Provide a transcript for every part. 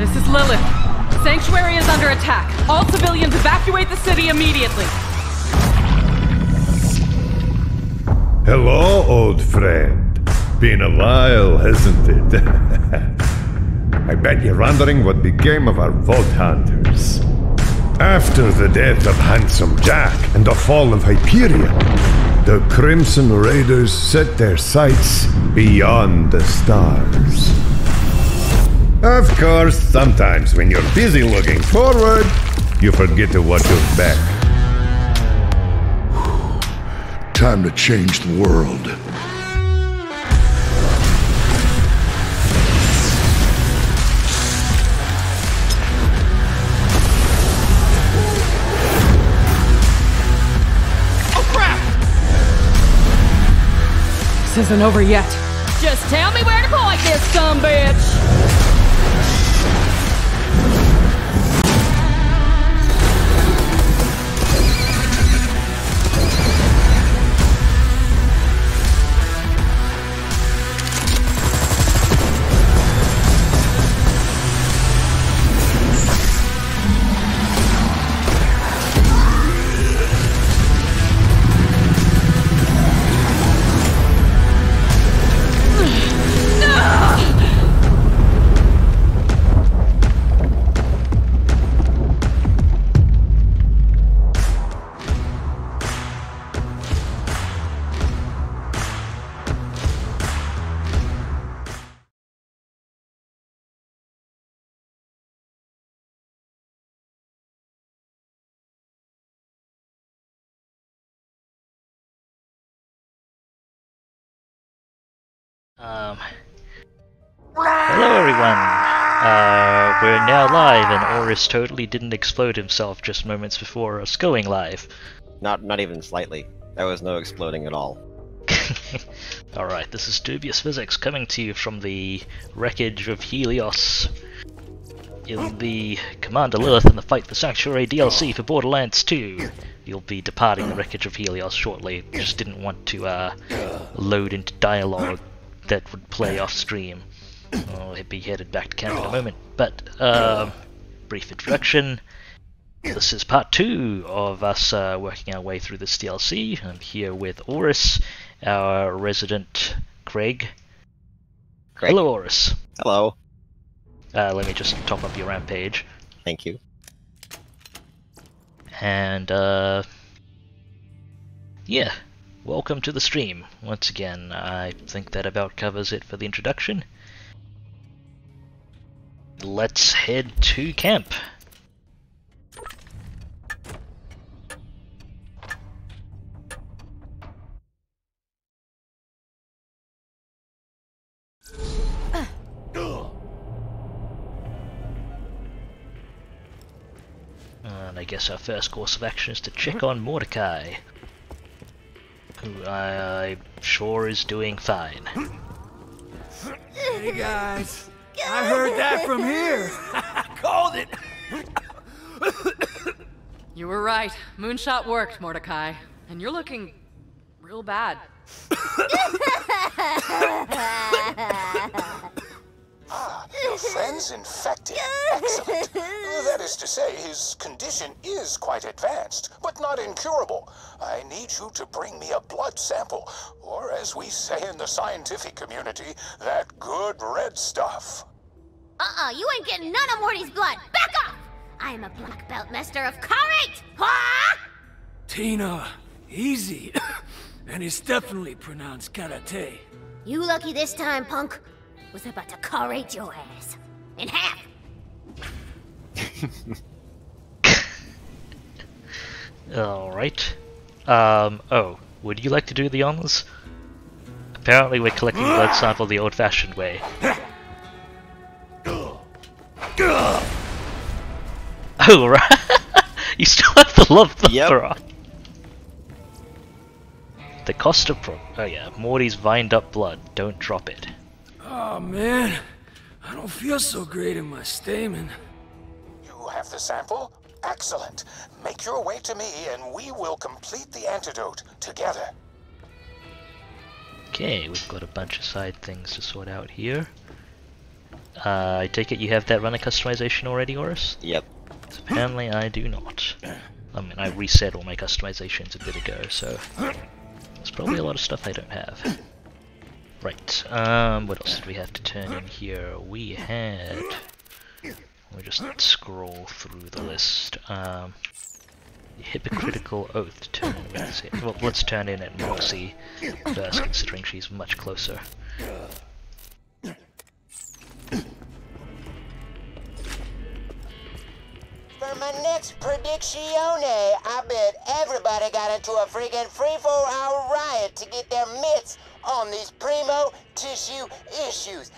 This is Lilith. Sanctuary is under attack. All civilians evacuate the city immediately. Hello, old friend. Been a while, hasn't it? I bet you're wondering what became of our Vault Hunters. After the death of Handsome Jack and the fall of Hyperion, the Crimson Raiders set their sights beyond the stars. Of course, sometimes when you're busy looking forward, you forget to watch your back. Time to change the world. Oh crap! This isn't over yet. Just tell me where to point this sumbitch! Hello everyone! We're now live and Ourous totally didn't explode himself just moments before us going live. Not even slightly. There was no exploding at all. Alright, this is DubiousPhysics coming to you from the wreckage of Helios in the Commander Lilith and the Fight for Sanctuary DLC for Borderlands 2. You'll be departing the wreckage of Helios shortly, just didn't want to load into dialogue that would play off stream. I'll be headed back to camp in a moment, but brief introduction. This is part 2 of us working our way through this DLC. I'm here with Ourous, our resident Craig. Hello, Ourous. Hello. Let me just top up your rampage. Thank you. And yeah, welcome to the stream. Once again, I think that about covers it for the introduction. Let's head to camp. And I guess our first course of action is to check on Mordecai, who I'm sure is doing fine. Hey guys, I heard that from here. Called it. You were right. Moonshot worked, Mordecai. And you're looking real bad. Your friend's infected. Excellent. That is to say, his condition is quite advanced, but not incurable. I need you to bring me a blood sample, or as we say in the scientific community, that good red stuff. You ain't getting none of Morty's blood. Back off! I am a black belt master of Karate! Ha! Tina, easy. And it's definitely pronounced karate. You lucky this time, punk. Was about to karate your ass. In half. Alright. Oh, would you like to do the honors? Apparently we're collecting blood sample the old-fashioned way. Oh, right. You still have the love thrower. The cost of oh yeah, Morty's vined up blood. Don't drop it. Oh man, I don't feel so great in my stamen. You have the sample? Excellent. Make your way to me and we will complete the antidote together. Okay, we've got a bunch of side things to sort out here. I take it you have that runner customization already, Ourous? Yep. Apparently I do not. I mean, I reset all my customizations a bit ago, so there's probably a lot of stuff I don't have. Right, what else did we have to turn in here? We had... We'll just scroll through the list. The hypocritical oath to turn in with it. Well, let's turn in at Moxie first, considering she's much closer. For my next predictione, I bet everybody got into a freaking free 4-hour riot to get their mitts on these primo tissue issues.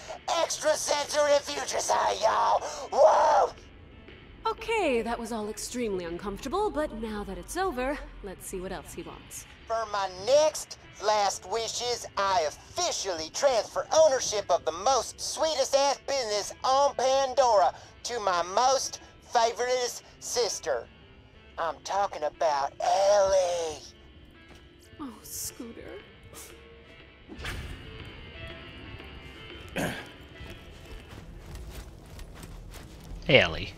Extrasensory future side, y'all. Whoa! Okay, that was all extremely uncomfortable, but now that it's over, let's see what else he wants. For my next last wishes, I officially transfer ownership of the most sweetest ass business on Pandora to my most favoriteest sister. I'm talking about Ellie. Oh, Scooter. Hey, Ellie.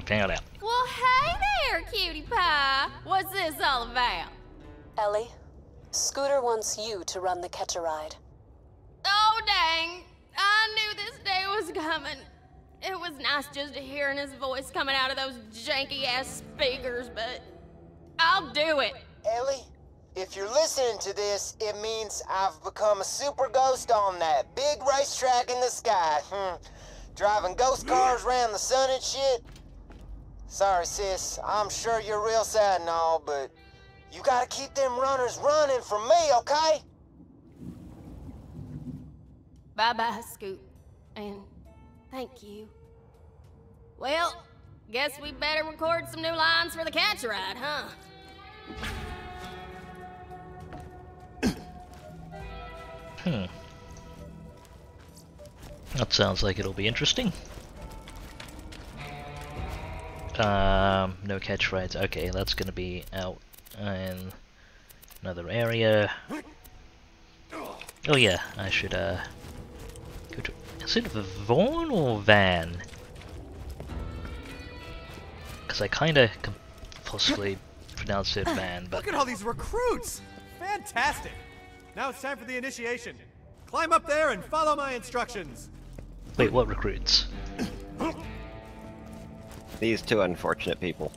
Hang on out. Well, hey there, cutie pie. What's this all about? Ellie, Scooter wants you to run the catch-a-ride. Oh, dang. I knew this day was coming. It was nice just hearing his voice coming out of those janky-ass speakers, but I'll do it. Ellie, if you're listening to this, it means I've become a super ghost on that big racetrack in the sky. Driving ghost cars around the sun and shit. Sorry, sis. I'm sure you're real sad and all, but you gotta keep them runners running for me, okay? Bye-bye, Scoot. And thank you. Well, guess we better record some new lines for the catch ride, huh? That sounds like it'll be interesting. No catch rides. Okay, that's gonna be out in another area. Oh yeah, I should go to... Is it Vaughn or Van? Because I kinda can possibly pronounce it Van, but... Look at all these recruits! Fantastic! Now it's time for the initiation. Climb up there and follow my instructions. Wait, what recruits? These two unfortunate people.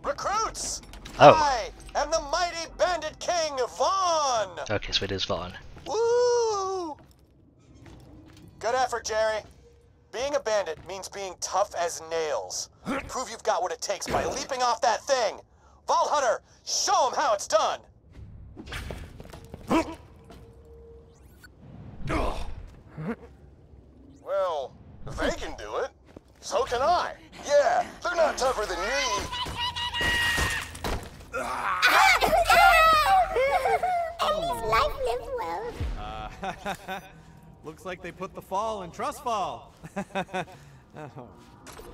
Recruits! Oh. I am the mighty bandit king, Vaughn! Okay, so it is Vaughn. Woo! Good effort, Jerry. Being a bandit means being tough as nails. Prove you've got what it takes by leaping off that thing. Vault Hunter, show them how it's done. Well, if they can do it, so can I. Yeah, they're not tougher than me. Ellie's life lived well. Looks like they put the fall in trust fall.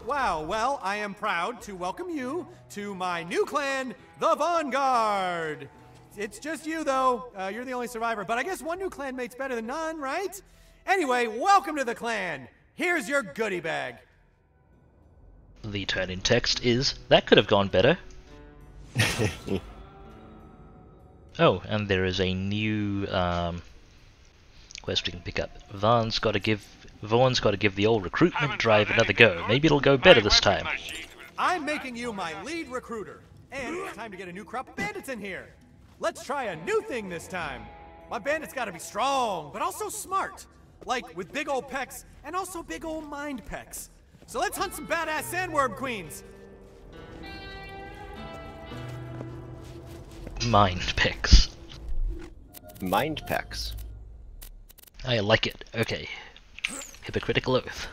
Wow, well, I am proud to welcome you to my new clan, the Vanguard. It's just you, though. You're the only survivor, but I guess one new clanmate's better than none, right? Anyway, welcome to the clan. Here's your goodie bag. The turn-in text is, that could have gone better. Oh, and there is a new quest we can pick up. Vaughn's got to give the old recruitment drive another go. Maybe it'll go better this time. I'm making you my lead recruiter, and it's time to get a new crop of bandits in here. Let's try a new thing this time. My bandits gotta be strong, but also smart. Like with big old pecs, and also big old mind pecs. So let's hunt some badass sandworm queens. Mind picks. Mind packs. I like it. Okay. Hypocritical oath.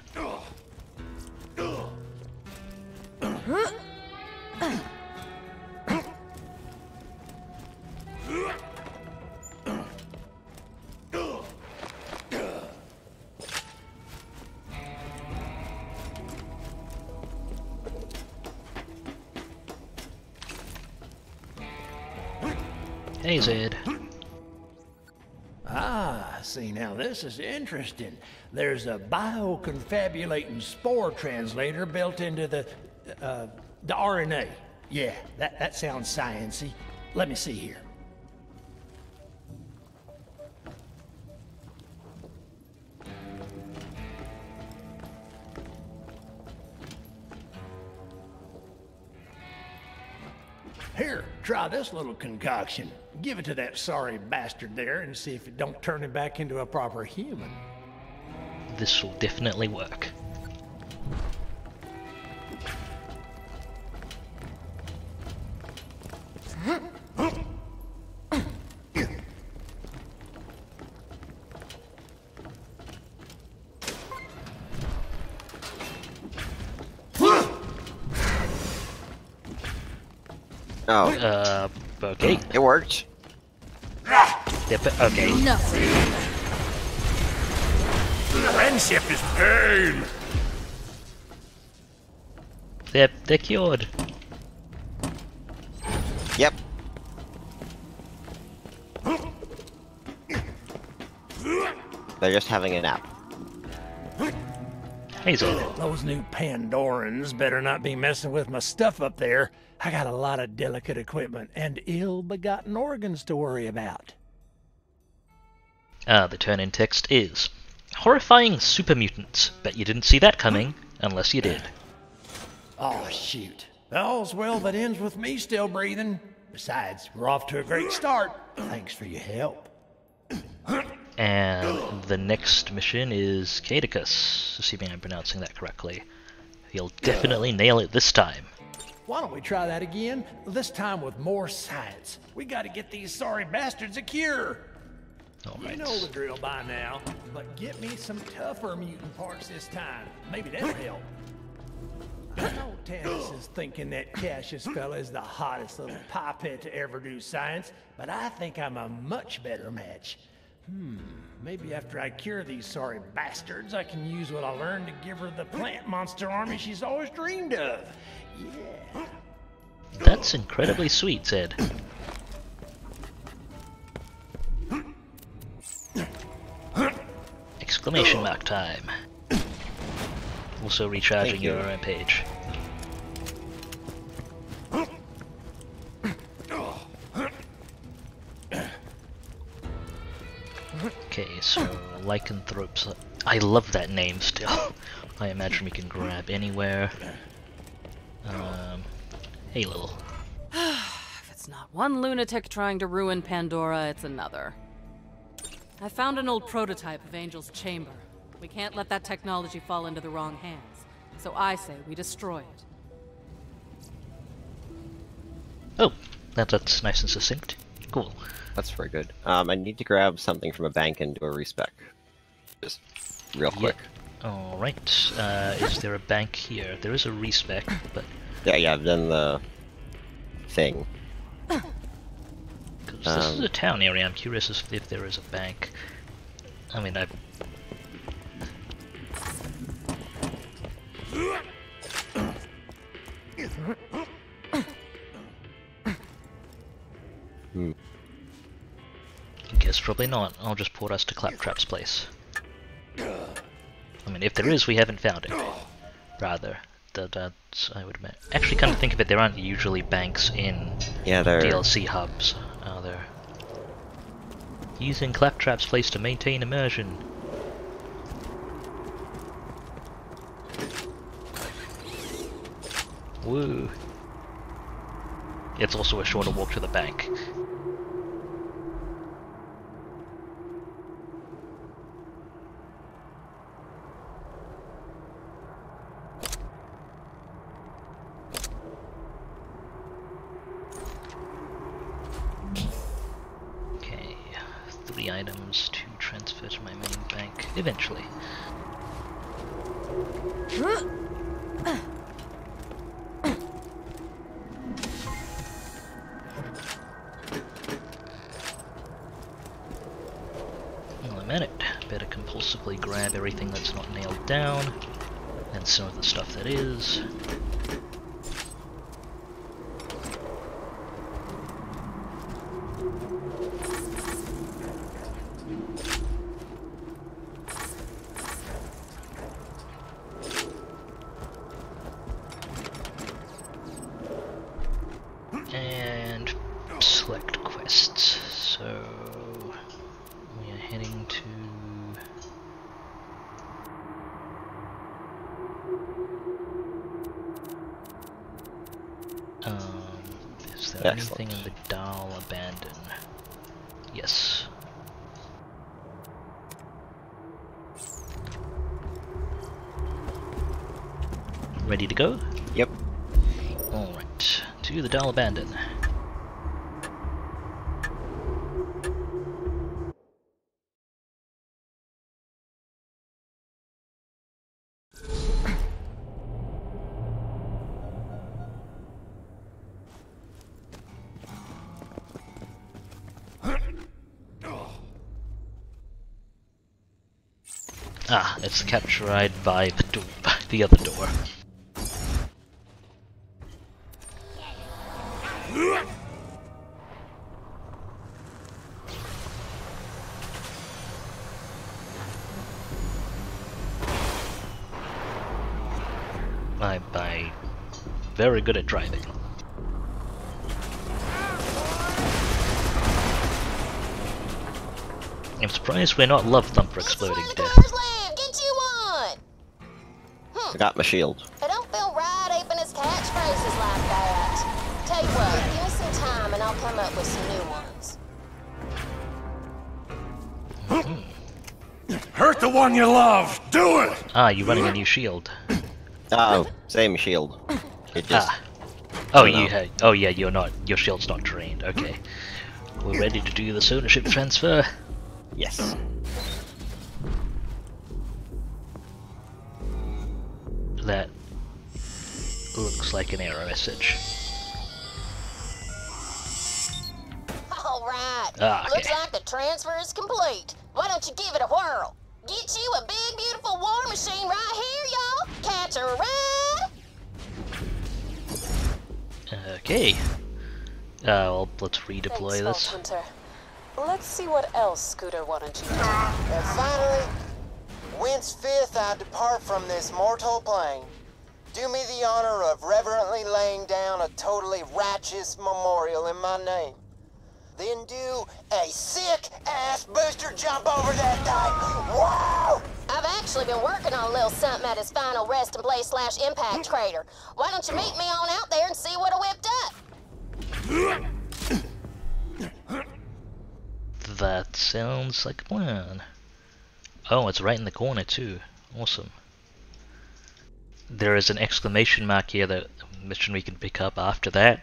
Hey, Zed. Ah, see, now this is interesting. There's a bioconfabulating spore translator built into the RNA. Yeah, that sounds science-y. Let me see here. Here, try this little concoction. Give it to that sorry bastard there and see if it don't turn him back into a proper human. This will definitely work. Oh. Okay. It worked. Yep, okay. No. Friendship is pain. They're cured. Yep. They're just having a nap. Hey, Zed. Those new Pandorans better not be messing with my stuff up there. I got a lot of delicate equipment and ill-begotten organs to worry about. The turn-in text is horrifying super mutants. Bet you didn't see that coming, unless you did. Oh, shoot. All's well that ends with me still breathing. Besides, we're off to a great start. Thanks for your help. And the next mission is Cadicus, assuming I'm pronouncing that correctly. He'll definitely nail it this time. Why don't we try that again? This time with more science. We gotta get these sorry bastards a cure. Alright. You know the drill by now, but get me some tougher mutant parts this time. Maybe that'll help. I know Tannis is thinking that Cassius fella is the hottest little pipette to ever do science, but I think I'm a much better match. Maybe after I cure these sorry bastards, I can use what I learned to give her the plant monster army she's always dreamed of. Yeah. That's incredibly sweet, Zed. Exclamation mark time. Also recharging your page. Okay, so lycanthropes. I love that name still. I imagine we can grab anywhere. Hey, Lil. If it's not one lunatic trying to ruin Pandora, it's another. I found an old prototype of Angel's chamber. We can't let that technology fall into the wrong hands, so I say we destroy it. Oh, that's nice and succinct. Cool. That's very good. I need to grab something from a bank and do a respec. Just real quick. Yeah. Alright, is there a bank here? There is a respec, but... Yeah, I've done the thing. Because this is a town area, I'm curious as if there is a bank. I mean, guess probably not. I'll just port us to Claptrap's place. I mean, if there is, we haven't found it. Rather, that's, I would admit. Actually, come to think of it, there aren't usually banks in DLC hubs, are there? Using Claptrap's place to maintain immersion. Woo. It's also a shorter walk to the bank. Okay, 3 items to transfer to my main bank, eventually. Better compulsively grab everything that's not nailed down, and some of the stuff that is. Is there anything in the Dal Abandon? Yes. Ready to go? Yep. Alright, to the Dal Abandon. Ah, it's captured by the door, the other door. I'm very good at driving. I'm surprised we're not Love Thumper exploding to death. Get you one! I got my shield. I don't feel right aping his catchphrases like that. Tell you what, give me some time and I'll come up with some new ones. Hurt the one you love! Do it! Ah, you're running a new shield. Oh, same shield. It just... Oh, oh yeah, your shield's not drained, okay. We're ready to do this ownership transfer? Yes. That looks like an error message. Alright, okay. Looks like the transfer is complete. Why don't you give it a whirl? Get you a big, beautiful war machine right here, y'all! Catch a ride! Okay. Well, let's redeploy this. Hunter. Let's see what else Scooter wanted you to do. And finally, whence fifth I depart from this mortal plane. Do me the honor of reverently laying down a totally righteous memorial in my name. Then do a sick-ass booster jump over that thing. Wow! I've actually been working on a little something at his final rest and play / impact crater. Why don't you meet me on out there and see what I whipped up? That sounds like a plan. Oh, it's right in the corner too. Awesome. There is an exclamation mark here that mission we can pick up after that,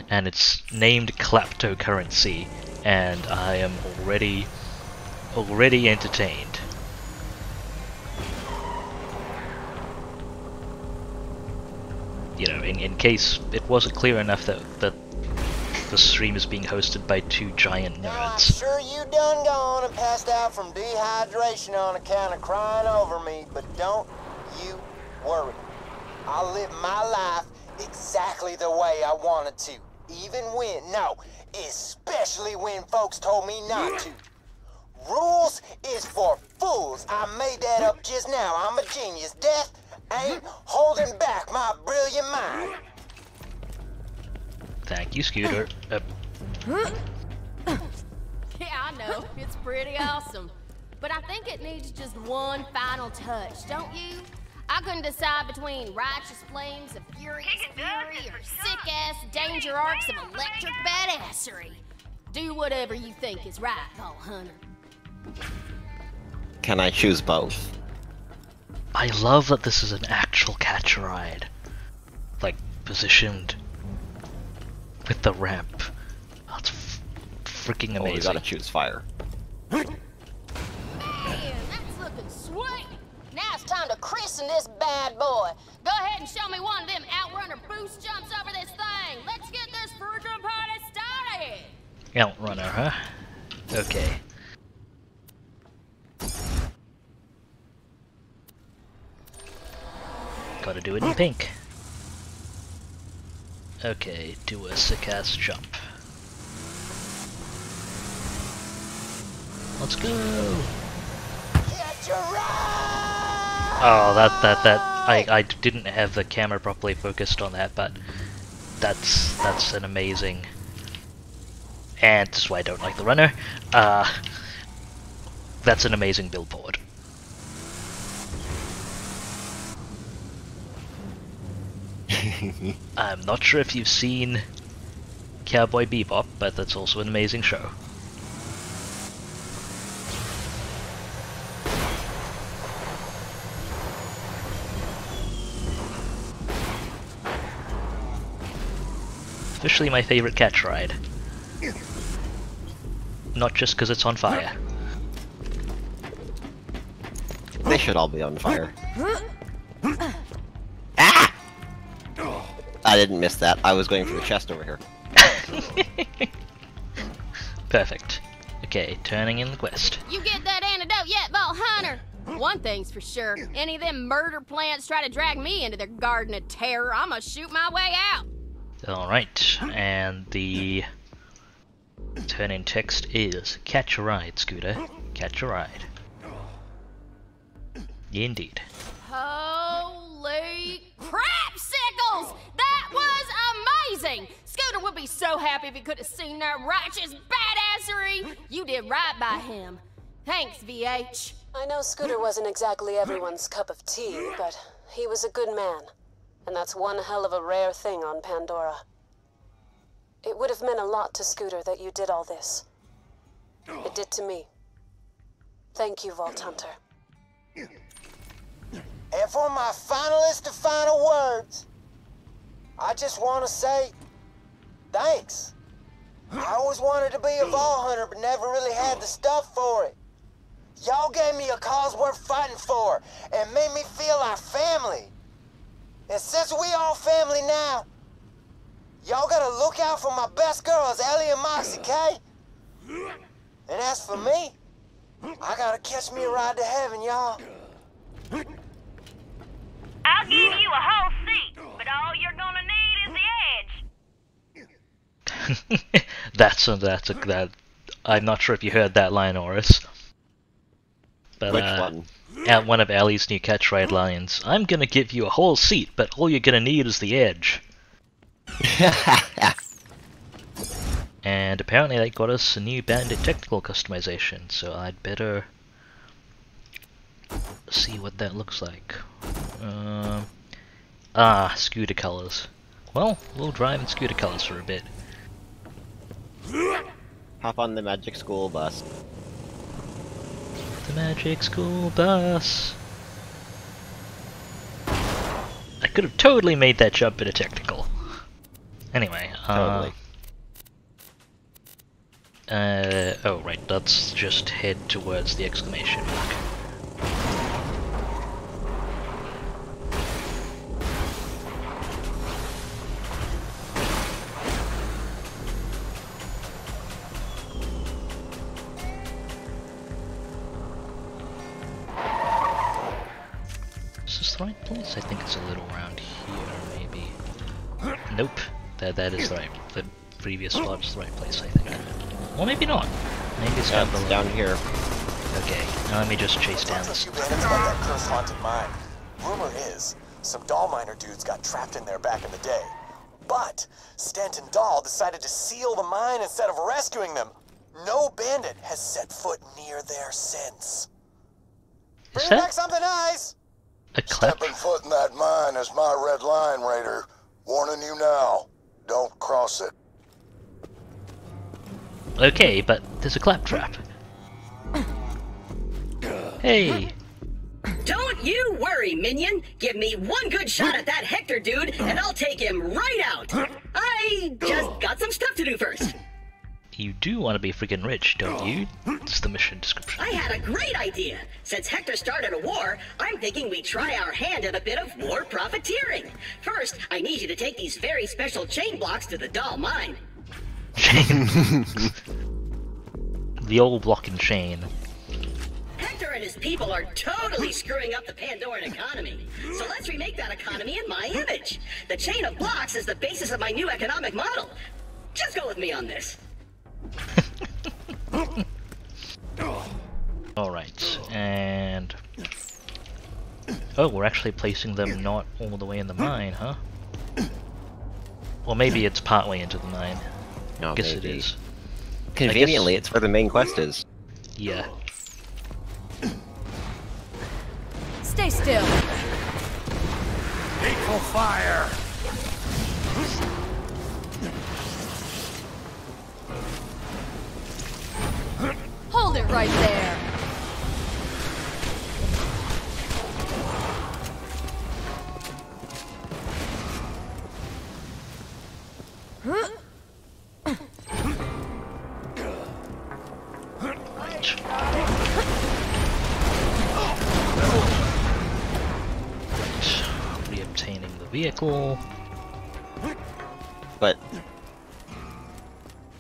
and it's named Kleptocurrency, and I am already entertained. You know, in case it wasn't clear enough that the stream is being hosted by two giant Now, I'm nerds. sure you done gone and passed out from dehydration on account of crying over me, but don't you worry. I'll live my life exactly the way I wanted to. Even when, no, especially when folks told me not to. Rules is for fools. I made that up just now. I'm a genius. Death ain't holding back my brilliant mind. Thank you, Scooter. Yeah, I know. It's pretty awesome. But I think it needs just one final touch, don't you? I couldn't decide between righteous flames of furious fury or sick-ass danger arcs of electric badassery. Do whatever you think is right, Paul Hunter. Can I choose both? I love that this is an actual catch ride. Like, positioned with the ramp. That's freaking amazing. Oh, you gotta choose fire. Man, that's looking sweet. Now it's time to christen this bad boy. Go ahead and show me one of them outrunner boost jumps over this thing. Let's get this freaking party started. Outrunner, huh? Okay. Gotta do it in pink. Okay, do a sick-ass jump. Let's go! Oh, I didn't have the camera properly focused on that, but that's an amazing, and this is why I don't like the runner. That's an amazing billboard. I'm not sure if you've seen Cowboy Bebop, but that's also an amazing show. Officially my favorite catch ride. Not just because it's on fire. They should all be on fire. Ah! I didn't miss that. I was going for the chest over here. Perfect. Okay, turning in the quest. You get that antidote yet, Vault Hunter? One thing's for sure. Any of them murder plants try to drag me into their garden of terror, I'ma shoot my way out. Alright, and the turn-in text is catch a ride, Scooter. Catch a ride. Indeed. Holy crapsicles! That was amazing! Scooter would be so happy if he could have seen that righteous badassery. You did right by him. Thanks, VH. I know Scooter wasn't exactly everyone's cup of tea, but he was a good man. And that's one hell of a rare thing on Pandora. It would have meant a lot to Scooter that you did all this. It did to me. Thank you, Vault Hunter. And for my finalist of final words, I just want to say thanks. I always wanted to be a Vault Hunter, but never really had the stuff for it. Y'all gave me a cause worth fighting for, and made me feel like family. And since we all family now, y'all gotta look out for my best girls, Ellie and Moxie, K? And as for me, I gotta catch me a ride to heaven, y'all. I'll give you a whole seat, but all you're gonna need is the edge. that. I'm not sure if you heard that line, Ourous. But, which one? At one of Allie's new catch ride lines, I'm gonna give you a whole seat, but all you're gonna need is the edge. And apparently that got us a new Bandit technical customization, so I'd better see what that looks like. Scooter colors. Well, we'll drive in scooter colors for a bit. Hop on the Magic School bus. The Magic School bus. I could have totally made that jump in a technical. Anyway, Totally. Oh right, let's just head towards the exclamation mark. Is this the right place? I think it's a little around here, maybe. Nope. That is the right. The previous spot is the right place, I think. Well, maybe not. Maybe it's down below. Down here. Okay, now let me just chase down this. Bandits about that cursed haunted mine. Rumor is, some doll miner dudes got trapped in there back in the day. But Stanton Doll decided to seal the mine instead of rescuing them. No bandit has set foot near there since. Bring back something nice! A clap? Stepping foot in that mine is my red line, Raider. Warning you now. Don't cross it. Okay, but there's a claptrap. Hey! Don't you worry, minion! Give me one good shot at that Hector dude, and I'll take him right out! I just got some stuff to do first. You do want to be freaking rich, don't you? It's the mission description. I had a great idea! Since Hector started a war, I'm thinking we try our hand at a bit of war profiteering. First, I need you to take these very special chain blocks to the doll mine. Chain. The old block and chain. Hector and his people are totally screwing up the Pandoran economy. So let's remake that economy in my image. The chain of blocks is the basis of my new economic model. Just go with me on this. Alright, and... Oh, we're actually placing them not all the way in the mine, huh? Or maybe it's partway into the mine. No, I guess maybe. it is. Conveniently, it's where the main quest is. Yeah. Stay still. Hateful fire! Hold it right there. Reobtaining the vehicle. But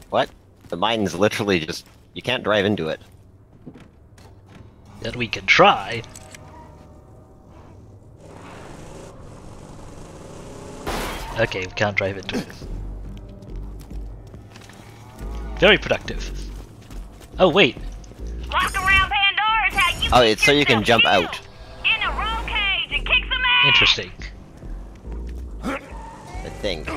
what? The mine's literally just you can't drive into it. That we can try. Okay, we can't drive into it. Very productive. Oh wait. Walk around Pandora is how you Oh, it's so you can jump out. in a roll cage and kick some ass. Interesting. I think.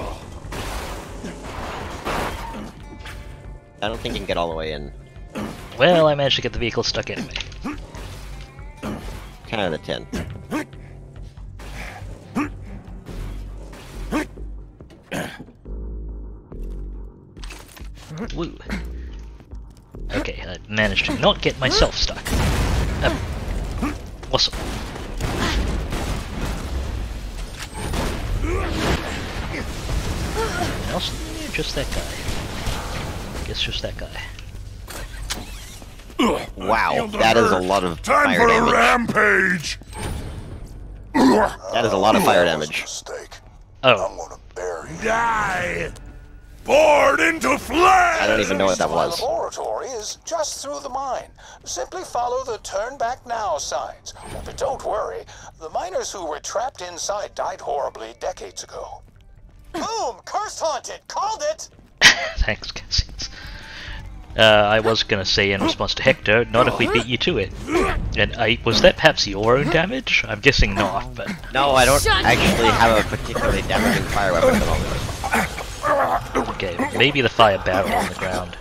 I don't think you can get all the way in. Well, I managed to get the vehicle stuck anyway. 10 out of 10. Woo. Okay, I managed to not get myself stuck. Awesome. Anything else? Yeah, just that guy. Guess just that guy. Wow, that is a lot of Time fire for a damage. rampage! That is a lot of fire damage. Oh. Die! Bored into flesh! I don't even know what that My was. laboratory is just through the mine. Simply follow the turn back now signs. But don't worry, the miners who were trapped inside died horribly decades ago. Boom! Cursed haunted! Called it! Thanks, Cassius. I was gonna say in response to Hector, not if we beat you to it. And was that perhaps your own damage? I'm guessing not, but... No, I don't actually have a particularly damaging fire weapon at the moment. Okay, maybe the fire barrel on the ground.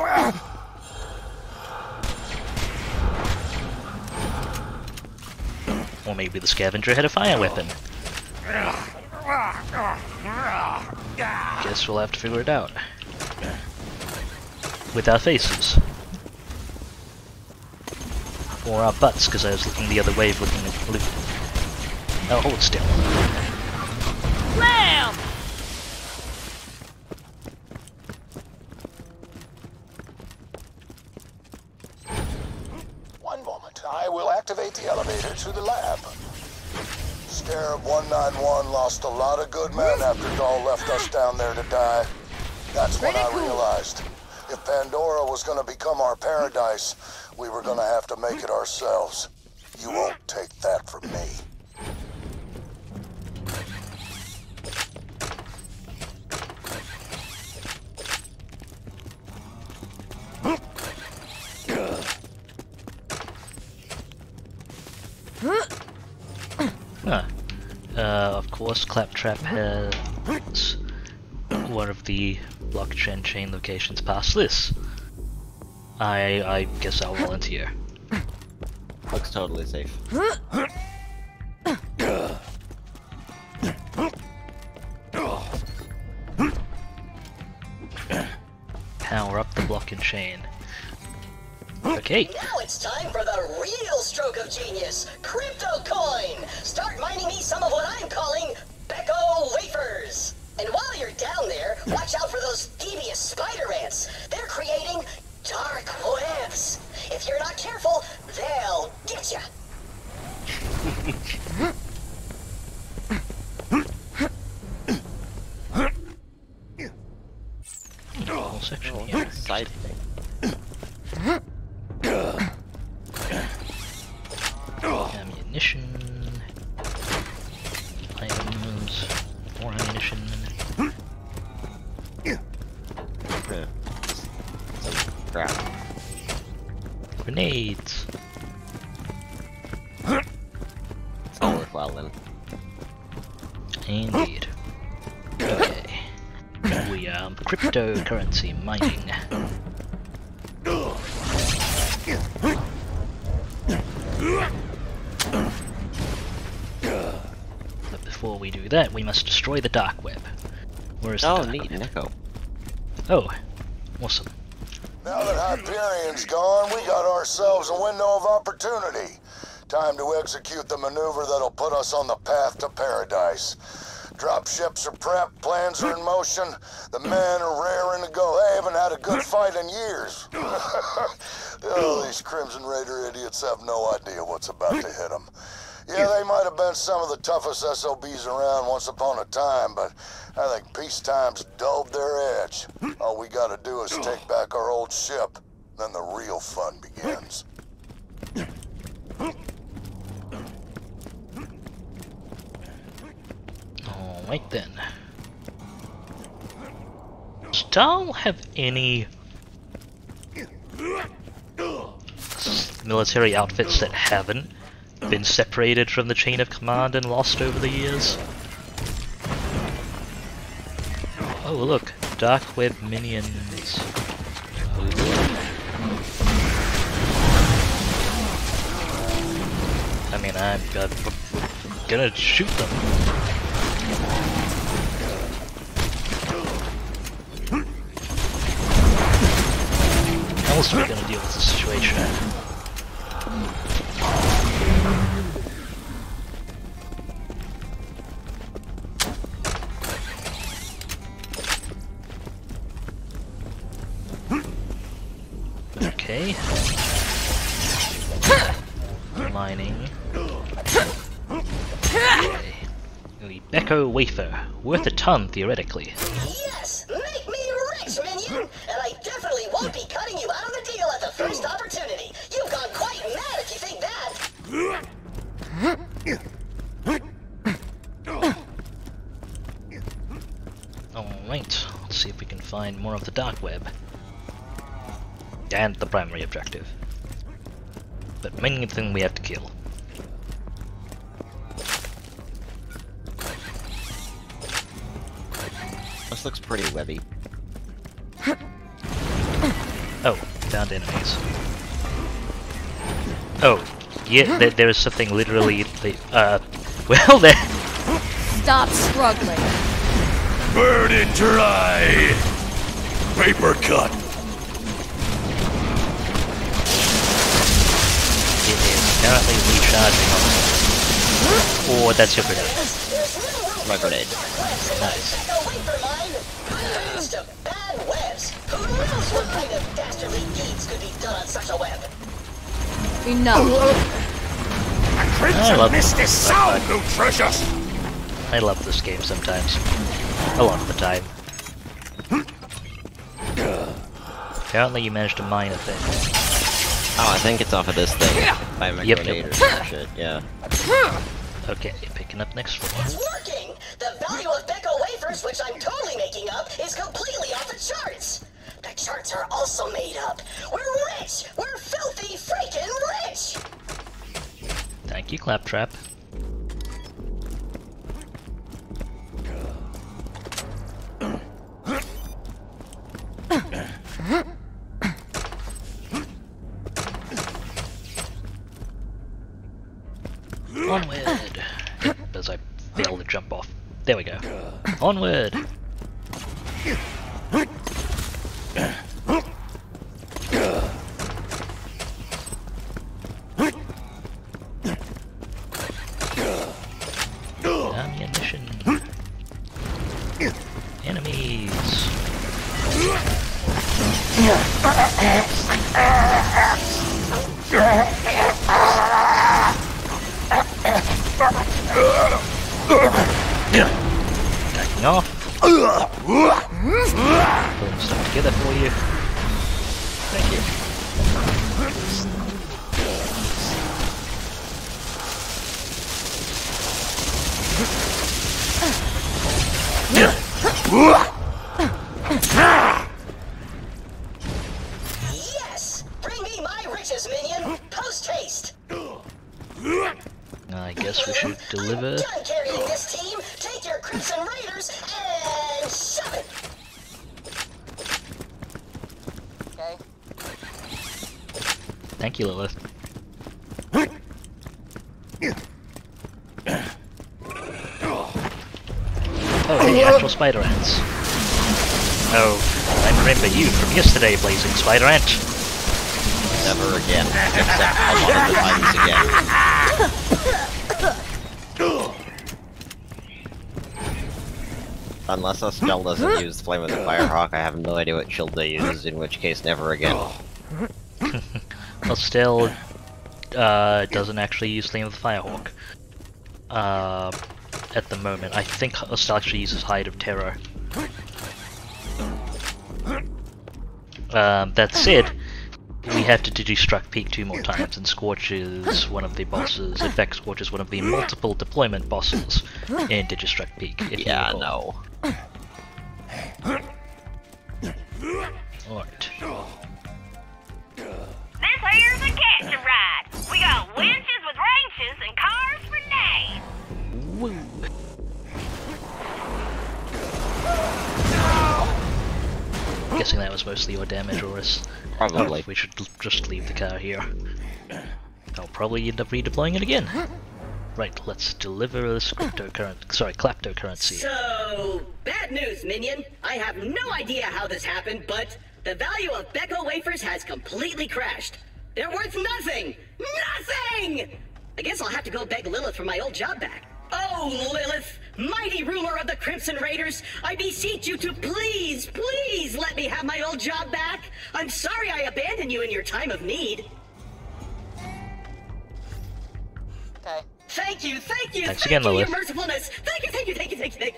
Or maybe the scavenger had a fire weapon. Guess we'll have to figure it out. With our faces. Or our butts, because I was looking the other way looking at loot. Oh, hold still. Lamb! One moment, I will activate the elevator to the lab. Scarab 191 lost a lot of good men after Dahl left us down there to die. That's when I realized. If Pandora was going to become our paradise, we were going to have to make it ourselves. You won't take that from me. Of course, Claptrap has one of the blockchain chain locations past this. I guess I'll volunteer. Looks totally safe. Power up the block and chain. Okay. Now it's time for the real stroke of genius, Crypto Coin! Start mining me some of what I'm calling Becco wafers! And while you're down there, watch out for those devious spider ants. They're creating dark webs. If you're not careful, they'll get ya. Whole section here. Side thing. Ammunition. Items. More ammunition. Some crap. Grenades. It's all worthwhile then. Indeed. Okay. We are cryptocurrency mining. But before we do that, we must destroy the dark web. Where is Oh, the neat, an echo. Oh, awesome. Now that Hyperion's gone, we got ourselves a window of opportunity. Time to execute the maneuver that'll put us on the path to paradise. Dropships are prepped, plans are in motion. The men are raring to go. They haven't had a good fight in years. Oh, these Crimson Raider idiots have no idea what's about to hit them. Yeah, they might have been some of the toughest SOBs around once upon a time, but I think peacetime's dulled their edge. All we gotta do is take back our old ship, then the real fun begins. Alright then. Does Dahl have any military outfits that haven't been separated from the chain of command and lost over the years? Oh look, dark web minions. Oh boy. I mean, I'm gonna shoot them. How else are we gonna deal with the situation? Okay. Mining. Okay. The Becco wafer, worth a ton theoretically. Yes! Make me rich, minion! And I definitely won't be cutting you out of the deal at the first opportunity! You've gone quite mad if you think that! Alright, let's see if we can find more of the dark web. And the primary objective. But main thing we have to kill. This looks pretty webby. Oh, found enemies. Oh, yeah, there is something literally, well there. Stop struggling. Burn it dry! Paper cut! It is currently recharging on us. Oh, that's your grenade. My grenade. Nice. To bad webs. Who knows what kind of dastardly deeds could be done on such a web? Enough. I love Mist is so nutritious! I love this game sometimes. A lot of the time. Apparently you managed to mine a thing. Oh, I think it's off of this thing. By my grenade or some shit, yeah. Okay, picking up next floor. It's working! The value of Becco wafers, which I'm totally making up, is completely off the charts! The charts are also made up! We're rich! We're filthy freaking rich! Thank you, Claptrap. Onward! As I fail to jump off. There we go. Onward! Ammunition. Enemies. Backing off. Pulling stuff together for you. Thank you. Yes! Bring me my riches, minion! Post haste! I guess we should deliver. Done carrying this team! Take your Crimson Raiders and shove it! Okay. Thank you, Lilith. Oh, hey, actual spider ants. Oh, I remember you from yesterday, Blazing Spider Ant. Never again, except a lot of times again. Unless a spell doesn't use Flame of the Firehawk, I have no idea what shield they use, in which case never again. Well, still, doesn't actually use Flame of the Firehawk. At the moment. I think Hostile actually uses Hide of Terror. That said, we have to Digistruct Peak 2 more times, and Scorch is one of the bosses. In fact, Scorch is one of the multiple deployment bosses in Digistruct Peak. Yeah, no. Alright. This here's a catch-a ride. We got winches with wrenches and cars for days. Woo. Guessing that was mostly your damage, Ourous. Probably. We should just leave the car here. I'll probably end up redeploying it again. Right, let's deliver this kleptocurrency. So, bad news, minion. I have no idea how this happened, but the value of Becco wafers has completely crashed. They're worth nothing! Nothing! I guess I'll have to go beg Lilith for my old job back. Oh, Lilith, mighty ruler of the Crimson Raiders, I beseech you to please, please let me have my old job back. I'm sorry I abandoned you in your time of need. Okay. Thank you, Thanks thank again, you, Lilith. your mercifulness. Thank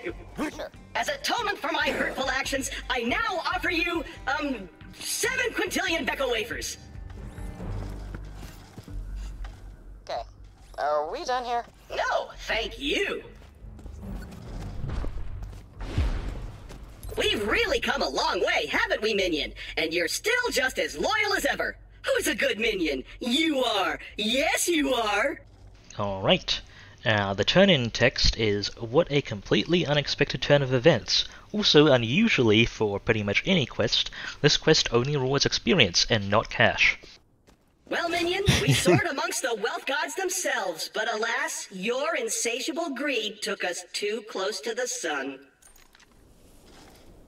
you. Sure. As atonement for my hurtful actions, I now offer you, 7 quintillion Becco wafers. Okay. Are we done here? No, thank you. We've really come a long way, haven't we, minion? And you're still just as loyal as ever. Who's a good minion? You are. Yes, you are. Alright. The turn-in text is, what a completely unexpected turn of events. Also, unusually for pretty much any quest, this quest only rewards experience and not cash. Well, minion, we soared amongst the wealth gods themselves, but alas, your insatiable greed took us too close to the sun.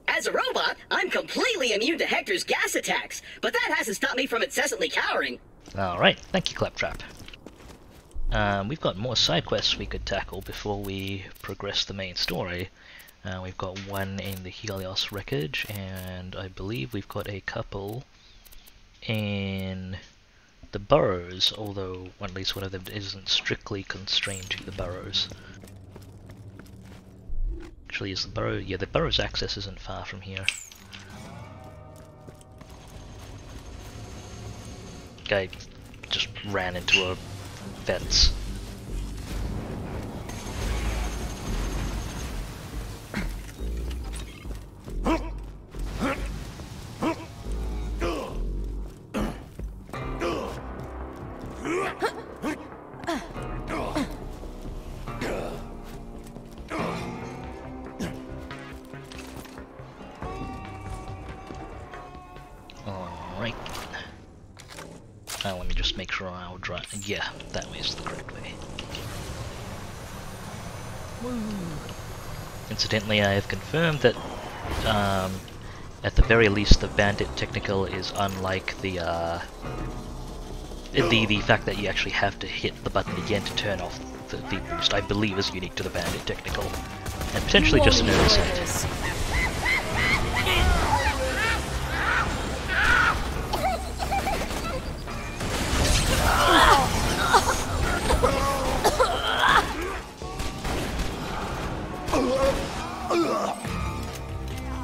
As a robot, I'm completely immune to Hector's gas attacks, but that hasn't stopped me from incessantly cowering. Alright, thank you, Claptrap. We've got more side quests we could tackle before we progress the main story. We've got one in the Helios wreckage, and I believe we've got a couple in the burrows, although at least one of them isn't strictly constrained to the burrows. Actually, is the burrow? Yeah, the burrow's access isn't far from here. Guy just ran into a fence. Alright. Now let me just make sure I'll drive. Yeah, that way is the correct way. Woo. Incidentally, I have confirmed that at the very least the Bandit Technical is unlike the fact that you actually have to hit the button again to turn off the boost, I believe is unique to the Bandit Technical. And potentially just an oversight.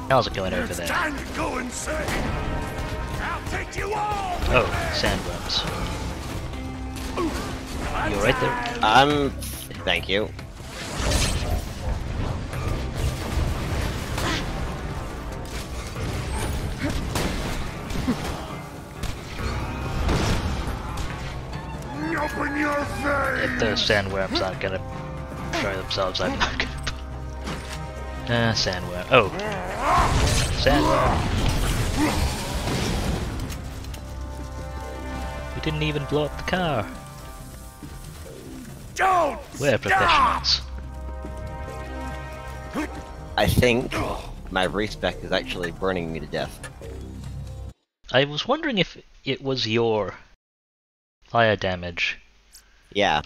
How's it going over there? Time to go insane. I'll take you all. Oh, sandworms. You alright there? Thank you. Open your face. If those sandworms aren't gonna throw themselves, I'm not gonna. Sandworm. Oh. Sandworm. We didn't even blow up the car. Don't We're professionals. I think my respec is actually burning me to death. I was wondering if it was your fire damage. Yeah.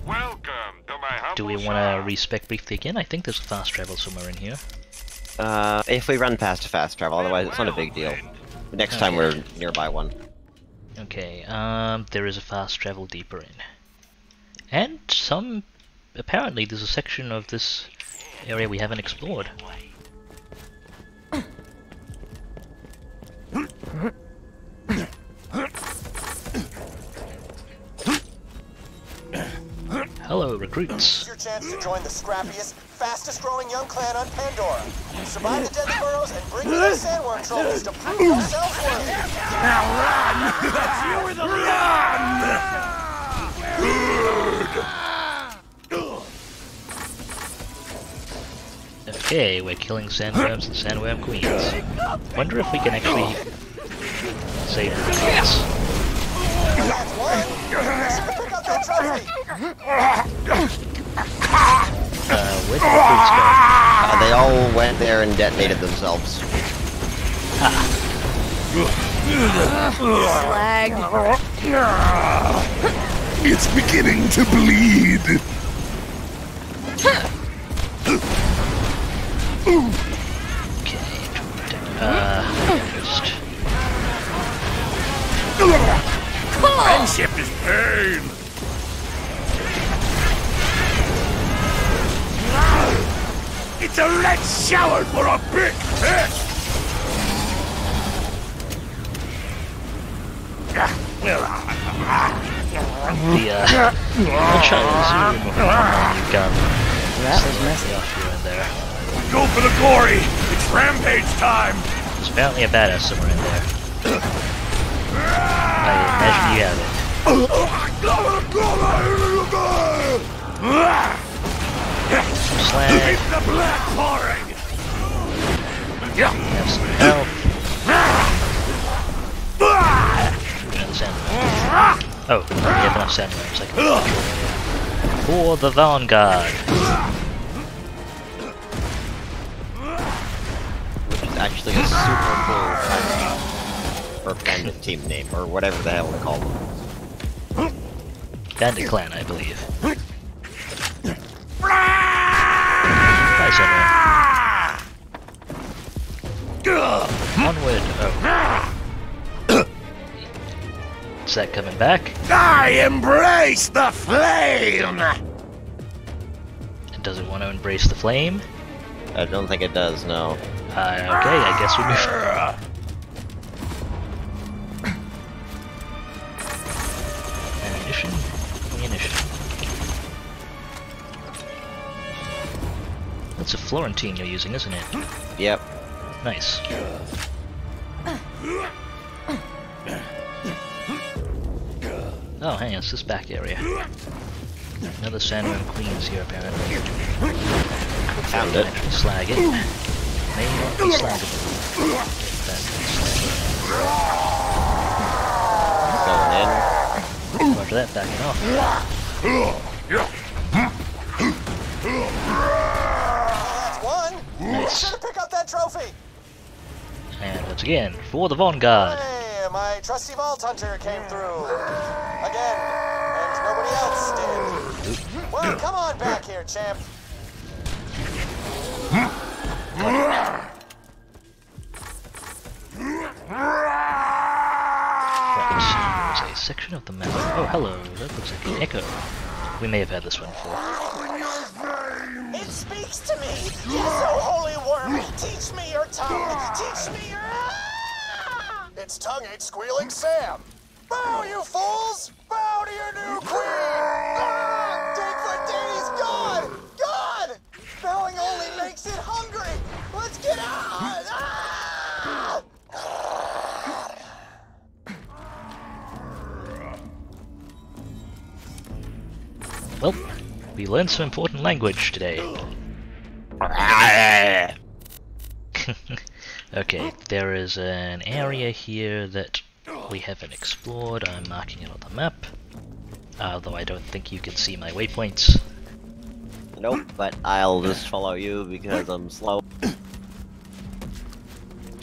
Welcome to my humble Do we want to respec briefly again? I think there's a fast travel somewhere in here. If we run past a fast travel, otherwise it's not a big deal. The next time we're nearby one. Okay, there is a fast travel deeper in. And apparently there's a section of this area we haven't explored. Hello, recruits. This is your chance to join the scrappiest, fastest growing young clan on Pandora. Survive the deadly burrows and bring me those sandworm trophies to prove yourselves worthy. Now run! You were the Okay, we're killing sandworms and sandworm queens. Wonder if we can actually save the recruits. That's one. Pick up that trophy. Where did the recruits go? They all went there and detonated themselves. Slag. It's beginning to bleed. Friendship is pain! It's a red shower for a big hit! I'll try to zoom on you gun. That was messy off here and there. Go for the glory! It's rampage time! There's apparently a badass somewhere in there. I imagine you have it. Slag. Keep the blood pouring! Have some health. Oh, we have enough sandworms. For the Vanguard. Which is actually a super cool or bandit team name, or whatever the hell they call them. Bandit Clan, I believe. Bye, Sandworm. Onward. Oh. Is that coming back? I embrace the flame! And does it want to embrace the flame? I don't think it does, no. Okay, I guess we move. Ammunition. That's a Florentine you're using, isn't it? Yep. Nice. Oh, hang on, it's this back area. Another sandworm queens here, apparently. Found it. Actually slag it. May not be slaggable. Going in. After that, backing off. That's one. Nice. Should pick up that trophy. And once again, for the Vanguard. Hey, my trusty vault hunter came through. Again, and nobody else did. Well, come on back here, champ. Right, there's a section of the map. Oh, hello, that looks like an echo. We may have had this one before. It speaks to me. Yes, oh holy worm. Teach me your tongue. Teach me your... Its tongue ain't squealing Sam. Bow, you fools! Bow to your new queen! Digfoot Danny's gone! Gone! Bowing only makes it hungry! Let's get out! Well, we learned some important language today. Okay, there is an area here that we haven't explored. I'm marking it on the map, although I don't think you can see my waypoints. Nope, but I'll just follow you because I'm slow.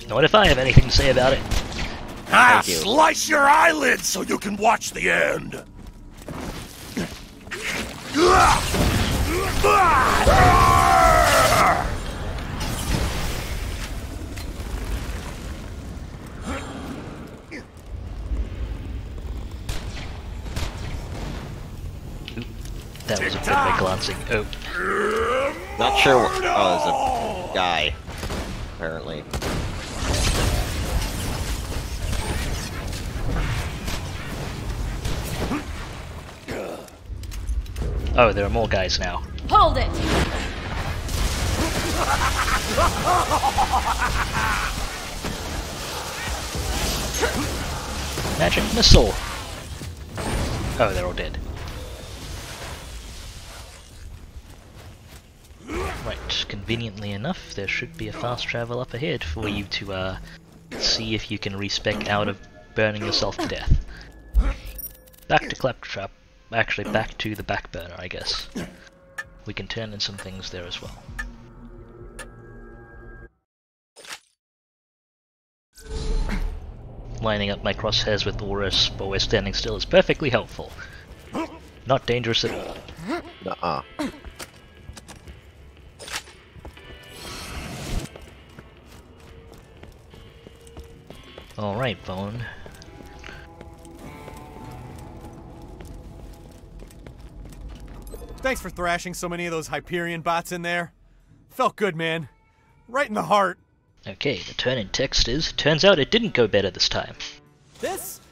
Not if I have anything to say about it. Ah, slice your eyelids so you can watch the end. That was a bit of a glancing. Oh. Not sure what. Oh, there's a guy. Apparently. Oh, there are more guys now. Hold it! Magic missile! Oh, they're all dead. Right, conveniently enough, there should be a fast travel up ahead for you to see if you can respec out of burning yourself to death. Back to Claptrap. Actually, back to the back burner, I guess. We can turn in some things there as well. Lining up my crosshairs with Ourous while we're standing still is perfectly helpful. Not dangerous at all. Nuh-uh. Alright, Bone. Thanks for thrashing so many of those Hyperion bots in there. Felt good, man. Right in the heart. Okay, the turn in text is, turns out it didn't go better this time. This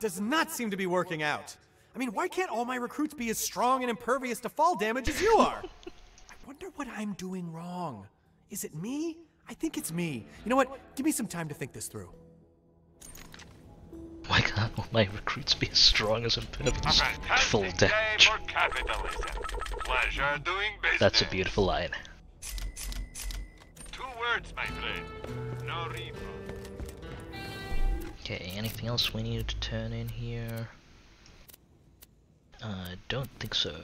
does not seem to be working out. I mean, why can't all my recruits be as strong and impervious to fall damage as you are? I wonder what I'm doing wrong. Is it me? I think it's me. You know what? Give me some time to think this through. Why can't all my recruits be as strong as impervious to full damage? Pleasure doing business. That's a beautiful line. 2 words, my friend. No reason. Okay, anything else we needed to turn in here? I don't think so.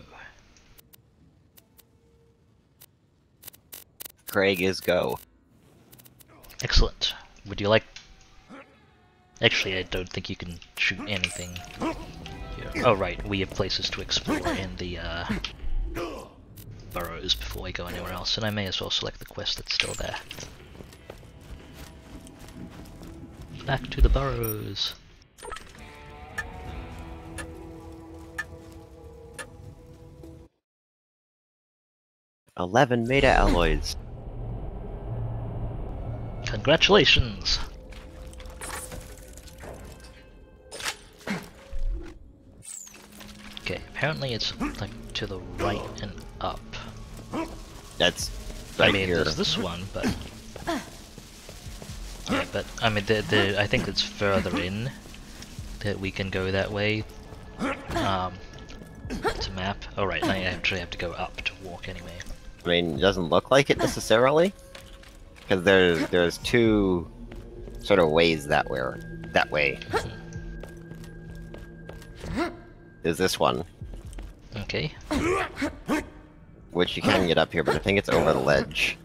Craig is go. Excellent. Would you like... Actually, I don't think you can shoot anything here. Oh right, we have places to explore in the burrows before we go anywhere else, and I may as well select the quest that's still there. Back to the burrows. $11 meta alloys. Congratulations! Okay, apparently it's like to the right and up. That's right I mean, here. there's this one, but yeah, but I mean, I think it's further in that we can go that way. To map. Oh right, I actually have to go up to walk anyway. I mean, it doesn't look like it necessarily, because there's 2 sort of ways that way. There's this one. Okay. Which you can get up here, but I think it's over the ledge.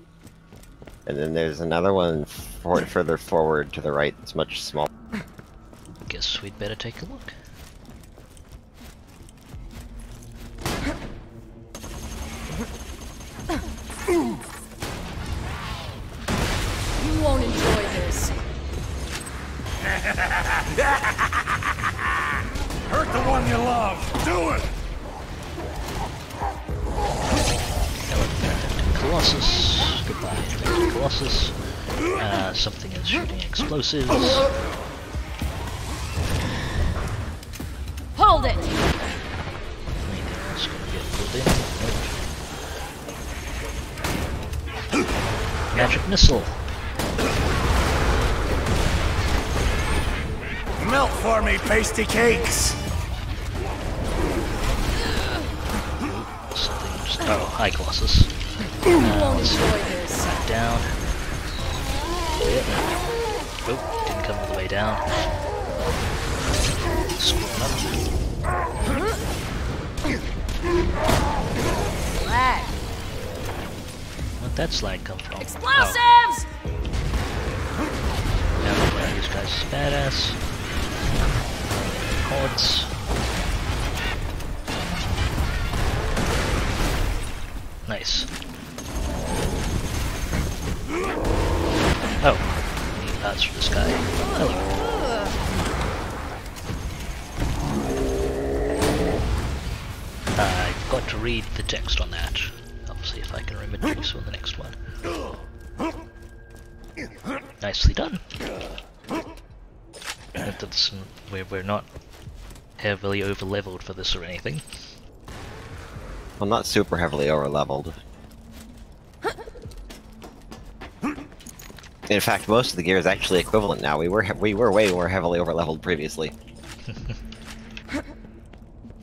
And then there's another one further forward to the right that's much smaller. Guess we'd better take a look. You won't enjoy this. Hurt the one you love. Do it. Colossus. Goodbye, Colossus. Something is shooting explosives. Hold it! Anything else gonna get pulled in? Nope. Magic missile. Melt for me, pasty cakes. Something just... Oh, hi, Colossus. You won't Let's enjoy this. back down. Oh, didn't come all the way down. Spawn up. Lag. Where'd that slide come from? Explosives! Yeah, these guys are badass. Pods. Nice. Oh, I need parts for this guy. Hello. I've got to read the text on that. I'll see if I can remember to do so in the next one. Nicely done. That's, we're not heavily over-leveled for this or anything. Well, not super heavily over-leveled. In fact, most of the gear is actually equivalent now. We were way more heavily over-leveled previously.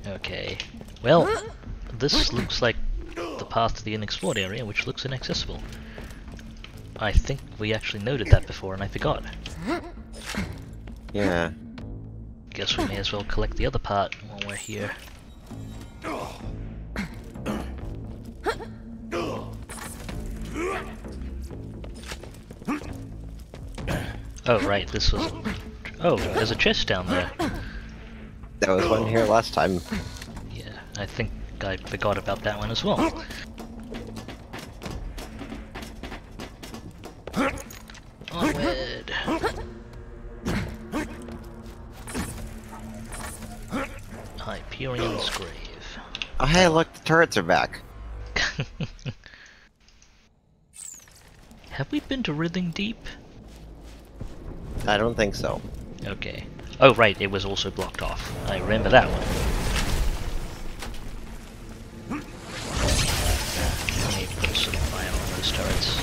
Okay. Well, this looks like the path to the unexplored area, which looks inaccessible. I think we actually noted that before and I forgot. Yeah. Guess we may as well collect the other part while we're here. Oh right, this was... Oh, there's a chest down there. There was one here last time. Yeah, I think I forgot about that one as well. Onward! Hyperion's grave. Oh hey, look, the turrets are back. Have we been to Rithing Deep? I don't think so. Okay. Oh right, it was also blocked off. I remember that one. Let me put some fire on those turrets.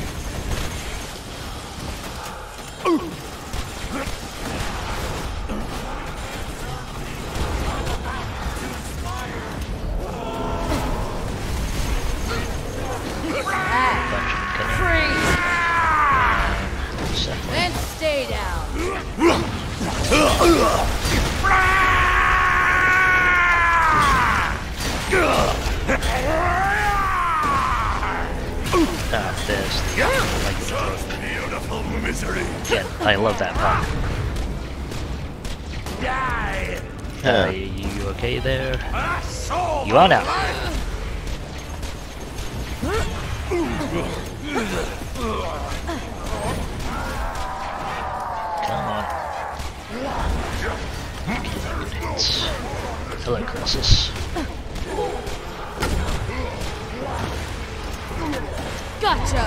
Then stay down. Ah, there's the beautiful misery. Yeah, I love that part. Die. You okay there? You are now. Come on. Good hits. Hello, Colossus. Gotcha.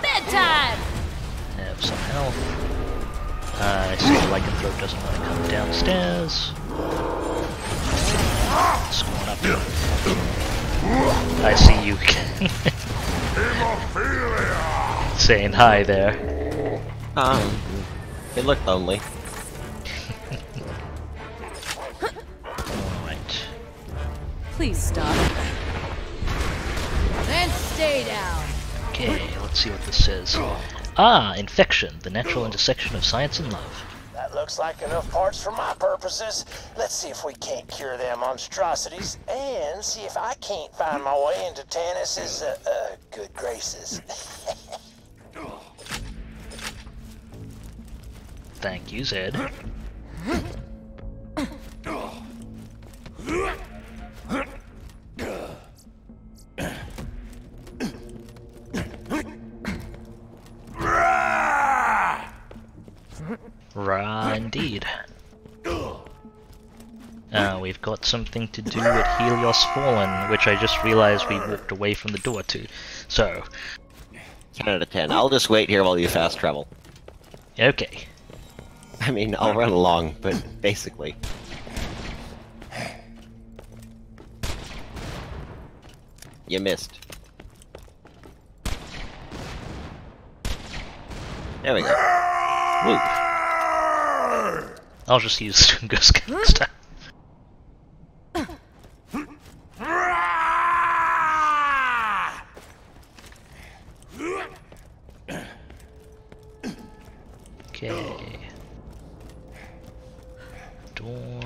Bedtime. Have some health. I see the lycanthrope doesn't want to come downstairs. It's going up. I see you. Saying hi there. It looked lonely. Alright. Please stop. Then stay down. Okay, let's see what this says. Ah, infection, the natural intersection of science and love. That looks like enough parts for my purposes. Let's see if we can't cure their monstrosities, and see if I can't find my way into Tannis's, good graces. Thank you, Zed. Rah, indeed. We've got something to do at Helios Fallen, which I just realized we walked away from the door to. So... 10 out of 10. I'll just wait here while you fast travel. Okay. I mean, I'll run along, but basically. You missed. There we go. Whoop. I'll just use Ghost next time. Okay. Door.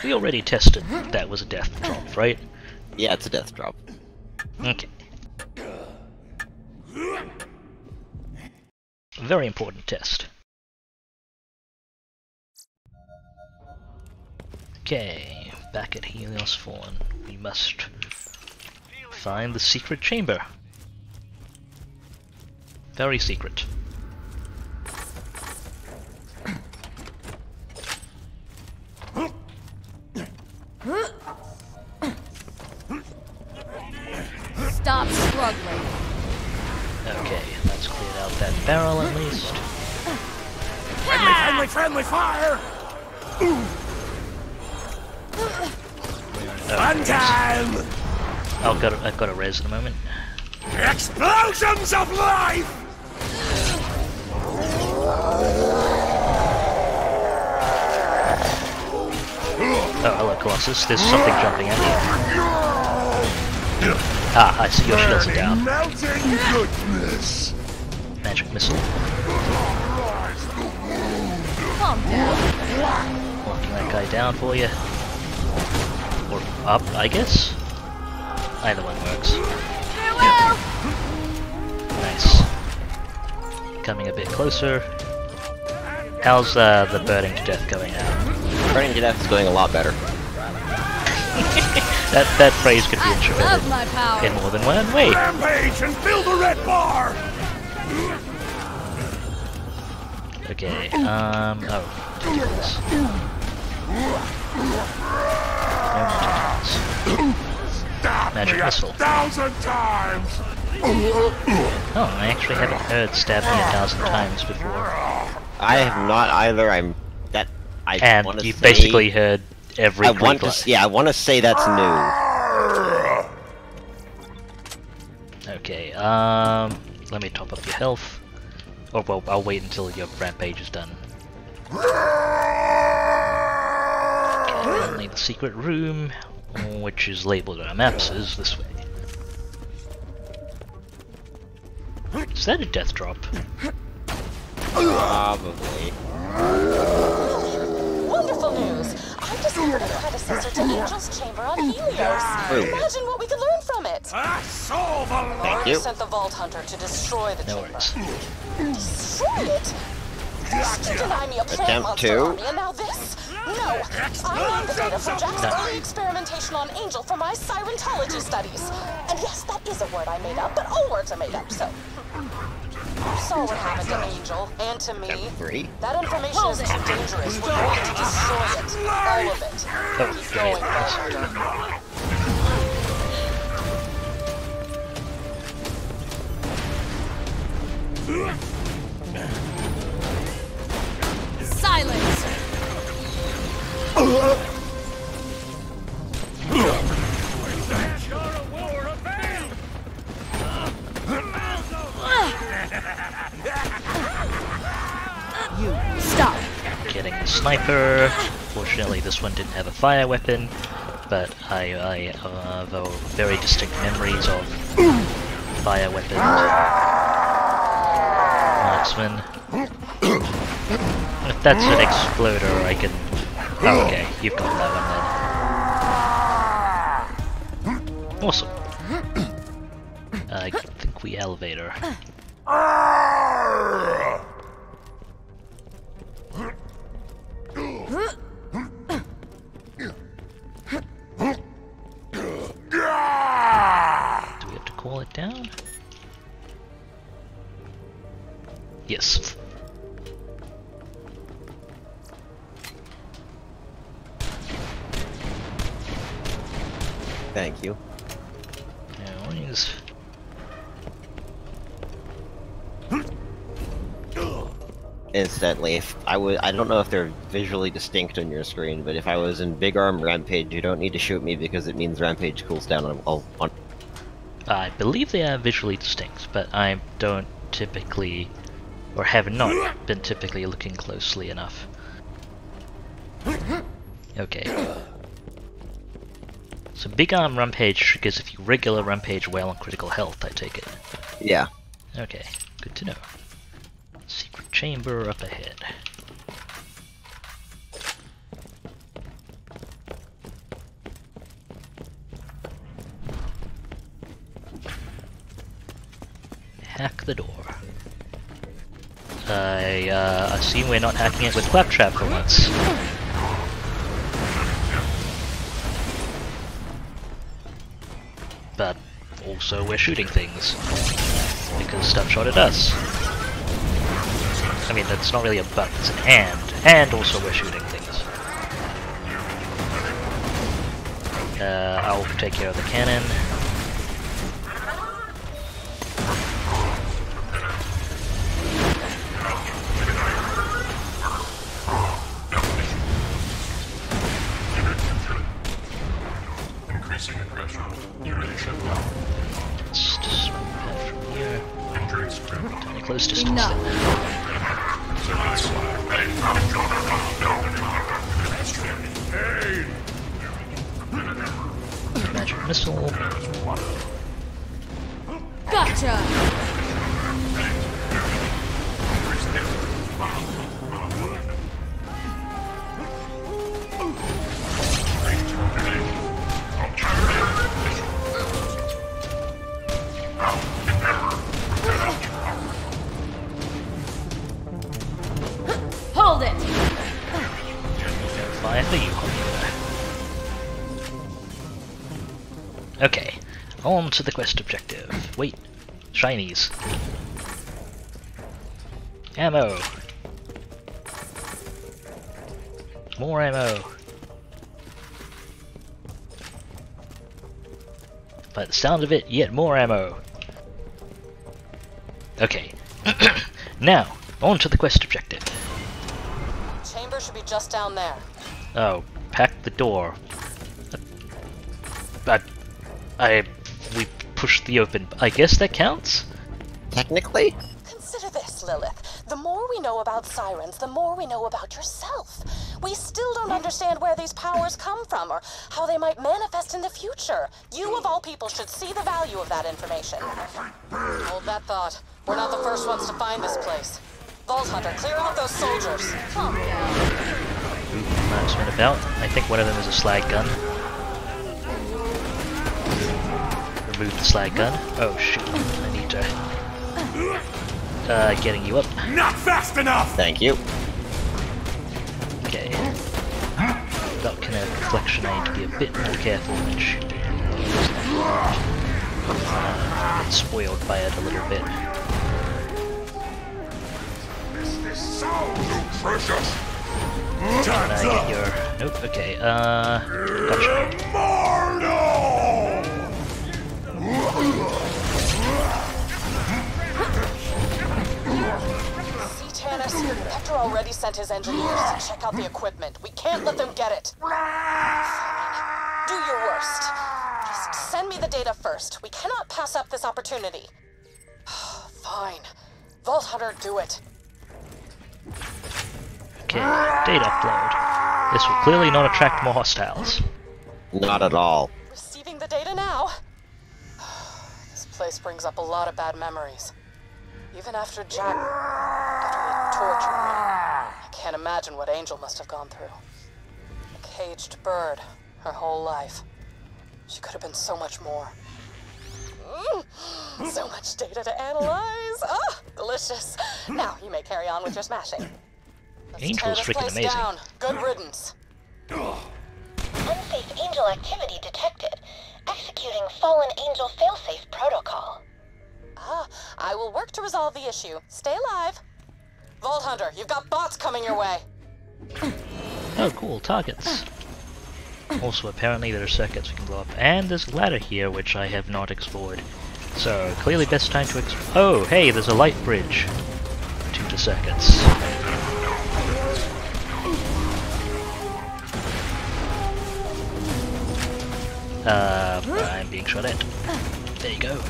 We already tested that was a death drop, right? Yeah, it's a death drop. Okay. Very important test. Okay, back at Helios Fawn. We must find the secret chamber. Very secret. Stop struggling. Okay, let's clear out that barrel at least. Friendly fire! Fun time! I've got a res in a moment. Explosions of life! Oh, hello, Colossus. There's something jumping at you. Ah, I see your shields are down. Melting goodness! Magic missile. Calm down. Locking that guy down for you. Or up, I guess? Either one works. Nice. Coming a bit closer. How's the burning to death going out? Burning to death is going a lot better. that phrase could be interpreted in more than one way. Rampage and fill the red bar! Okay, oh, tentacles. No more Magic missile. 1,000 times! Oh, I actually haven't heard stab me 1,000 times before. I have not either. And you've basically heard every replay. Yeah, I want to say that's new. Okay, let me top up your health. Or, well, I'll wait until your rampage is done. Okay, only the secret room, which is labeled on our maps, is this way. Is that a death drop? Probably. Wonderful news! I discovered a predecessor to Angel's Chamber on Helios. Imagine what we could learn from it! Thank you. Sent the Vault Hunter to destroy the chamber. Worries. Destroy it? First you deny me a plant Attempt monster to. army, and now this? No! I need the data from Jack's early experimentation on Angel for my Sirentology studies. And yes, that is a word I made up, but all words are made up, so... You saw what happened to Angel, and to me. That information is too dangerous. We're going to destroy it. All of it. Keep going, Vault Hunter. Silence! You stop. Getting the sniper. Fortunately, this one didn't have a fire weapon, but I have very distinct memories of fire weapon marksman. If that's an exploder, I can. Oh, okay, you've got that one then. Awesome. I think we elevator. Do we have to call it down? Yes. Thank you. No worries. Instantly, if I don't know if they're visually distinct on your screen, but if I was in Big Arm Rampage, you don't need to shoot me because it means Rampage cools down on I believe they are visually distinct, but I don't typically, or have not been typically looking closely enough. Okay. So Big Arm Rampage gives if you regular Rampage well on critical health, I take it. Yeah. Okay, good to know. Secret chamber up ahead. the door. I assume we're not hacking it with Claptrap for once. But also we're shooting things, because stuff shot at us. I mean, that's not really a but, it's an and also we're shooting things. I'll take care of the cannon. Increasing aggression. Unit shut down. Let's just move that from here. Tiny close distance. Magic missile. Gotcha! Hold it! Fire the Yukon. Okay, on to the quest objective. Wait, shinies. Ammo. More ammo. By the sound of it, yet more ammo. Okay, now, on to the quest objective. Chamber should be just down there. Oh, pack the door. We pushed the open. I guess that counts? Technically? Consider this, Lilith. The more we know about sirens, the more we know about yourself. We still don't understand where these powers come from or how they might manifest in the future. You, of all people, should see the value of that information. Hold that thought. We're not the first ones to find this place. Vault Hunter, clear out those soldiers. Calm down. Marksman about. I think one of them is a slag gun. Remove the slag gun. Oh shoot, I need to... getting you up. Not fast enough! Thank you. Okay. That kind of reflection I need to be a bit more careful when shooting. Get spoiled by it a little bit. So nutritious! Can I get your... Nope, okay, gotcha. See, Tannis, Hector already sent his engineers to check out the equipment. We can't let them get it. Do your worst. Just send me the data first. We cannot pass up this opportunity. Fine. Vault Hunter, do it. Okay, data upload. This will clearly not attract more hostiles. Not at all. Receiving the data now. This place brings up a lot of bad memories. Even after Jack tortured me. I can't imagine what Angel must have gone through. A caged bird, her whole life. She could have been so much more. So much data to analyze. Ah, delicious. Now you may carry on with your smashing. Angel's freaking amazing. Down. Good riddance. Unsafe angel activity detected. Executing fallen angel failsafe protocol. Ah, I will work to resolve the issue. Stay alive. Vault Hunter, you've got bots coming your way. Oh, cool, targets. Also, apparently there are circuits we can blow up. And there's a ladder here, which I have not explored. So, clearly best time to oh, hey, there's a light bridge to the circuits. I'm being shot at. There you go.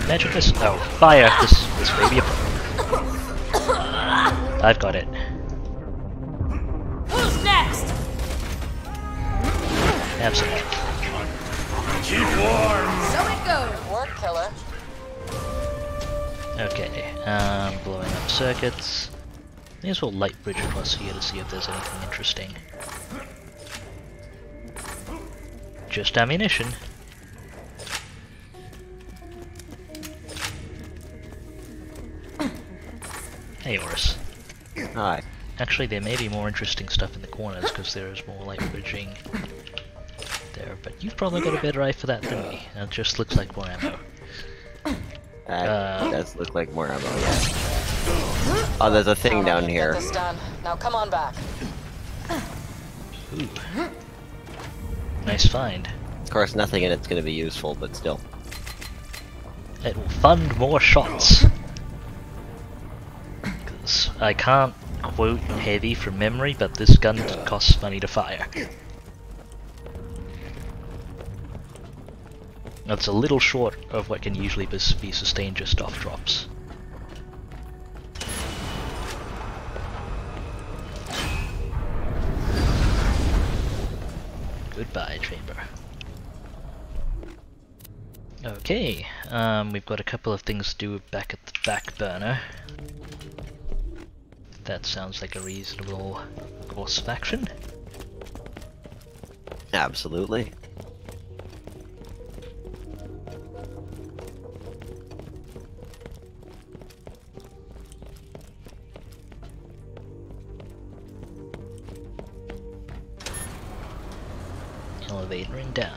Magic this. Oh, fire! This may be a problem. I've got it. Who's next? Have some. Keep warm! So it goes. Work, killer. Okay, blowing up circuits. May as well light bridge across here to see if there's anything interesting. Just ammunition. Hey, Ourous. Hi. Actually, there may be more interesting stuff in the corners because there is more like bridging there, but you've probably got a better eye for that than me. It just looks like more ammo. That does look like more ammo, yeah. Oh, there's a thing down here. Get this done. Now come on back. Ooh. Nice find. Of course, nothing in it's going to be useful, but still. It will fund more shots. Because I can't quote heavy from memory, but this gun costs money to fire. That's a little short of what can usually be sustained just off drops. Goodbye, chamber. Okay, we've got a couple of things to do back at the back burner. That sounds like a reasonable course of action. Absolutely. Elevator and down.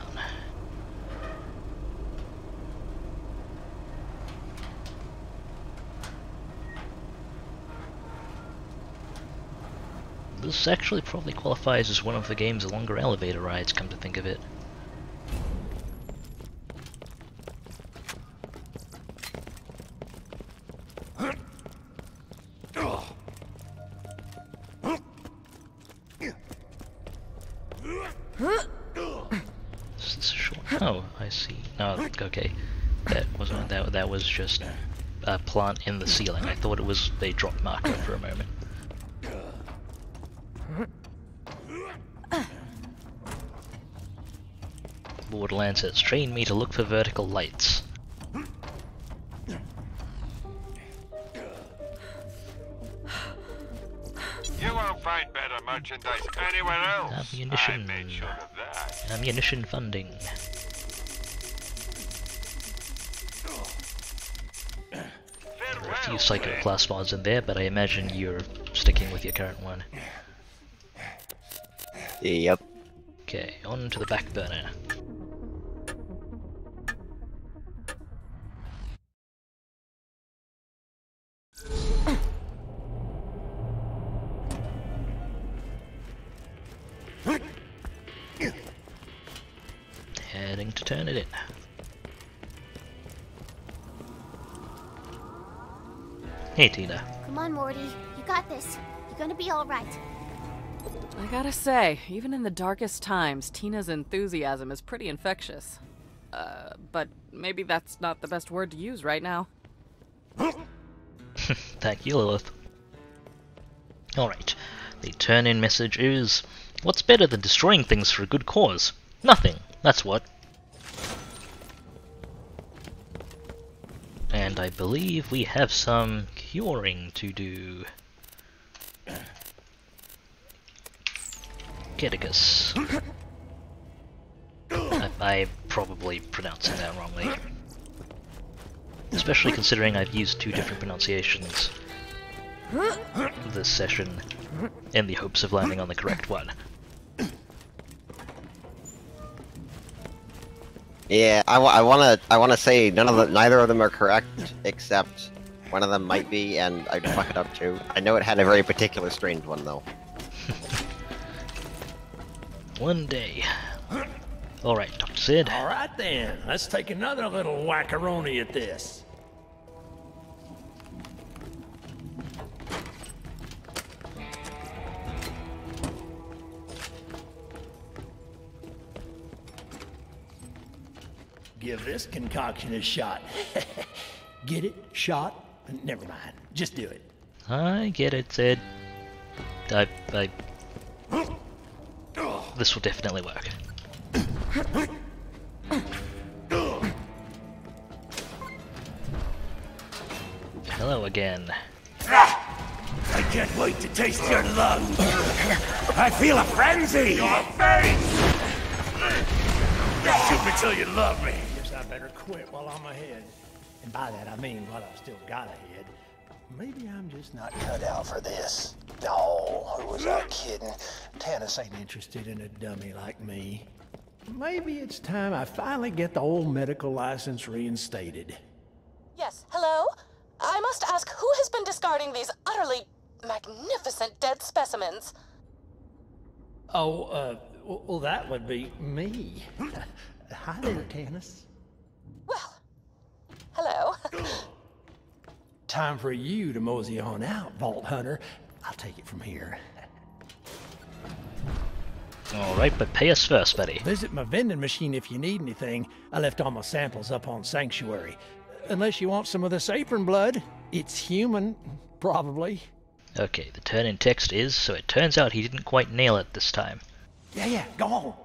This actually probably qualifies as one of the game's longer elevator rides, come to think of it. Is this a short? Oh, I see. No, okay. That wasn't that was just a plant in the ceiling. I thought it was a drop marker for a moment. Borderlands has trained me to look for vertical lights. You won't find better merchandise anywhere else. Ammunition. I made sure of that. Ammunition funding. There are a few Psycho class mods in there, but I imagine you're sticking with your current one. Yep. Okay, on to the back burner. Heading to turn it in. Hey, Tina. Come on, Morty. You got this. You're gonna be alright. I gotta say, even in the darkest times, Tina's enthusiasm is pretty infectious. But maybe that's not the best word to use right now. Thank you, Lilith. Alright, the turn-in message is, what's better than destroying things for a good cause? Nothing, that's what. And I believe we have some curing to do. Geticus. I'm probably pronouncing that wrongly. Especially considering I've used two different pronunciations this session in the hopes of landing on the correct one. Yeah, I wanna say neither of them are correct, except one of them might be, and I'd fuck it up too. I know it had a very particular strange one though. One day. Alright, Dr. Sid. Alright then, let's take another little wackaroni at this. Give this concoction a shot. Get it? Shot? Never mind. Just do it. I get it, Sid. This will definitely work. Hello again. I can't wait to taste your love. I feel a frenzy. Your face! Shoot me till you love me. Guess I better quit while I'm ahead. And by that I mean while I've still got a head. Maybe I'm just not Cut out for this. Oh, who was I kidding? Tannis ain't interested in a dummy like me. Maybe it's time I finally get the old medical license reinstated. Yes, hello? I must ask, who has been discarding these utterly magnificent dead specimens? Oh, well, that would be me. Hi there, Tannis. Well, hello. Time for you to mosey on out, Vault Hunter. I'll take it from here. Alright, but pay us first, buddy. Visit my vending machine if you need anything. I left all my samples up on Sanctuary. Unless you want some of this apron blood. It's human, probably. Okay, the turn in text is, so it turns out he didn't quite nail it this time. Yeah, go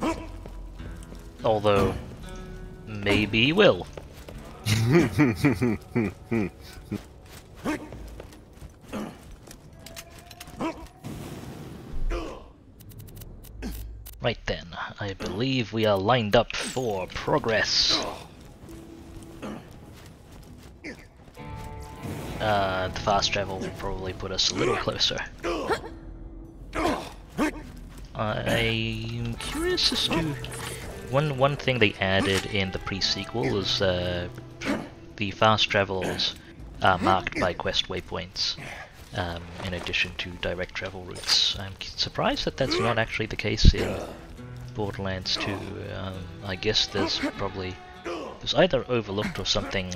on. Although, maybe he will. Right then, I believe we are lined up for progress. The fast travel will probably put us a little closer. I'm curious as to one thing they added in the pre-sequel was the fast travels are marked by quest waypoints, in addition to direct travel routes. I'm surprised that that's not actually the case in Borderlands 2. I guess there's either overlooked or something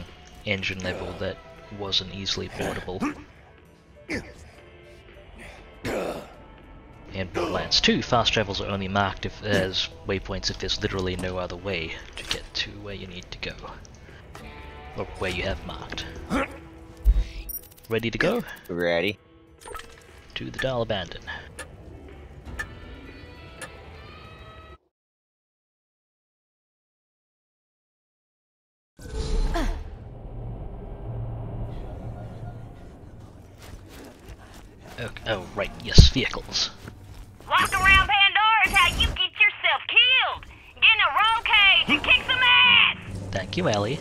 engine level that wasn't easily portable. In Borderlands 2, fast travels are only marked as waypoints if there's literally no other way to get to where you need to go. Or where you have marked. Ready to go? Ready. To the Dial Abandon. Okay, oh, right, yes, vehicles. Walk around Pandora is how you get yourself killed. Get in a roll cage and kick some ass. Thank you, Ellie.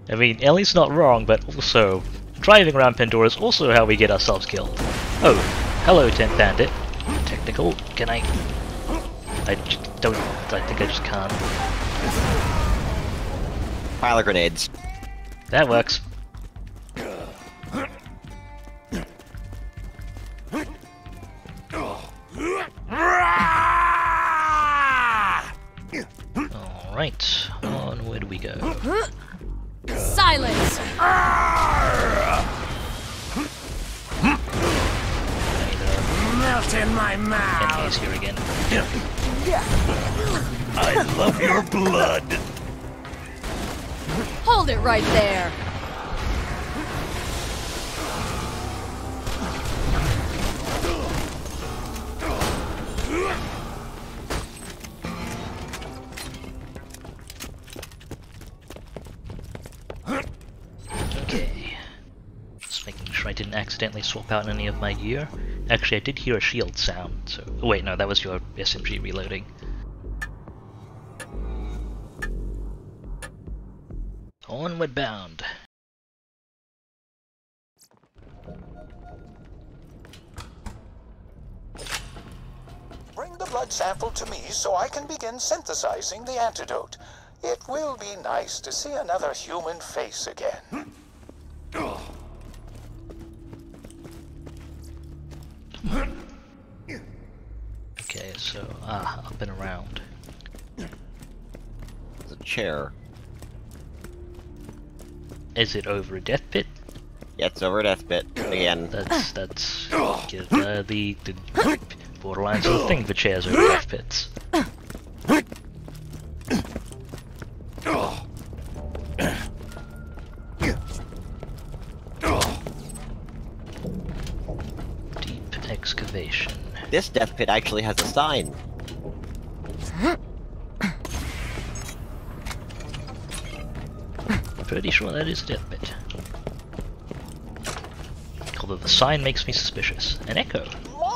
I mean, Ellie's not wrong, but also, driving around Pandora is also how we get ourselves killed. Oh, hello, Tent Bandit. Technical, can I think I just can't. Pile of grenades. That works. Alright, onward we go. Silence! Melt in my mouth. Enemies here again. I love your blood. Hold it right there! Okay. Just making sure I didn't accidentally swap out any of my gear. Actually, I did hear a shield sound, so... Oh, wait, no, that was your SMG reloading. Onward bound. Bring the blood sample to me so I can begin synthesizing the antidote. It will be nice to see another human face again. Okay, so, up and around. There's a chair. Is it over a death pit? Yeah, it's over a death pit. Again. That's the Borderlands whole thing for chairs over death pits. Deep excavation. This death pit actually has a sign. Pretty sure that is a death pit. Although the sign makes me suspicious. An echo.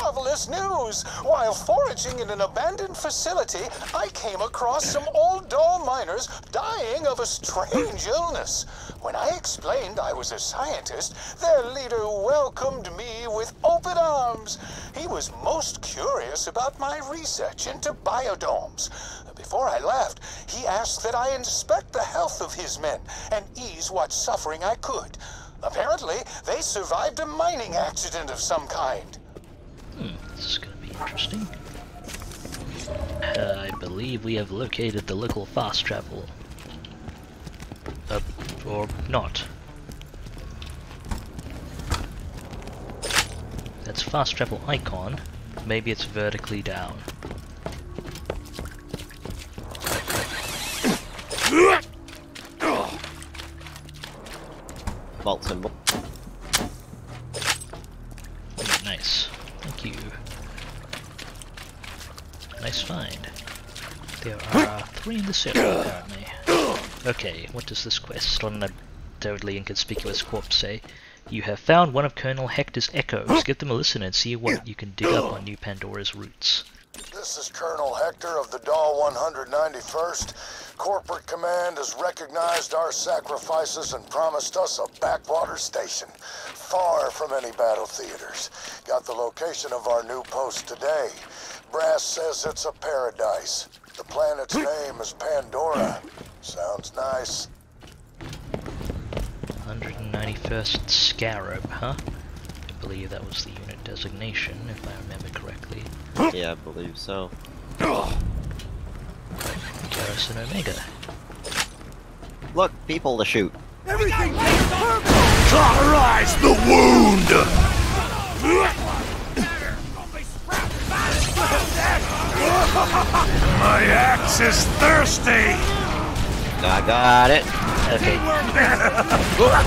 marvelous news! While foraging in an abandoned facility, I came across some old doll miners dying of a strange illness. When I explained I was a scientist, their leader welcomed me with open arms. He was most curious about my research into biodomes. Before I left, he asked that I inspect the health of his men and ease what suffering I could. Apparently, they survived a mining accident of some kind. This is going to be interesting. I believe we have located the local fast travel. Or not. That's fast travel icon. Maybe it's vertically down. Vault symbol. Nice. Thank you. Nice find. There are 3 in the circle, apparently. Okay, what does this quest on a totally inconspicuous corpse say? You have found one of Colonel Hector's echoes. Give them a listen and see what you can dig up on New Pandora's roots. This is Colonel Hector of the Dahl 191st. Corporate Command has recognized our sacrifices and promised us a backwater station, far from any battle theaters. Got the location of our new post today. Brass says it's a paradise. The planet's name is Pandora. Sounds nice. 191st Scarab, huh? I believe that was the unit designation, if I remember correctly. Yeah, I believe so. Ourous and Omega. Look, people to shoot. Everything cauterize the wound! My axe is thirsty! I got it. Okay.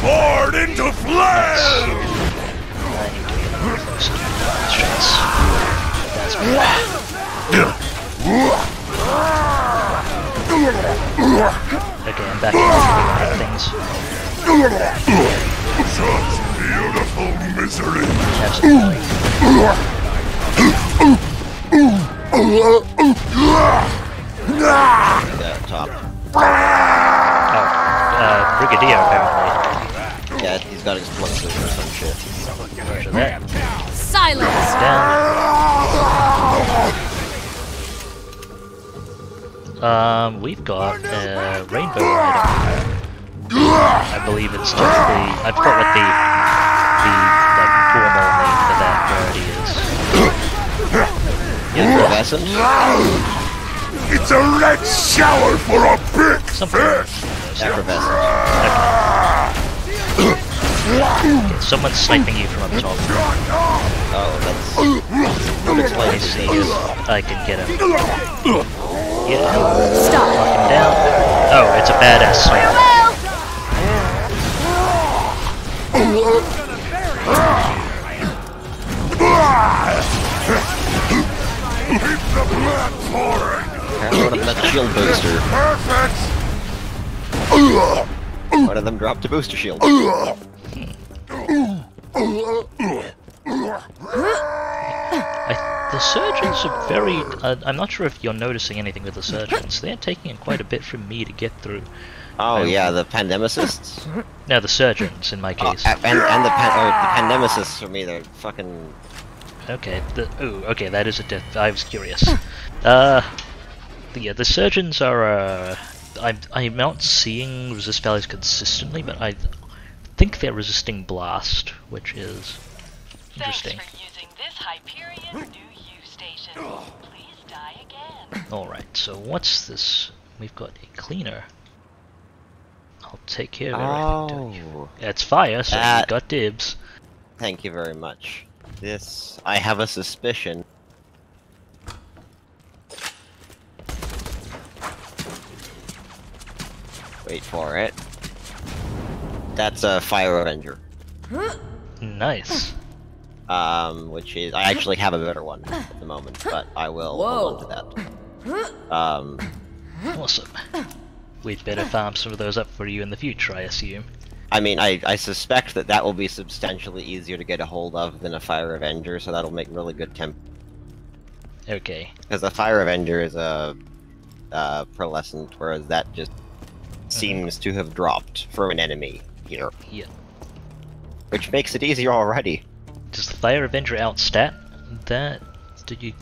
Poured into flame! That's bad. Okay, I'm back in things. Such beautiful misery! Absolutely. That top. Brigadier, apparently. Yeah, he's got explosives or some shit. Roger that. Silence! Down. We've got a rainbow item. I believe it's typically... I forgot what the like formal name for that rarity is. Effervescent? It's a red shower for a big fish! Effervescent. Okay, someone's sniping you from up top. Oh, that explains see if I can get him. Yeah. Stop. Knock him down. Oh, it's a badass sniper. Keep the blood pouring! That shield booster. Perfect! One of them dropped a booster shield. The surgeons are very... I'm not sure if you're noticing anything with the surgeons. They're taking quite a bit from me to get through. Oh yeah, the pandemicists? No, the surgeons in my case. And the pandemicists for me, they're fucking... Okay, okay, that is a death. I was curious. Yeah, the surgeons are, I'm not seeing resist values consistently, but I think they're resisting blast, which is interesting. Thanks for using this Hyperion new U station. Please die again. Alright, so what's this? We've got a cleaner. I'll take care of everything, don't you? It's fire, so you got dibs. Thank you very much. This... I have a suspicion. Wait for it. That's a Fire Avenger. Nice. Which is... I actually have a better one at the moment, but I will hold on to that. Awesome. We'd better farm some of those up for you in the future, I assume. I mean, I suspect that will be substantially easier to get a hold of than a Fire Avenger, so that'll make really good temp. Okay. Because the Fire Avenger is a pearlescent, whereas that just seems to have dropped from an enemy here. Yeah. Which makes it easier already. Does the Fire Avenger outstat that? Do you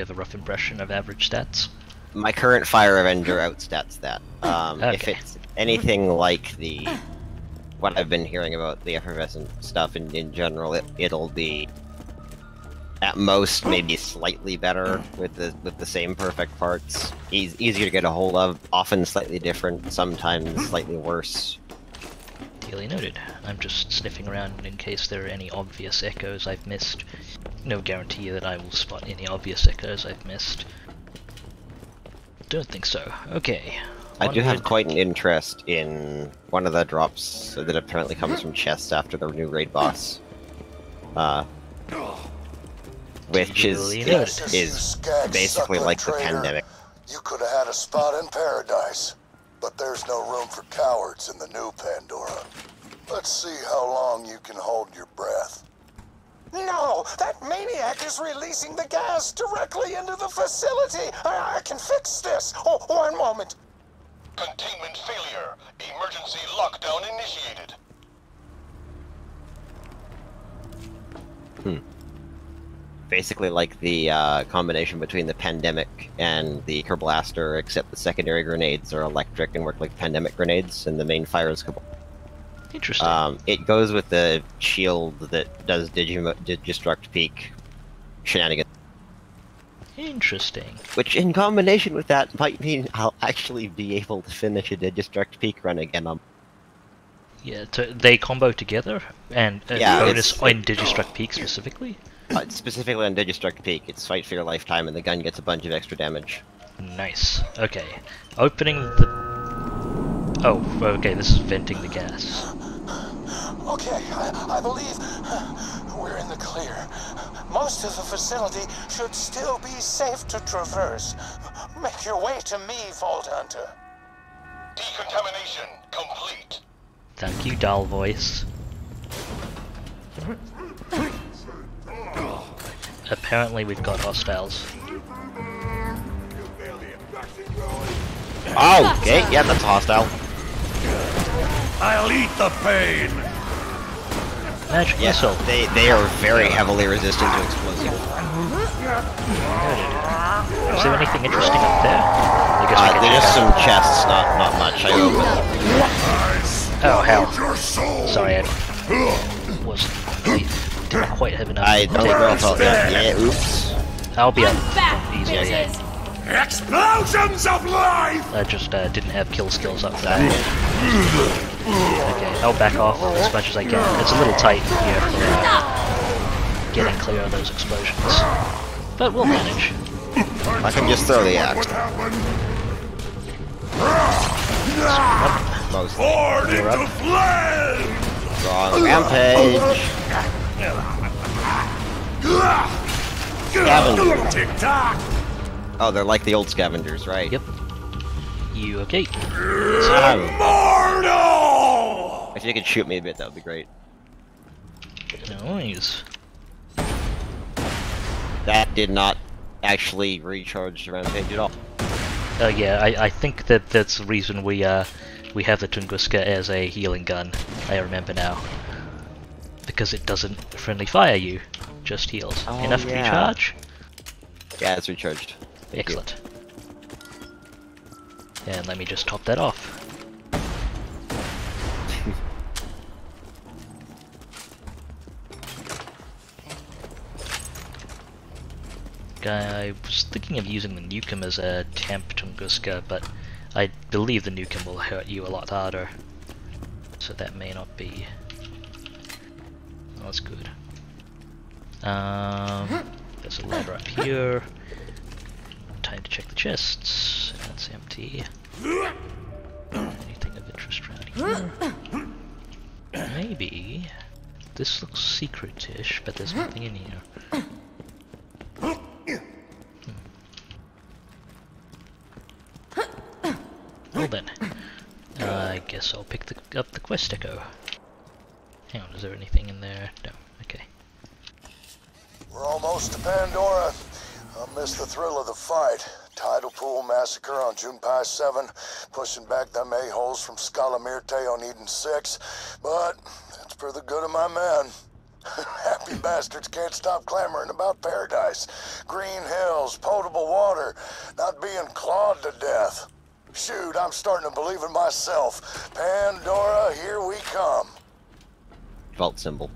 have a rough impression of average stats? My current Fire Avenger outstats that. Okay. If it's anything like what I've been hearing about the effervescent stuff in general, it'll be at most maybe slightly better with the same perfect parts. Easier to get a hold of, often slightly different, sometimes slightly worse. Duly noted. I'm just sniffing around in case there are any obvious echoes I've missed. No guarantee that I will spot any obvious echoes I've missed. Don't think so. Okay. I do have quite an interest in one of the drops that apparently comes from chests after the new raid boss. Which is basically like the pandemic. You could have had a spot in paradise, but there's no room for cowards in the new Pandora. Let's see how long you can hold your breath. No, that maniac is releasing the gas directly into the facility. I can fix this. Oh, one moment. Containment failure. Emergency lockdown initiated. Basically like the combination between the pandemic and the Kerblaster, except the secondary grenades are electric and work like pandemic grenades, and the main fire is Cabal. Interesting. It goes with the shield that does Digistruct Peak shenanigans. Interesting. Which, in combination with that, might mean I'll actually be able to finish a Digistruct Peak run again. Yeah, they combo together, and yeah, bonus on Digistruct Peak specifically? Specifically on Digistruct Peak, it's fight for your lifetime, and the gun gets a bunch of extra damage. Nice. Okay. Opening the... Oh, okay, this is venting the gas. Okay, I believe we're in the clear. Most of the facility should still be safe to traverse. Make your way to me, Vault Hunter. Decontamination complete. Thank you, doll voice. Apparently we've got hostiles. Oh, okay, yeah, that's hostile. I'll eat the pain! Magic missile. They are very heavily resistant to explosive. Is there anything interesting up there? I guess we can there's just some chests, not much. I opened them. Oh, hell. Sorry, I didn't quite have enough. I don't know if I'll... Yeah, oops. I'll be easier, yeah. Explosions of life! I just didn't have kill skills up there. Okay, I'll back off as much as I can. It's a little tight here for getting clear of those explosions. But we'll manage. I can just throw the axe. Poured into flame! Wrong rampage! Scavengers. Tick-tock! Oh, they're like the old scavengers, right? Yep. You okay? Immortal! If you could shoot me a bit, that would be great. Nice. That did not actually recharge the rampage at all. Yeah, I think that's the reason we have the Tunguska as a healing gun. I remember now. Because it doesn't friendly fire you, just heals. Oh, Enough to recharge? Yeah, it's recharged. Excellent. And let me just top that off. I was thinking of using the Nukem as a temp Tunguska, but I believe the Nukem will hurt you a lot harder. So that may not be... Oh, that's good. There's a ladder up here. Time to check the chests. That's empty. Anything of interest around here? Maybe. This looks secret-ish, but there's nothing in here. Well then, I guess guess I'll pick up the quest echo. Hang on, is there anything in there? No. Okay. We're almost to Pandora. I missed the thrill of the fight. Tidal Pool Massacre on Junpei 7, pushing back them a-holes from Scala Myrte on Eden 6, but it's for the good of my men. Happy bastards can't stop clamoring about paradise. Green hills, potable water, not being clawed to death. Shoot, I'm starting to believe in myself. Pandora, here we come. Vault symbol.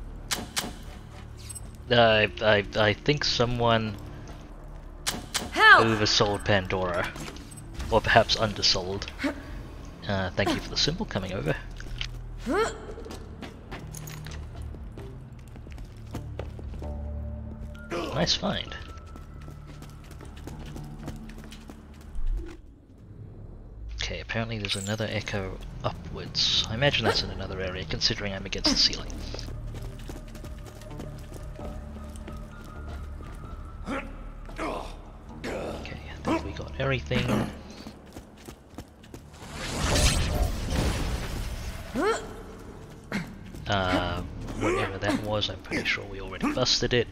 I think someone oversold Pandora, or perhaps undersold. Thank you for the symbol coming over. Nice find. Okay, apparently there's another echo upwards. I imagine that's in another area, considering I'm against the ceiling. Okay, I think we got everything. Whatever that was, I'm pretty sure we already busted it.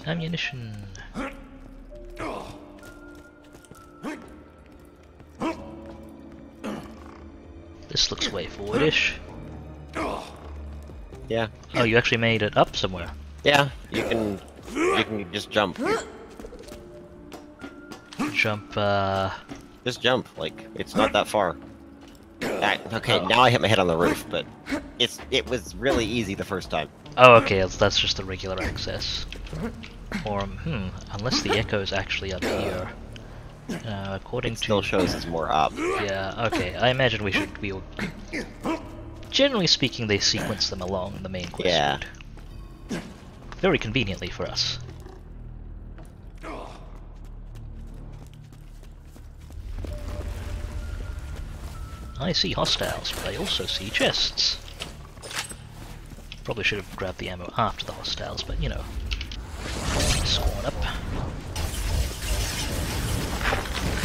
Ammunition. This looks way forwardish. Yeah. Oh, you actually made it up somewhere. Yeah, you can just jump. Jump, Just jump, like, it's not that far. Okay, now I hit my head on the roof, but it was really easy the first time. Oh, okay, that's just the regular access. Or, unless the echo's actually up here. According to... still shows it's more up. Yeah, okay, I imagine we'll... Generally speaking, they sequence them along the main quest route. Very conveniently for us. I see hostiles, but I also see chests. Probably should have grabbed the ammo after the hostiles, but you know. Squad up.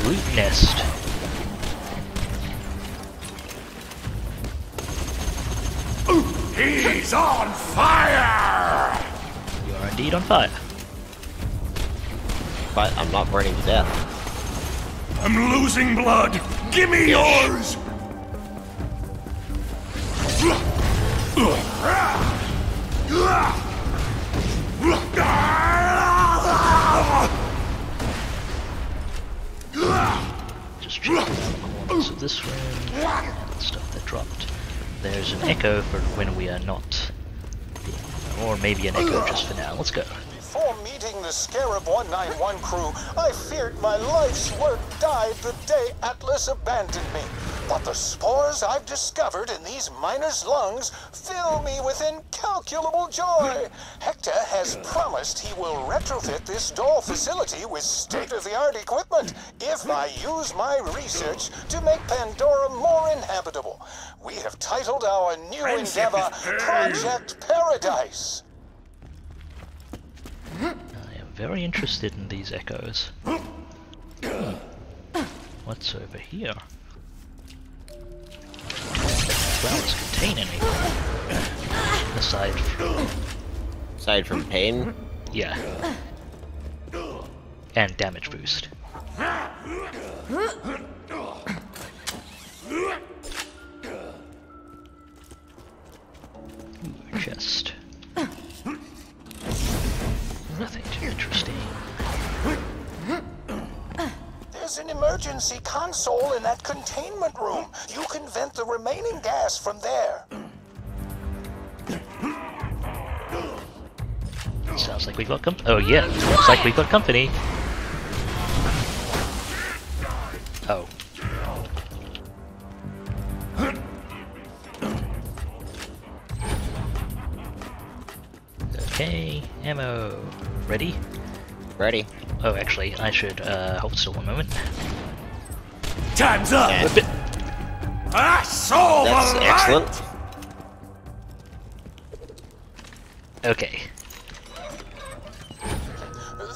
Loot nest. He's on fire! You are indeed on fire. But I'm not burning to death. I'm losing blood! Give me yours! Just check out the corners of this room and the stuff that dropped. There's an echo for when we are not. Or maybe an echo just for now. Let's go. Before meeting the Scarab 191 crew, I feared my life's work died the day Atlas abandoned me. But the spores I've discovered in these miners' lungs fill me with incalculable joy. Hector has promised he will retrofit this doll facility with state-of-the-art equipment if I use my research to make Pandora more inhabitable. We have titled our new endeavor Project Paradise. I am very interested in these echoes. What's over here? Flowers contain anything aside from pain? Yeah. And damage boost. Ooh, chest. Nothing too interesting. There's an emergency console in that containment room. You can vent the remaining gas from there. Sounds like we've got oh yeah, looks like we've got company. Oh. Okay, ammo. Ready? Ready. Oh, actually, I should hold still one moment. Time's up! I saw That's excellent. Okay.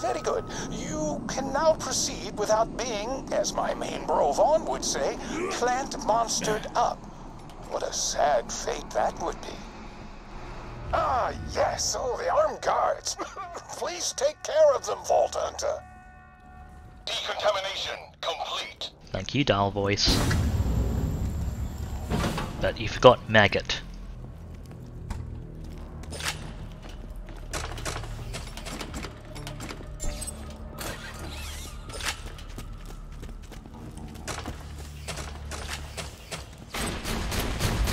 Very good. You can now proceed without being, as my main bro Vaughn would say, plant-monstered up. What a sad fate that would be. Ah, yes. Oh, the armed guards. Please take care of them, Vault Hunter. Decontamination complete. Thank you, doll voice. But you forgot maggot.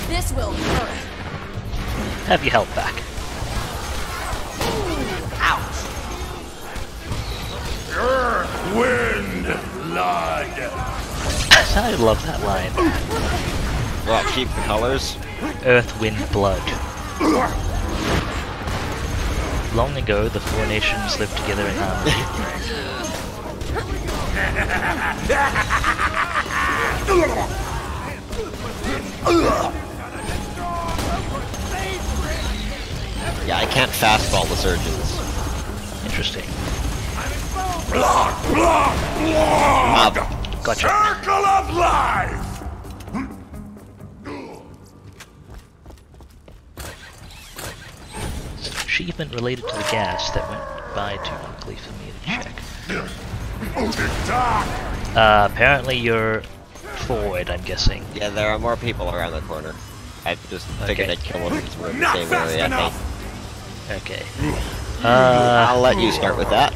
This will hurt. Have your health back. Earth, wind, blood. I love that line. Well, keep the colors. Earth, wind, blood. Long ago, the four nations lived together in harmony. Yeah, I can't fastball the surgeons. Interesting. Block, block, block! Gotcha. Circle of life! Achievement related to the gas that went by too quickly for me to check. Apparently you're forward, I'm guessing. Yeah, there are more people around the corner. I just figured I'd kill them because we're in the same area, I think. Okay. I'll let you start with that.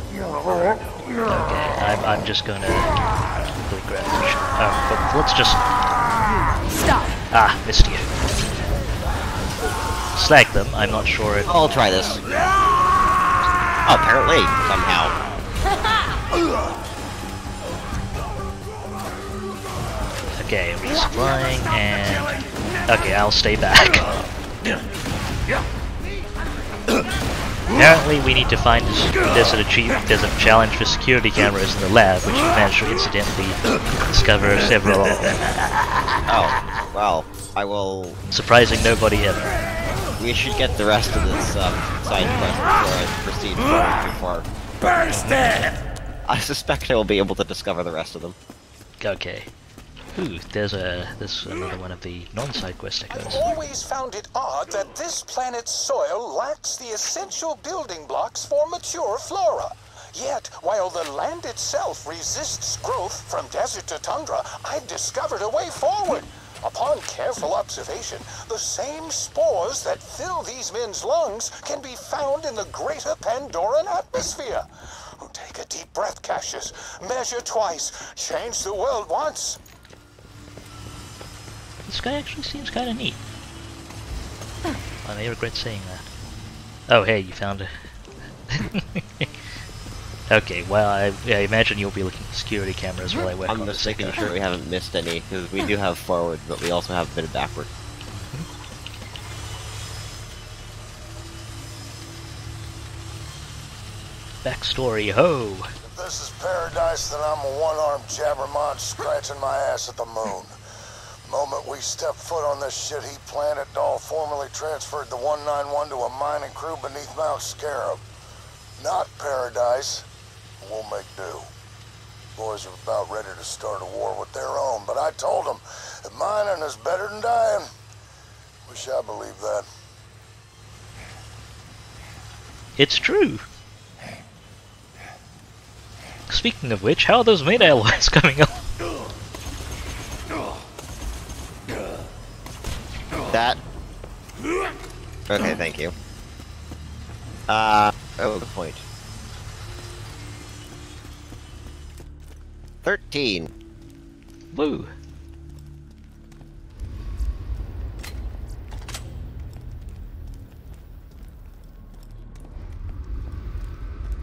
Okay, I'm just gonna quickly grab the but let's just... Stop! Ah, missed you. Slag them, I'm not sure if... I'll try this. Oh, apparently, somehow. Okay, I'm just flying and... Okay, I'll stay back. Apparently we need to find there's a challenge for security cameras in the lab, which you managed to incidentally discover several of. Oh, well, I will... Surprising nobody ever. We should get the rest of this side quest before I proceed forward too far. Burst it! I suspect I will be able to discover the rest of them. Okay. Ooh, there's another one of the non-side quest I've echoes. always found it odd that this planet's soil lacks the essential building blocks for mature flora. Yet, while the land itself resists growth from desert to tundra, I've discovered a way forward. Upon careful observation, the same spores that fill these men's lungs can be found in the greater Pandoran atmosphere. Take a deep breath, Cassius. Measure twice. Change the world once. This guy actually seems kind of neat. I may regret saying that. Oh, hey, you found it. Okay, well, I imagine you'll be looking at security cameras while I work on I'm the just making sure we haven't missed any, because we do have forward, but we also have a bit of backward. Backstory, ho! If this is paradise, then I'm a one-armed jabbermont scratching my ass at the moon. Moment we step foot on this shit-heap planet, Dahl formally transferred the 191 to a mining crew beneath Mount Scarab. Not paradise. We'll make do. Boys are about ready to start a war with their own, but I told them that mining is better than dying. Wish I believed that. It's true! Speaking of which, how are those main alloys coming up? That... Okay, thank you. Oh, good point. 13. Woo!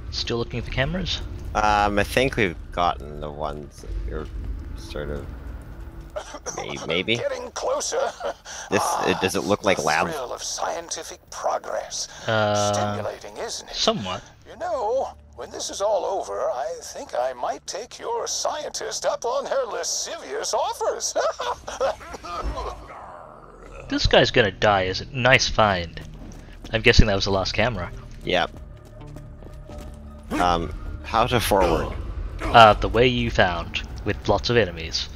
Still looking for cameras? I think we've gotten the ones that you're sort of... Maybe? Getting closer. Does it look like lab? Thrill of scientific progress. Stimulating, isn't it? Somewhat. You know, when this is all over, I think I might take your scientist up on her lascivious offers. This guy's gonna die, is it? Nice find. I'm guessing that was the last camera. Yep. How to forward? The way you found, with lots of enemies.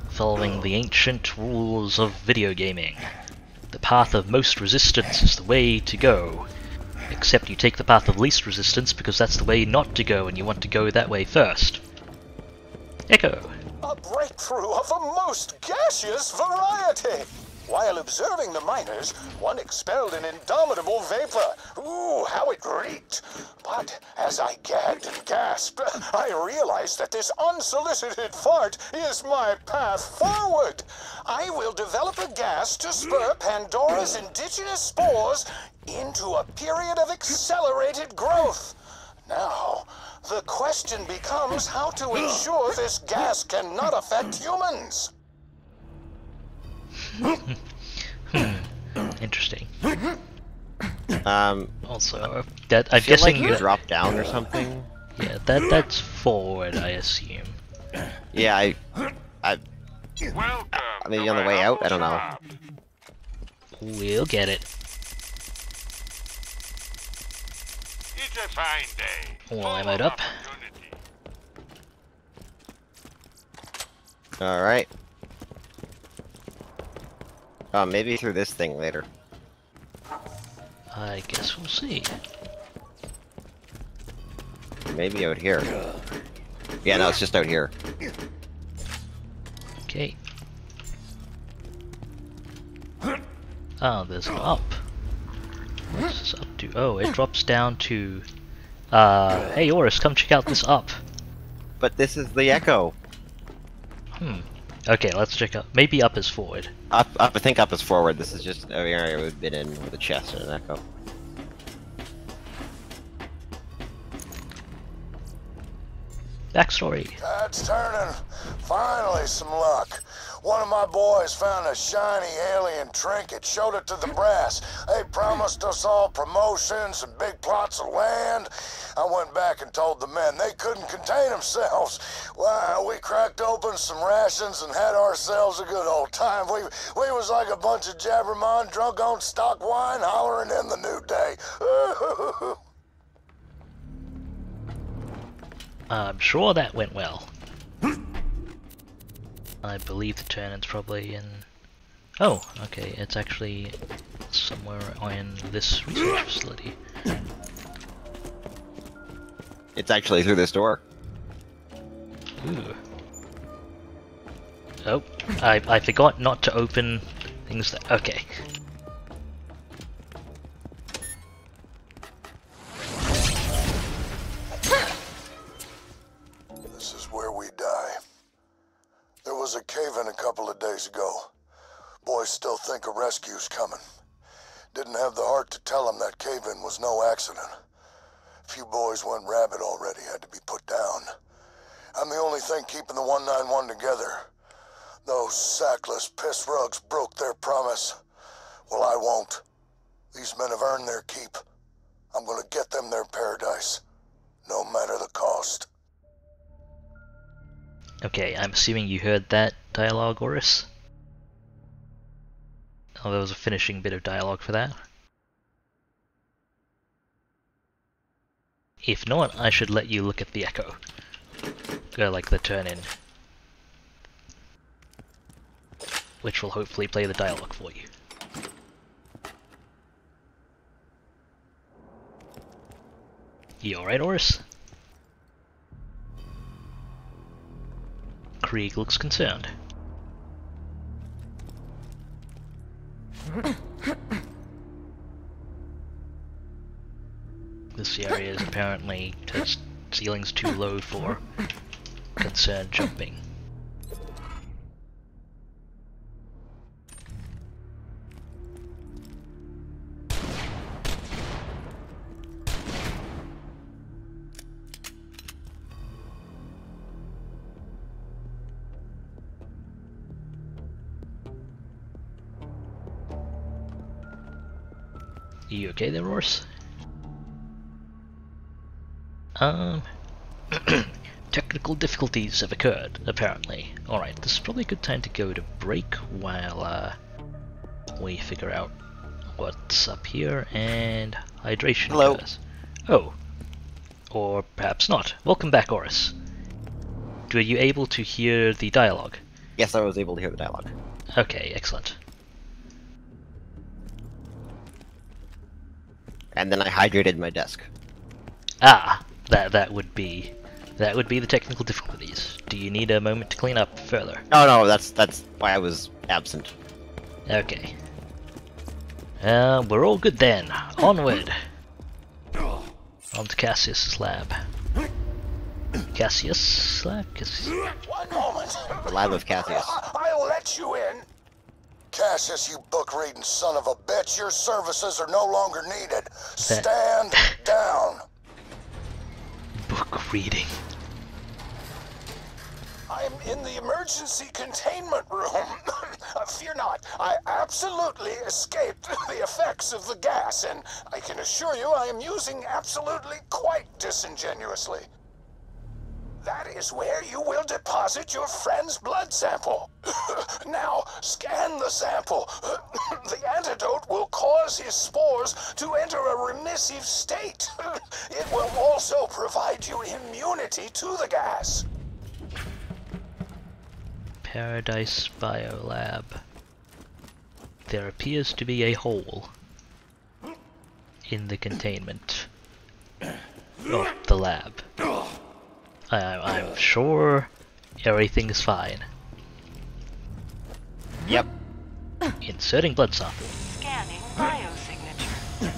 Following the ancient rules of video gaming. The path of most resistance is the way to go. Except you take the path of least resistance because that's the way not to go and you want to go that way first. Echo. A breakthrough of a most gaseous variety! While observing the miners, one expelled an indomitable vapor. Ooh, how it reeked! But as I gagged and gasped, I realized that this unsolicited fart is my path forward. I will develop a gas to spur Pandora's indigenous spores into a period of accelerated growth. Now, the question becomes how to ensure this gas cannot affect humans. Interesting. Also, that I'm guessing like you drop down or something. Yeah, that's forward, I assume. Yeah, I maybe on the way out. I don't know. We'll get it. It's a fine day. Well, I'm out up. All right. Maybe through this thing later. I guess we'll see. Maybe out here. Yeah, no, it's just out here. Okay. Oh, there's an up. What's this up to? Oh, it drops down to... hey Ourous, come check out this up. But this is the echo. Okay, let's check out. Maybe up is forward. Up, I think up is forward. This is just an area we've been in with a chest and an echo. Backstory. Tide's turning. Finally, some luck. One of my boys found a shiny alien trinket, showed it to the brass. They promised us all promotions and big plots of land. I went back and told the men they couldn't contain themselves. Well, we cracked open some rations and had ourselves a good old time. We was like a bunch of jabbermon drunk on stock wine hollering in the new day. I'm sure that went well. I believe the turn-in's probably in... Oh, okay, it's actually somewhere in this research facility. It's actually through this door. Ooh. Oh, I forgot not to open things that... Okay. This is where we die. There was a cave-in a couple of days ago. Boys still think a rescue's coming. Didn't have the heart to tell them that cave-in was no accident. A few boys went rabid already, had to be put down. I'm the only thing keeping the 191 together. Those sackless piss rugs broke their promise. Well, I won't. These men have earned their keep. I'm gonna get them their paradise, no matter the cost. Okay, I'm assuming you heard that dialogue, Ourous? Oh, there was a finishing bit of dialogue for that. If not, I should let you look at the echo. Like the turn-in. Which will hopefully play the dialogue for you. You alright, Ourous? Krieg looks concerned. This area is apparently has ceilings too low for concerned jumping. You okay there, Ourous? Technical difficulties have occurred, apparently. Alright, this is probably a good time to go to break while we figure out what's up here and hydration Hello. occurs. Oh. Or perhaps not. Welcome back, Ourous. Were you able to hear the dialogue? Yes, I was able to hear the dialogue. Okay, excellent. And then I hydrated my desk. Ah, that would be the technical difficulties. Do you need a moment to clean up further? No, that's why I was absent. Okay. We're all good then. Onward. On to Cassius' lab. Cassius? Lab? Cassius. One moment. The lab of Cassius. I'll let you in. Cassius, you book-reading son of a bitch, your services are no longer needed. Stand down. Book reading. I'm in the emergency containment room. Fear not, I absolutely escaped the effects of the gas, and I can assure you I am using absolutely quite disingenuously. That is where you will deposit your friend's blood sample. Now, scan the sample. The antidote will cause his spores to enter a remissive state. It will also provide you immunity to the gas. Paradise Biolab. There appears to be a hole in the containment of the lab. I'm sure everything's fine. Yep. Inserting blood sample. Scanning biosignature.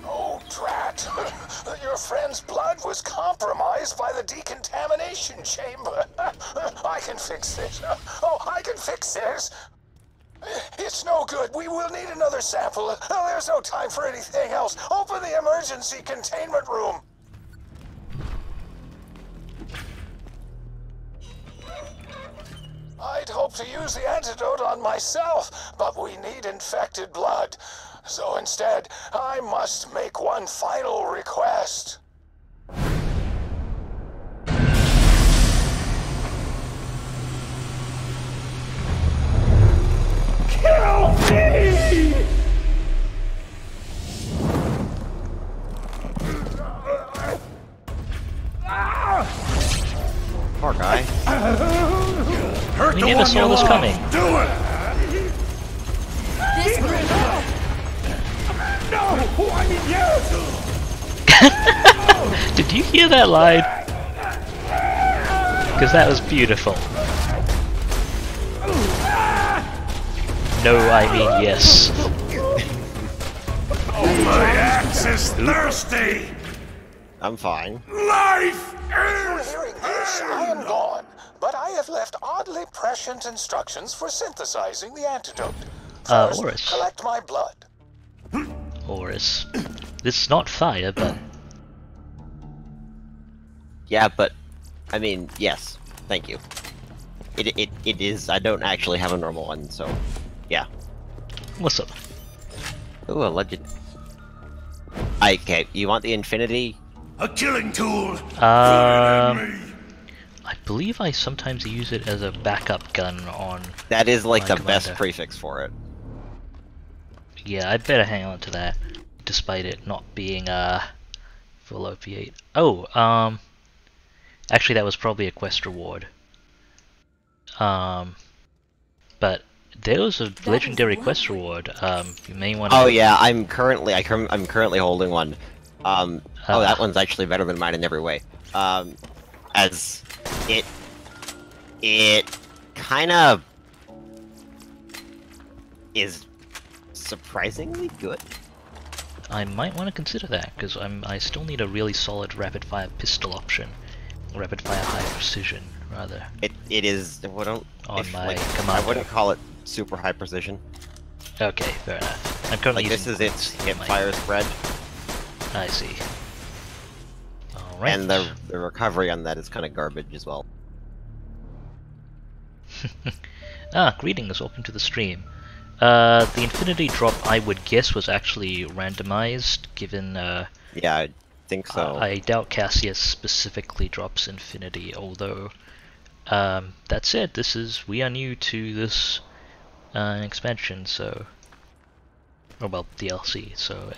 Oh, drat. Your friend's blood was compromised by the decontamination chamber. I can fix this. Oh, I can fix this. It's no good. We will need another sample. There's no time for anything else. Open the emergency containment room. I'd hope to use the antidote on myself, but we need infected blood. So instead, I must make one final request. Kill me! Poor guy. Hurt We the never one saw you this love. coming. Do it! This group. No! I need you! Did you hear that line? Because that was beautiful. No, I mean yes. My axe is thirsty! I'm fine. After Life is hearing this, I am gone, but I have left oddly prescient instructions for synthesizing the antidote. First, Ourous. collect my blood. Ourous. This is not fire, but... Yeah, but I mean, yes. Thank you. It is. I don't actually have a normal one, so yeah. What's up? Ooh, a legend. Okay, you want the infinity? a killing tool. I believe I sometimes use it as a backup gun on... That is like the Commander. best prefix for it. Yeah, I'd better hang on to that, despite it not being full OP8. Oh, actually that was probably a quest reward. But there was a legendary quest reward. You may want to... Oh yeah, I'm currently holding one. Oh, that one's actually better than mine in every way. As it kind of is surprisingly good. I might want to consider that, because I still need a really solid rapid-fire pistol option. Rapid-fire high precision, rather. It is... Well, on my like, commander. I wouldn't call it super high precision. Okay, fair enough. I'm currently Like, this using is its hip-fire spread. I see. Alright. And the recovery on that is kind of garbage as well. Greetings, welcome to the stream. The infinity drop, I would guess, was actually randomized, given, Yeah, think so. I doubt Cassius specifically drops infinity, although that said, we are new to this expansion, so DLC, so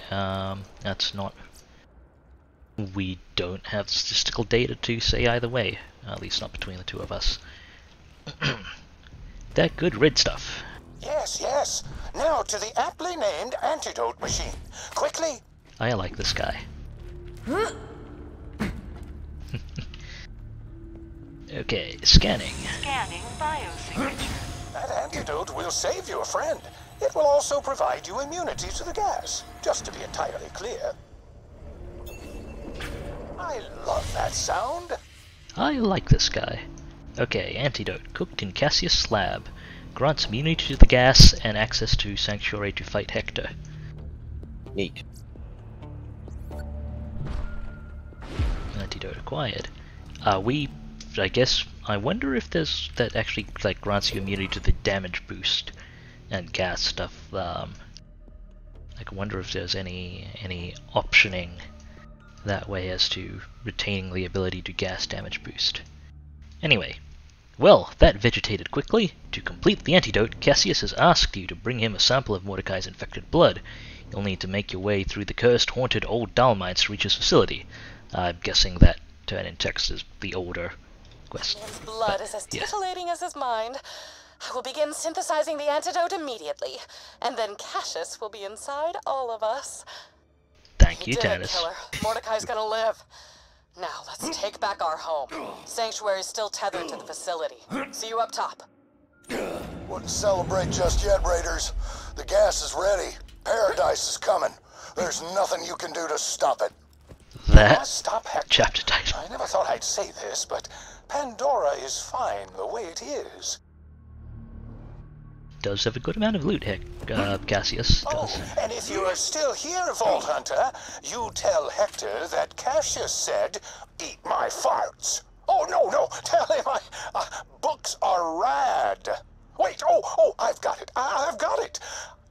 that's not. We don't have statistical data to say either way, at least not between the two of us. That good red stuff. Yes, yes. Now to the aptly named antidote machine. Quickly. I like this guy. Okay, scanning. Scanning biosignature. That antidote will save your friend. It will also provide you immunity to the gas, just to be entirely clear. I love that sound. I like this guy. Okay, antidote. Cooked in Cassius slab. Grants immunity to the gas and access to Sanctuary to fight Hector. Neat. Antidote acquired. I wonder if that actually like grants you immunity to the damage boost and gas stuff. I wonder if there's any optioning that way as to retaining the ability to gas damage boost. Anyway, well, that vegetated quickly. To complete the antidote, Cassius has asked you to bring him a sample of Mordecai's infected blood. You'll need to make your way through the cursed, haunted old Dalmites to reach his facility. I'm guessing that turn in text is the older quest. His blood is as titillating as his mind. I will begin synthesizing the antidote immediately, and then Cassius will be inside all of us. Thank you, Did it, Tannis. killer. Mordecai's gonna live. Now, let's take back our home. Sanctuary's still tethered to the facility. See you up top. Wouldn't celebrate just yet, Raiders. The gas is ready. Paradise is coming. There's nothing you can do to stop it. That Stop, Hector. chapter title. I never thought I'd say this, but Pandora is fine the way it is. Does have a good amount of loot, Cassius does. Oh, and if you're still here, Vault Hunter, you tell Hector that Cassius said, "Eat my farts." Oh, no, tell him books are rad. Wait, I've got it. I've got it.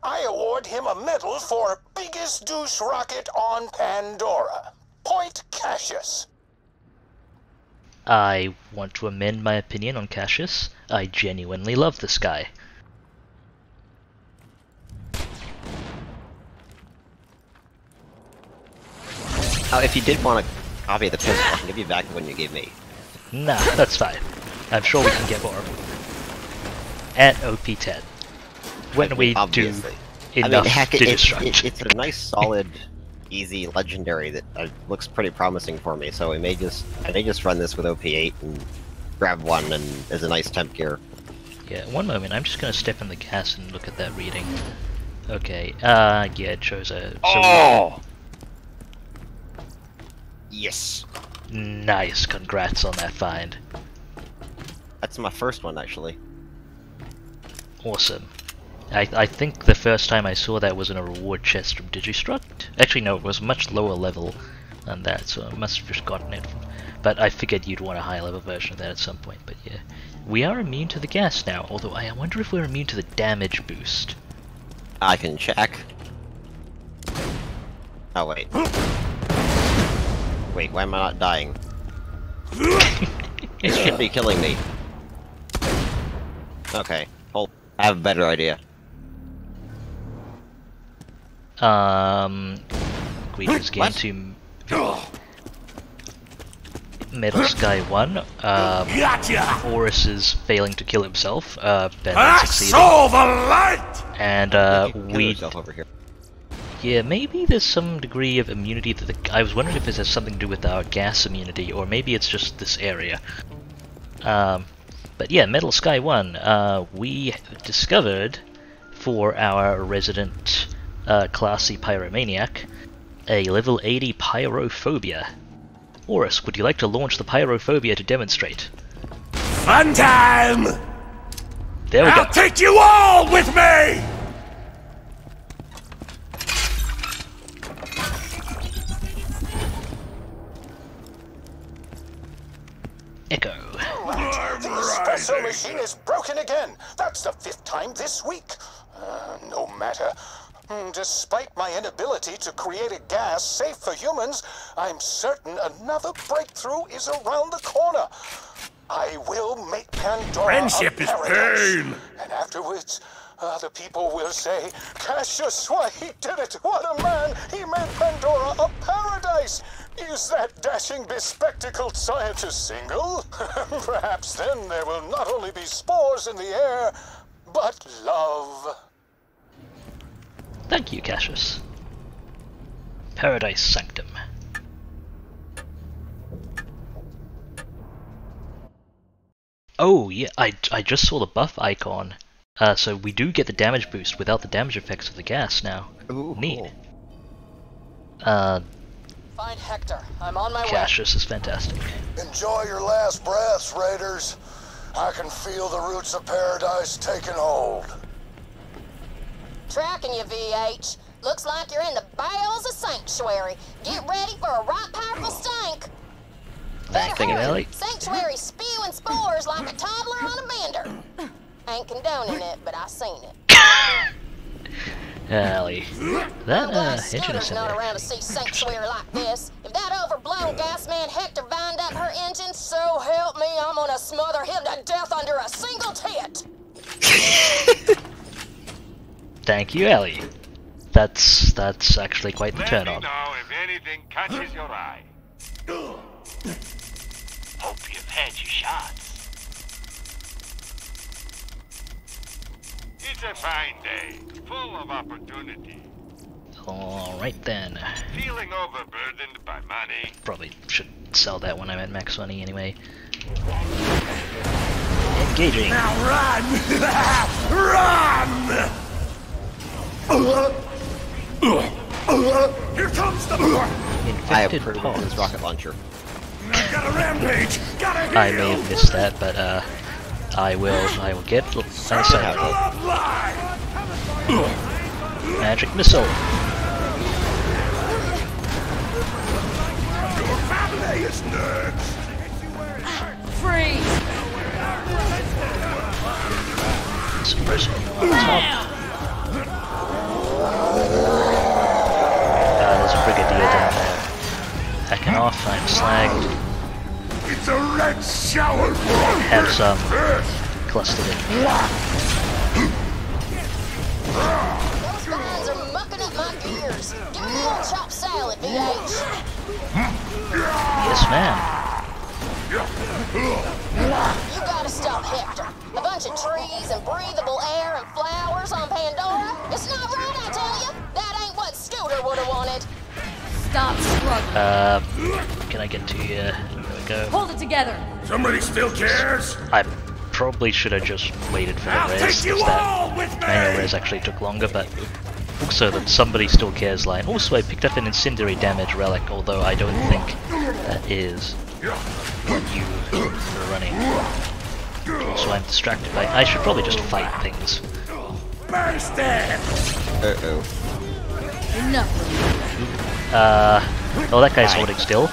I award him a medal for biggest douche rocket on Pandora. Point Cassius. I want to amend my opinion on Cassius. I genuinely love this guy. If you did want a copy of the pistol, I can give you back the one you gave me. Nah, that's fine. I'm sure we can get more. At OP10. When we Obviously. do enough heck, to destruct. it's a nice, solid, easy legendary that looks pretty promising for me. So I may just run this with OP8 and grab one and as a nice temp gear. Yeah, one moment. I'm just gonna step in the gas and look at that reading. Okay. Yeah, it shows a. Oh. Yes. Nice. Congrats on that find. That's my first one, actually. Awesome. I think the first time I saw that was in a reward chest from Digistruct. Actually, no, it was much lower level than that, so I must have just gotten it. But I figured you'd want a higher level version of that at some point. But yeah, we are immune to the gas now. Although I wonder if we're immune to the damage boost. I can check. Oh wait. Wait, why am I not dying? It should be killing me. Okay, hold. I have a better idea. We just get to Metal Sky 1. Ourous is failing to kill himself. Ben succeeded. Saw the light! And we. Over here. Yeah, maybe there's some degree of immunity to the. I was wondering if this has something to do with our gas immunity, or maybe it's just this area. But yeah, Metal Sky 1, we discovered for our resident classy pyromaniac a level 80 pyrophobia. Ourous, would you like to launch the pyrophobia to demonstrate? Fun time! There we go. I'll take you all with me! Echo. The espresso machine is broken again. That's the 5th time this week. No matter. Despite my inability to create a gas safe for humans, I'm certain another breakthrough is around the corner. I will make Pandora Friendship a is paradise. pain. And afterwards, other people will say, Cassius, why he did it, what a man, he made Pandora a paradise. Is that dashing bespectacled scientist single? Perhaps then there will not only be spores in the air, but love. Thank you, Cassius. Paradise Sanctum. Oh yeah, I just saw the buff icon. So we do get the damage boost without the damage effects of the gas now. Ooh, neat. Cool. Find Hector. I'm on my way. Cassius is fantastic. Enjoy your last breaths, Raiders. I can feel the roots of paradise taking hold. Tracking you, VH. Looks like you're in the bowels of Sanctuary. Get ready for a right powerful stank. Thank you, Ellie. Sanctuary spewing spores like a toddler on a bender. Ain't condoning it, but I seen it. Ellie. That, engine is Scooter's in not there. around to see Sanctuary like this. If that overblown gas man Hector vined up her engine, so help me, I'm gonna smother him to death under a single tit. Thank you, Ellie. That's actually quite the turn on. Let me know if anything catches your eye. Hope you've had your shots. It's a fine day, full of opportunity. Alright then. Feeling overburdened by money. Probably should sell that when I'm at max money anyway. Engaging. Now run! Run! Here comes the... I approve of his rocket launcher. Got a rampage! Gotta heal! I may have missed that, but I will get magic missile. Your family is next! Freeze! Suppressing on top. There's a brigadier down there. Backing off, I'm slagged. It's a red shower Have some clustered in. Those vines are mucking up my gears. Give me a little chopped salad, VH. Yes, ma'am. You gotta stop Hector. A bunch of trees and breathable air and flowers on Pandora. It's not right, I tell you. That ain't what Scooter would have wanted. Stop struggling. Can I get to you? There we go. Hold it together. Somebody still cares? I probably should have just waited for the I'll res. take you all with me! I know res actually took longer, but also that somebody still cares line. Also, I picked up an incendiary damage relic, although I don't think that is what you were running. So I'm distracted by. I should probably just fight things. Burst it! Uh-oh. Enough. Oh, that guy's holding still.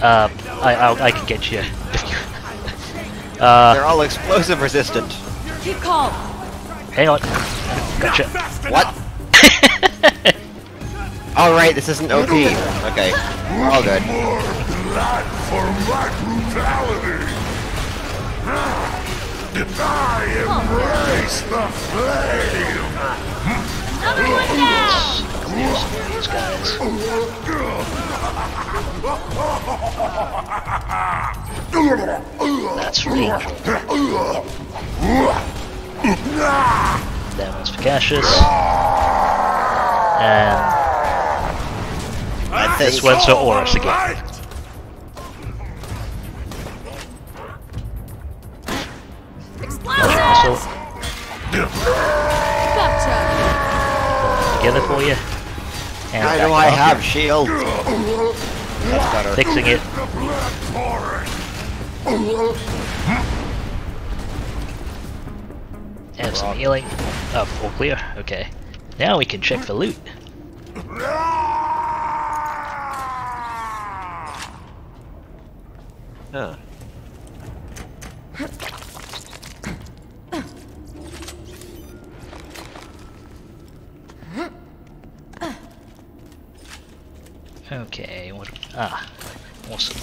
I can get you. They're all explosive resistant. Keep calm. Hang on. Gotcha. What? Alright, this isn't OP. Okay, we're all good. For my brutality! I embrace the flame! Another one down! These guys. That's for Angel. That one's for Cassius. And this one's for Ourous again. Explosives! Gotcha! Together for you. And Why back do I off. have shield? That's better. Fixing it. And some healing. Oh, all clear. Okay. Now we can check for loot. Huh. Okay, what? Ah, awesome.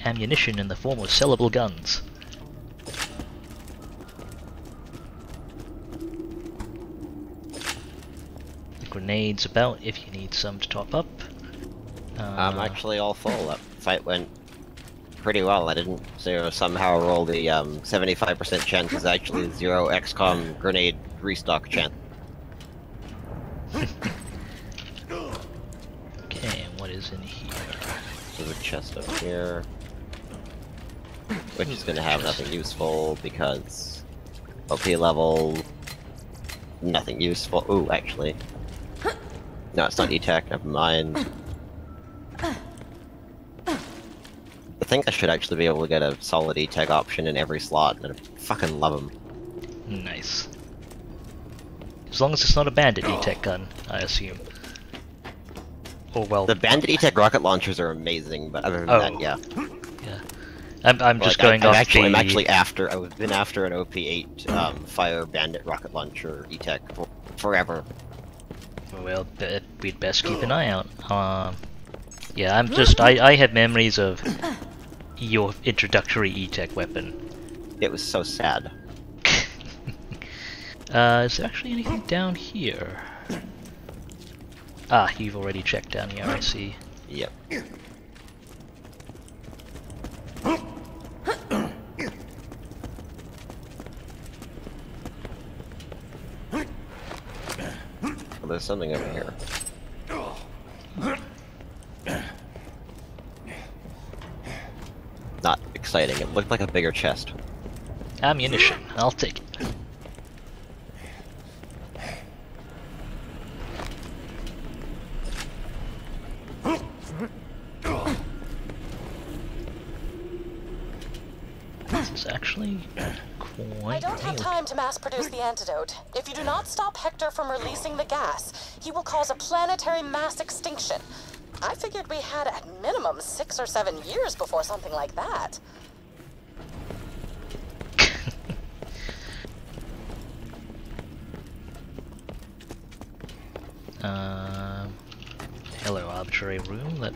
Ammunition in the form of sellable guns. Grenades about if you need some to top up. I'm actually all full. That fight went pretty well. I didn't somehow roll the 75% chance is actually 0 XCOM grenade restock chance. Okay, and what is in here? There's a chest up here, which is going to have nothing useful because OP level, nothing useful. Ooh, actually. No, it's not E-Tech, never mind. I think I should actually be able to get a solid E-Tech option in every slot, and I fucking love them. Nice. As long as it's not a bandit E-Tech gun, I assume. Or well... The bandit E-Tech rocket launchers are amazing, but other than that, yeah. Yeah. I'm just going off I'm actually after, I've been after an OP8 Fire Bandit rocket launcher E-Tech forever. Well, we'd best keep an eye out. Yeah, I have memories of your introductory E-Tech weapon. It was so sad. Is there actually anything down here? Ah, you've already checked down here, I see. Yep. Well, there's something over here. Not exciting. It looked like a bigger chest. Ammunition. I'll take it. This is actually quite... I don't have time to mass-produce the antidote. If you do not stop Hector from releasing the gas, he will cause a planetary mass extinction. I figured we had at minimum 6 or 7 years before something like that. Hello, arbitrary room that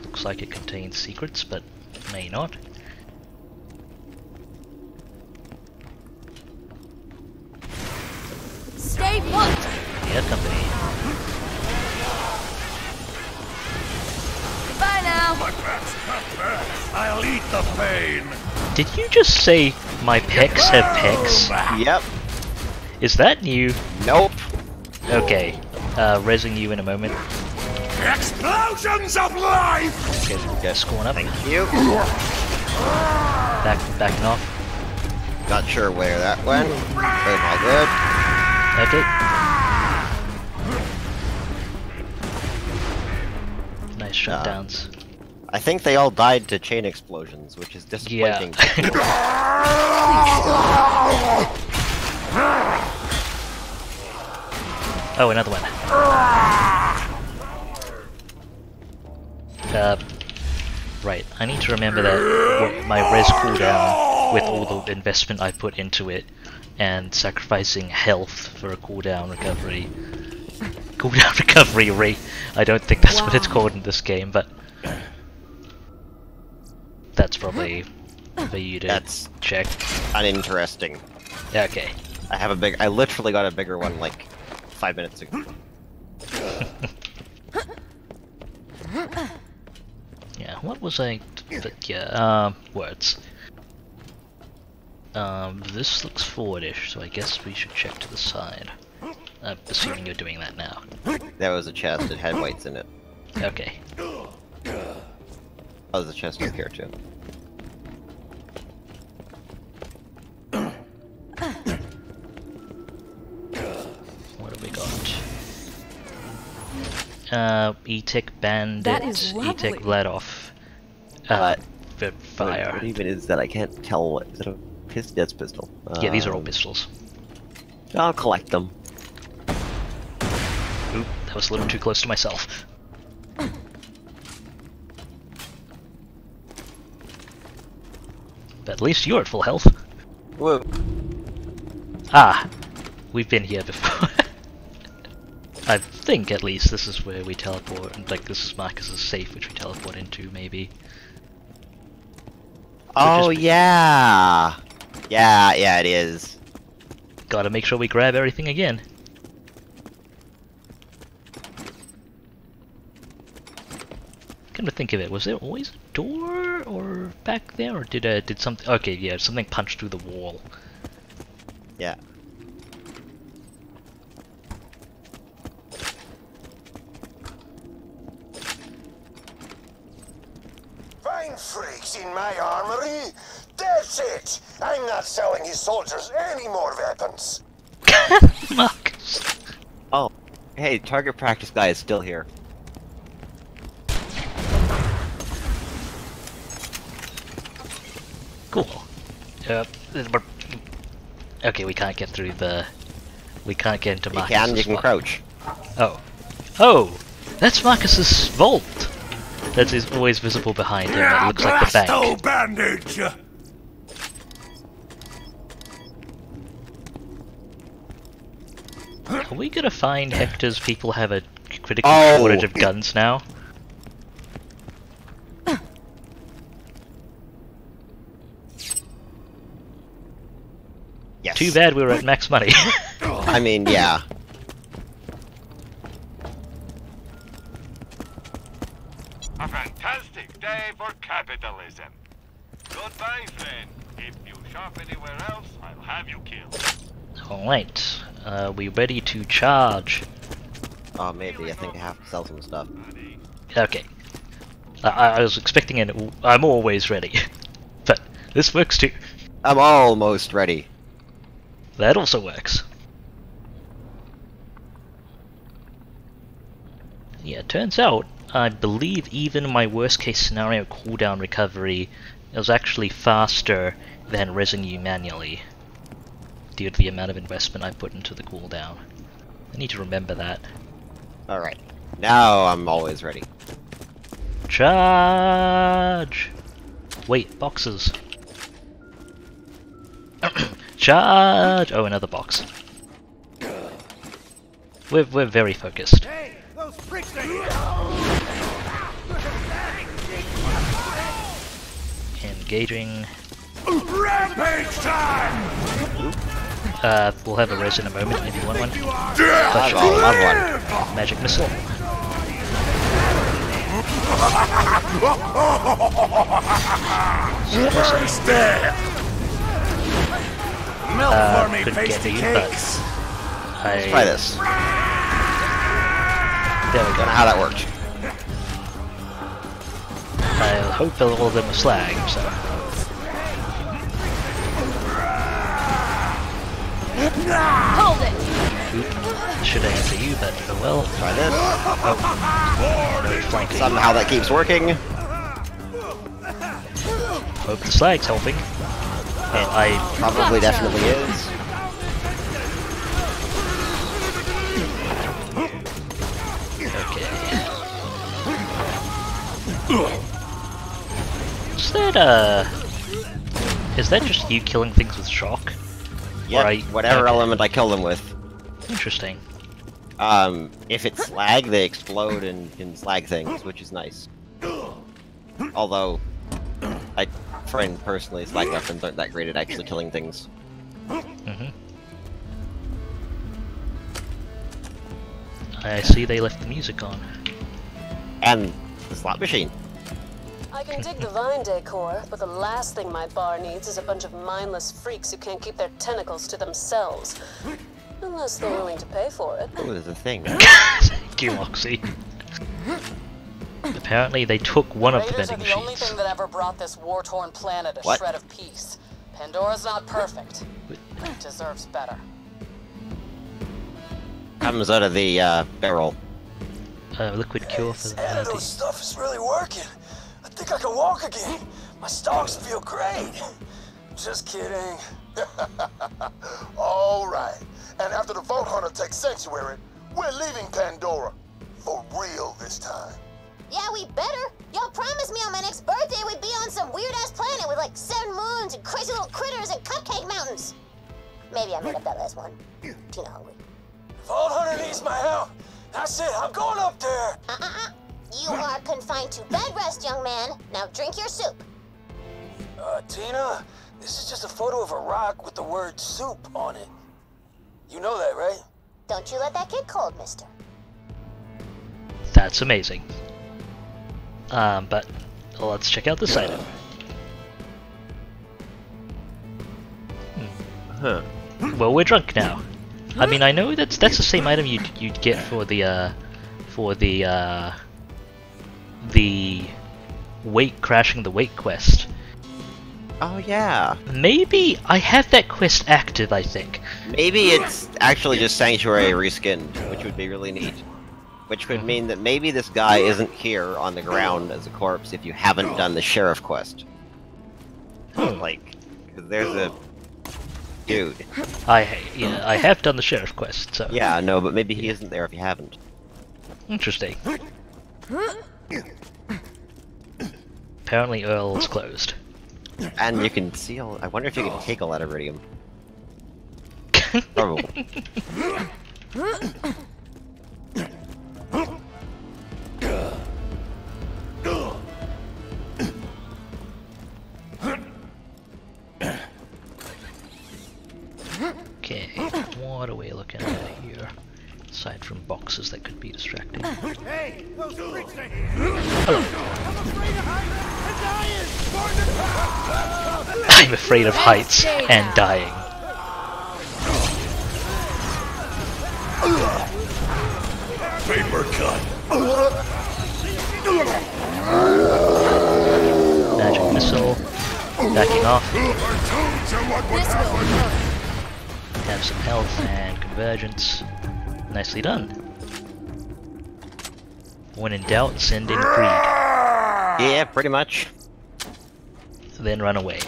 looks like it contains secrets, but may not. Stay put! Yeah, company. Bye now! My back's not bad. I'll eat the pain. Did you just say my pecs have pecs? Yep. Is that new? Nope. Okay. Resing you in a moment. Explosions of life! Okay, scoring up. Thank you. Backing off. Not sure where that went. Very all good. Okay. Nice shutdowns. I think they all died to chain explosions, which is disappointing. Oh, another one. Right, I need to remember that my res cooldown, with all the investment I put into it, and sacrificing health for a cooldown recovery. Cooldown recovery rate. I don't think that's what it's called in this game, but that's probably for you to check. Uninteresting. Okay. I literally got a bigger one like 5 minutes ago. Yeah, what was I... But yeah, words. This looks forward-ish, so I guess we should check to the side. I'm assuming you're doing that now. There was a chest, it had whites in it. Okay. Oh, there's a chest up here too. What have we got? E-Tech Bandit, E-Tech let off. For fire. What even is that? I can't tell what. Is it a pistol? That's pistol. Yeah, these are all pistols. I'll collect them. Oop, that was a little too close to myself. But at least you're at full health. Whoa. Ah, we've been here before. I think, at least, this is where we teleport. Like, this is Marcus's safe, which we teleport into, maybe. Oh, yeah! Yeah, it is. Gotta make sure we grab everything again. Come to think of it, was there always a door or back there, or did something? Okay, yeah, something punched through the wall. Yeah. Find freaks in my armory? That's it! I'm not selling his soldiers any more weapons. Marcus. Oh, hey, target practice guy is still here. Cool. Okay, we can't get through the. We can't get into Marcus's. You can crouch. Oh. Oh! That's Marcus's vault! That is always visible behind him. That looks like the bank. Bandage! Are we gonna find Hector's people have a critical shortage of guns now? Yes. Too bad we were at max money. I mean, yeah. A fantastic day for capitalism. Goodbye, friend. If you shop anywhere else, I'll have you killed. Alright, we ready to charge? Oh, maybe. I think I have to sell some stuff. Okay. I was expecting I'm always ready. But this works too. I'm almost ready. That also works. Yeah, turns out, I believe even my worst case scenario cooldown recovery is actually faster than resing you manually, due to the amount of investment I put into the cooldown. I need to remember that. Alright. Now I'm always ready. Charge! Wait, boxes. Charge! Oh, another box. We're very focused. Hey, those freaks are here! Engaging. Rampage time! We'll have a res in a moment if you want one. I love one. Magic missile. Couldn't get you, but Let's try this. There we go. Don't know how that worked. I hope all of them are slag, so. Hold it! Oop. Should have hit you, but oh well. Try this. Oh. No flanking. Somehow that keeps working. Hope the slag's helping. And I probably definitely is. Okay. Is that just you killing things with shock? Yeah, whatever element I kill them with. Interesting. If it's slag, they explode and can slag things, which is nice. Although, I find personally slag weapons aren't that great at actually killing things. I see they left the music on. And the slot machine. I can dig the vine decor, but the last thing my bar needs is a bunch of mindless freaks who can't keep their tentacles to themselves. Unless they're willing to pay for it. Oh, there's a thing. Thank you, Moxie. Apparently they took one of the vending Raiders are the only machines. thing that ever brought this war-torn planet a What? shred of peace. Pandora's not perfect. It deserves better. Comes out of the barrel. Liquid cure for the Antidote melody. stuff is really working. I think I can walk again. My stalks feel great. Just kidding. All right. And after the Vault Hunter takes Sanctuary, we're leaving Pandora. For real this time. Yeah, we better. Y'all promised me on my next birthday we'd be on some weird-ass planet with like 7 moons and crazy little critters and cupcake mountains. Maybe I made up that last one. Tina hungry. Vault Hunter needs my help. That's it, I'm going up there. You are confined to bed rest, young man. Now drink your soup. Tina, this is just a photo of a rock with the word soup on it. You know that, right? Don't you let that get cold, mister. That's amazing. But let's check out this item. Huh. Well, we're drunk now. I mean, I know that's the same item you'd get for the crashing the wake quest. Oh yeah. Maybe I have that quest active, I think. Maybe it's actually just Sanctuary reskinned, which would be really neat. Which would mean that maybe this guy isn't here on the ground as a corpse if you haven't done the sheriff quest. Like, 'cause there's a dude. I have done the sheriff quest, so. Yeah, no, but maybe he isn't there if you haven't. Interesting. Apparently Earl's closed. And you can see all. I wonder if you can take all that iridium. Probably. Okay, what are we looking at here? Aside from boxes that could be distracting. Hey, those freaks are here. Hello. I'm afraid of heights and dying. I'm afraid of heights and dying. Paper cut. Magic missile. Backing off. Have some health and convergence. Nicely done. When in doubt, send in greed. Yeah, pretty much. Then run away.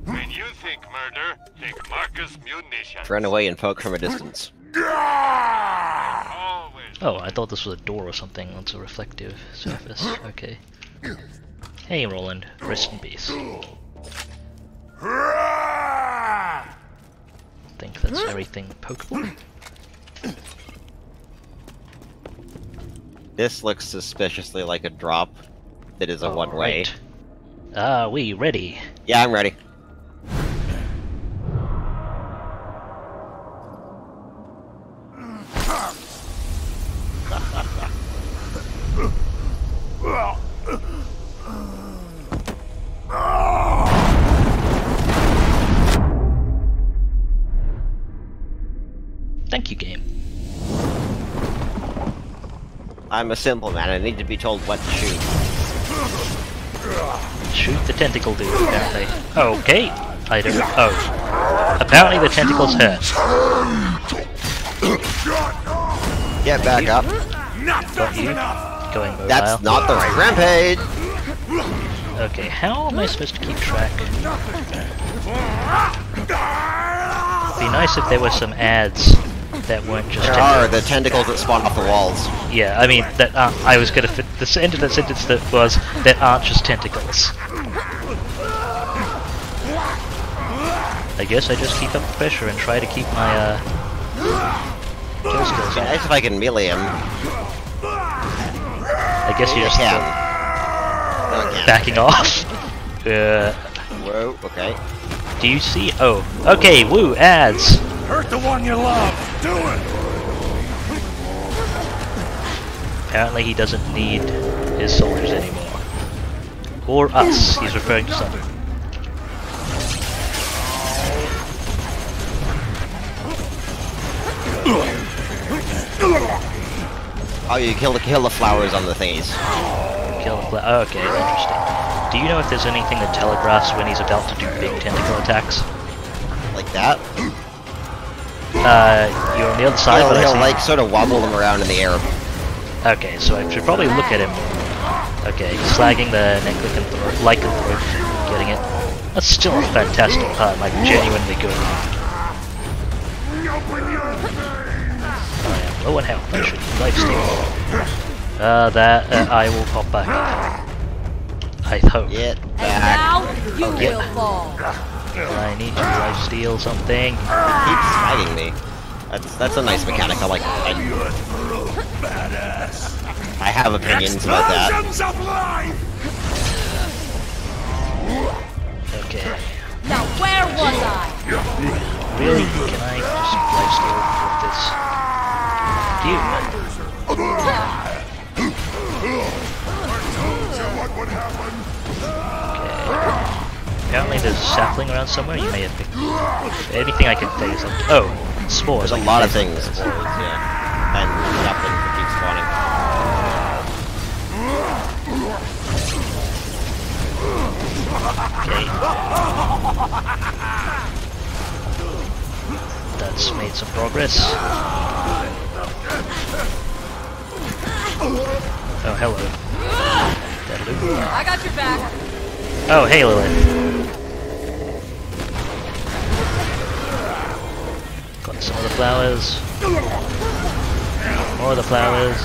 When you think murder, think Marcus Munitions. Run away and poke from a distance. Oh, I thought this was a door or something. That's a reflective surface. Okay. Hey, Roland. Rest in peace. Think that's everything pokeable? This looks suspiciously like a drop that is a one-way. Are we ready? Yeah, I'm ready. Thank you, game. I'm a simple man. I need to be told what to shoot. Shoot the tentacle dude, apparently. Okay. I don't. Oh. Apparently the tentacles hurt. Get back up. Got you. Going mobile. That's not the right rampage! Okay, how am I supposed to keep track? It'd be nice if there were some ads that weren't just There are the tentacles that spawn off the walls. Yeah, I mean, that I was gonna fit the end of that sentence that was, that aren't just tentacles. I guess I just keep up the pressure and try to keep my, kill skills up. Nice if I can melee him. I guess you just backing off. Whoa, okay. Do you see? Oh, okay, woo, ads! Hurt the one you love. Do it. Apparently he doesn't need his soldiers anymore. Or us, he's referring to something. Oh, you kill the flowers on the thingies. Kill the oh, okay, interesting. Do you know if there's anything that telegraphs when he's about to do big tentacle attacks? Like that? You're on the other side, but he'll I see. like sort of wobble them around in the air. Okay, so I should probably look at him. Okay, slagging the lycanthrope, getting it. That's still a fantastic pun, like genuinely good. I am low on health, I should lifesteal. I will pop back up. I hope. Get And now you will fall. I need to lifesteal something. Keep slagging me. That's a nice mechanic. I like it. I have opinions about that. Okay. Now where was I? Really? Can I just lifesteal with this? Apparently there's a sapling around somewhere. You may have picked anything I can take. Is like, oh, spores. There's a lot of things. Spores, yeah. And saplings that keep spawning. Okay. That's made some progress. Oh, hello. I got your back. Oh, hey, Lilith. Got some of the flowers. More of the flowers.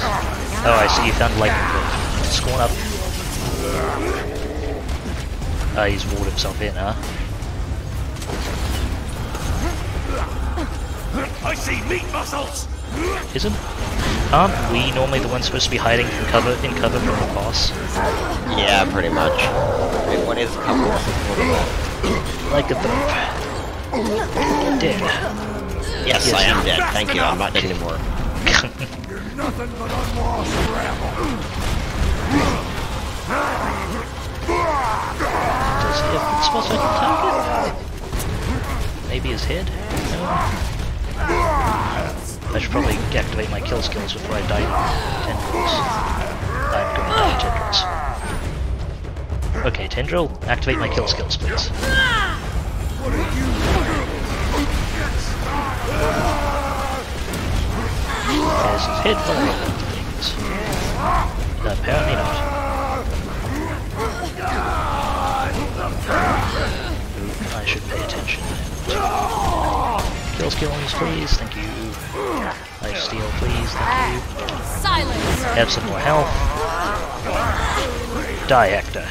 Oh, I see you found lightning bolt. Scorn up. He's walled himself in, huh? I see meat muscles! Aren't we normally the ones supposed to be hiding from cover from the boss? Yeah, pretty much. Wait, what is cover? Like a burp. Dead. Yes, I am dead. Thank you. I'm not dead anymore. You're nothing but unwashed rabble. Does he have good spots I can target? Maybe his head? No. I should probably activate my kill skills before I die to tendrils. I'm going to die to tendrils. Okay, tendril, activate my kill skills, please. There's his head full of things. Apparently not. I should pay attention. Kill skills, please, thank you. Life steal, please, thank you. Silence! Have some more health. Die, Hector.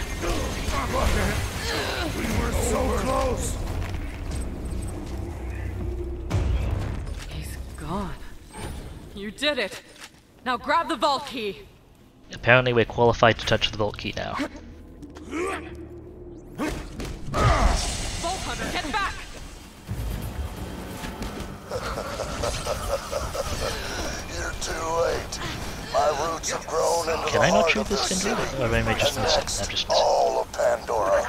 We were so close. He's gone. You did it. Now grab the vault key. Apparently we're qualified to touch the vault key now. Vault Hunter, get back! You're too late. My roots have grown into Can the I not heart shoot of this the thing? city, Or am I just and missing? next, I'm just all of Pandora.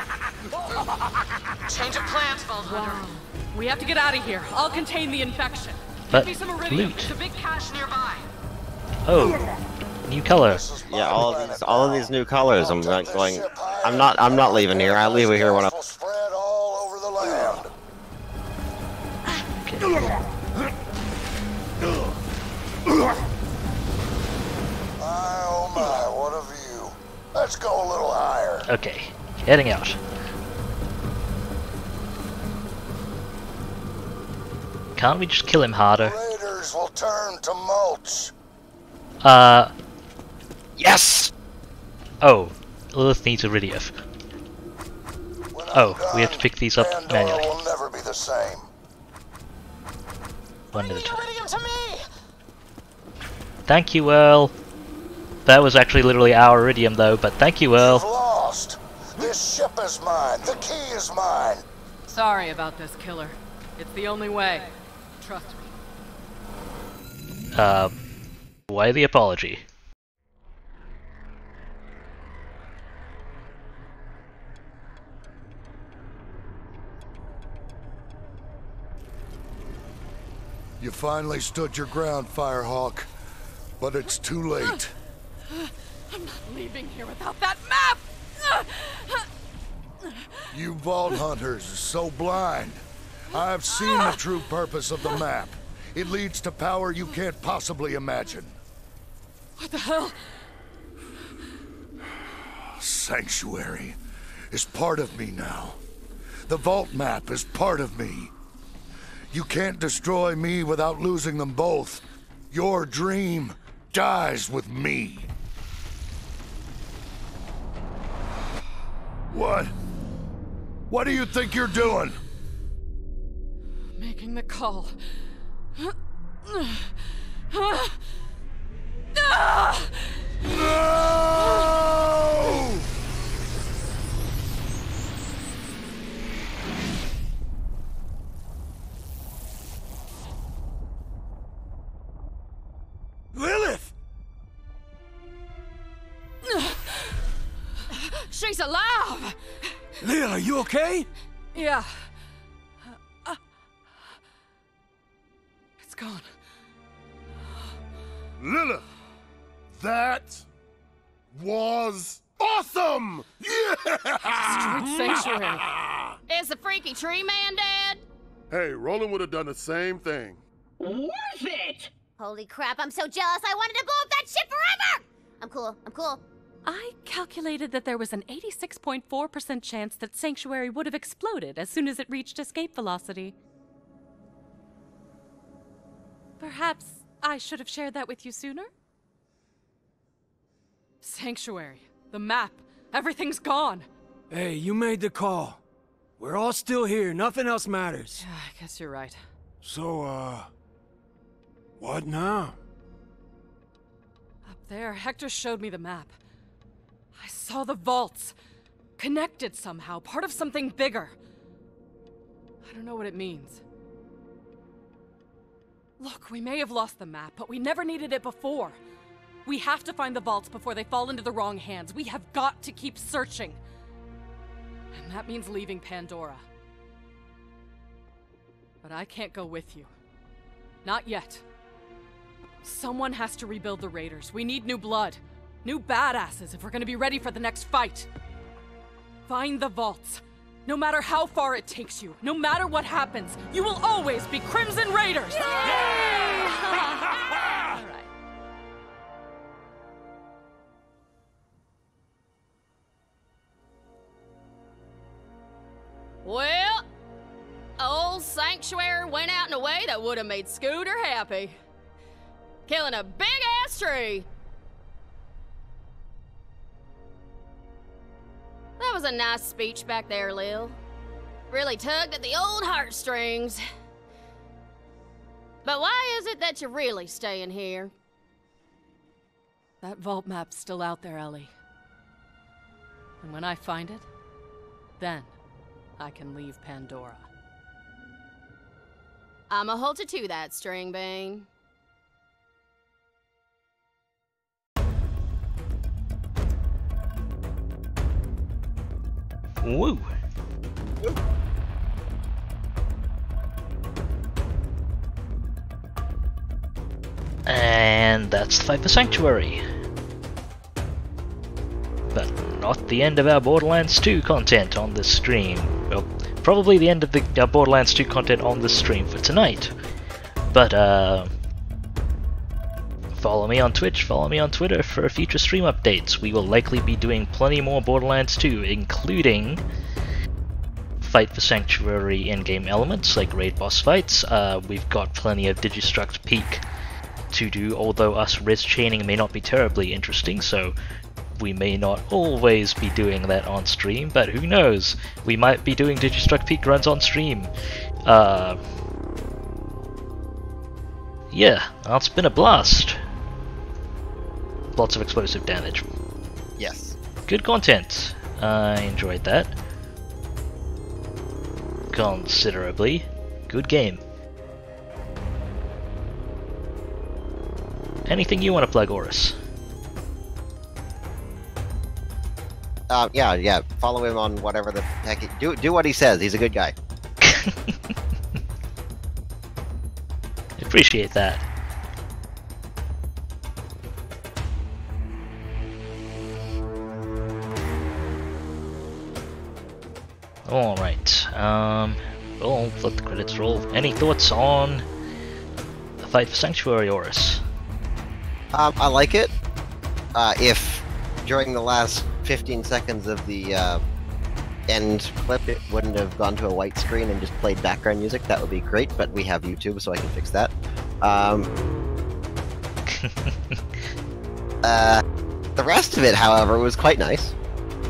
Change of plans, Vault Hunter. We have to get out of here. I'll contain the infection. But Give me some iridium. loot. There's a big cache nearby. Oh, new color. Yeah, all of these new colors. I'm not going. I'm not leaving here. I leave it here when I. Spread all over the land. My oh my, what a view. Let's go a little higher. Okay, heading out. Can't we just kill him harder? Raiders will turn to mulch. Yes! Oh, Lilith needs iridium. Oh, we have to pick these up manually. Pandora will never be the same. One at a time. Iridium to me! Thank you, Earl. That was actually literally our iridium, though, but thank you, Earl. You've lost. This ship is mine. The key is mine. Sorry about this, killer. It's the only way. Trust me. Why the apology? You finally stood your ground, Firehawk. But it's too late. I'm not leaving here without that map! You Vault Hunters are so blind. I've seen the true purpose of the map. It leads to power you can't possibly imagine. What the hell? Sanctuary is part of me now. The Vault map is part of me. You can't destroy me without losing them both. Your dream dies with me. What? What do you think you're doing? Making the call. Lilith! She's alive! Lil, are you okay? Yeah. It's gone. Lilith! That was awesome! Yeah! Street Sanctuary. Is the freaky tree man dead? Hey, Roland would have done the same thing. Worth it! Holy crap, I'm so jealous I wanted to blow up that shit forever! I'm cool. I calculated that there was an 86.4% chance that Sanctuary would have exploded as soon as it reached escape velocity. Perhaps I should have shared that with you sooner? Sanctuary, the map, everything's gone. Hey, you made the call. We're all still here, nothing else matters. Yeah, I guess you're right. So, what now? Up there, Hector showed me the map. I saw the vaults. Connected somehow, part of something bigger. I don't know what it means. Look, we may have lost the map, but we never needed it before. We have to find the vaults before they fall into the wrong hands. We have got to keep searching. And that means leaving Pandora. But I can't go with you. Not yet. Someone has to rebuild the Raiders. We need new blood. New badasses if we're gonna be ready for the next fight. Find the vaults. No matter how far it takes you, no matter what happens, you will always be Crimson Raiders! Yay! All right. Well, old Sanctuary went out in a way that would have made Scooter happy. Killing a big-ass tree. That was a nice speech back there, Lil. Really tugged at the old heartstrings. But why is it that you're really staying here? That vault map's still out there, Ellie. And when I find it, then I can leave Pandora. I'ma hold you to that, Stringbane. Woo! And that's the fight for Sanctuary. But not the end of our Borderlands 2 content on this stream. Well, probably the end of the Borderlands 2 content on this stream for tonight. But, follow me on Twitch, follow me on Twitter for future stream updates. We will likely be doing plenty more Borderlands 2, including fight for Sanctuary in-game elements like raid boss fights. We've got plenty of Digistruct Peak to do, although us res chaining may not be terribly interesting, so we may not always be doing that on stream, but who knows? We might be doing Digistruct Peak runs on stream. Yeah, it's been a blast. Lots of explosive damage. Yes. Good content. I enjoyed that considerably. Good game. Anything you want to plug, Ourous? Yeah. Follow him on whatever the heck do what he says. He's a good guy. Appreciate that. Alright, we'll let the credits roll. Any thoughts on the fight for Sanctuary, Ourous? I like it. If during the last 15 seconds of the end clip it wouldn't have gone to a white screen and just played background music, that would be great, but we have YouTube, so I can fix that. The rest of it, however, was quite nice.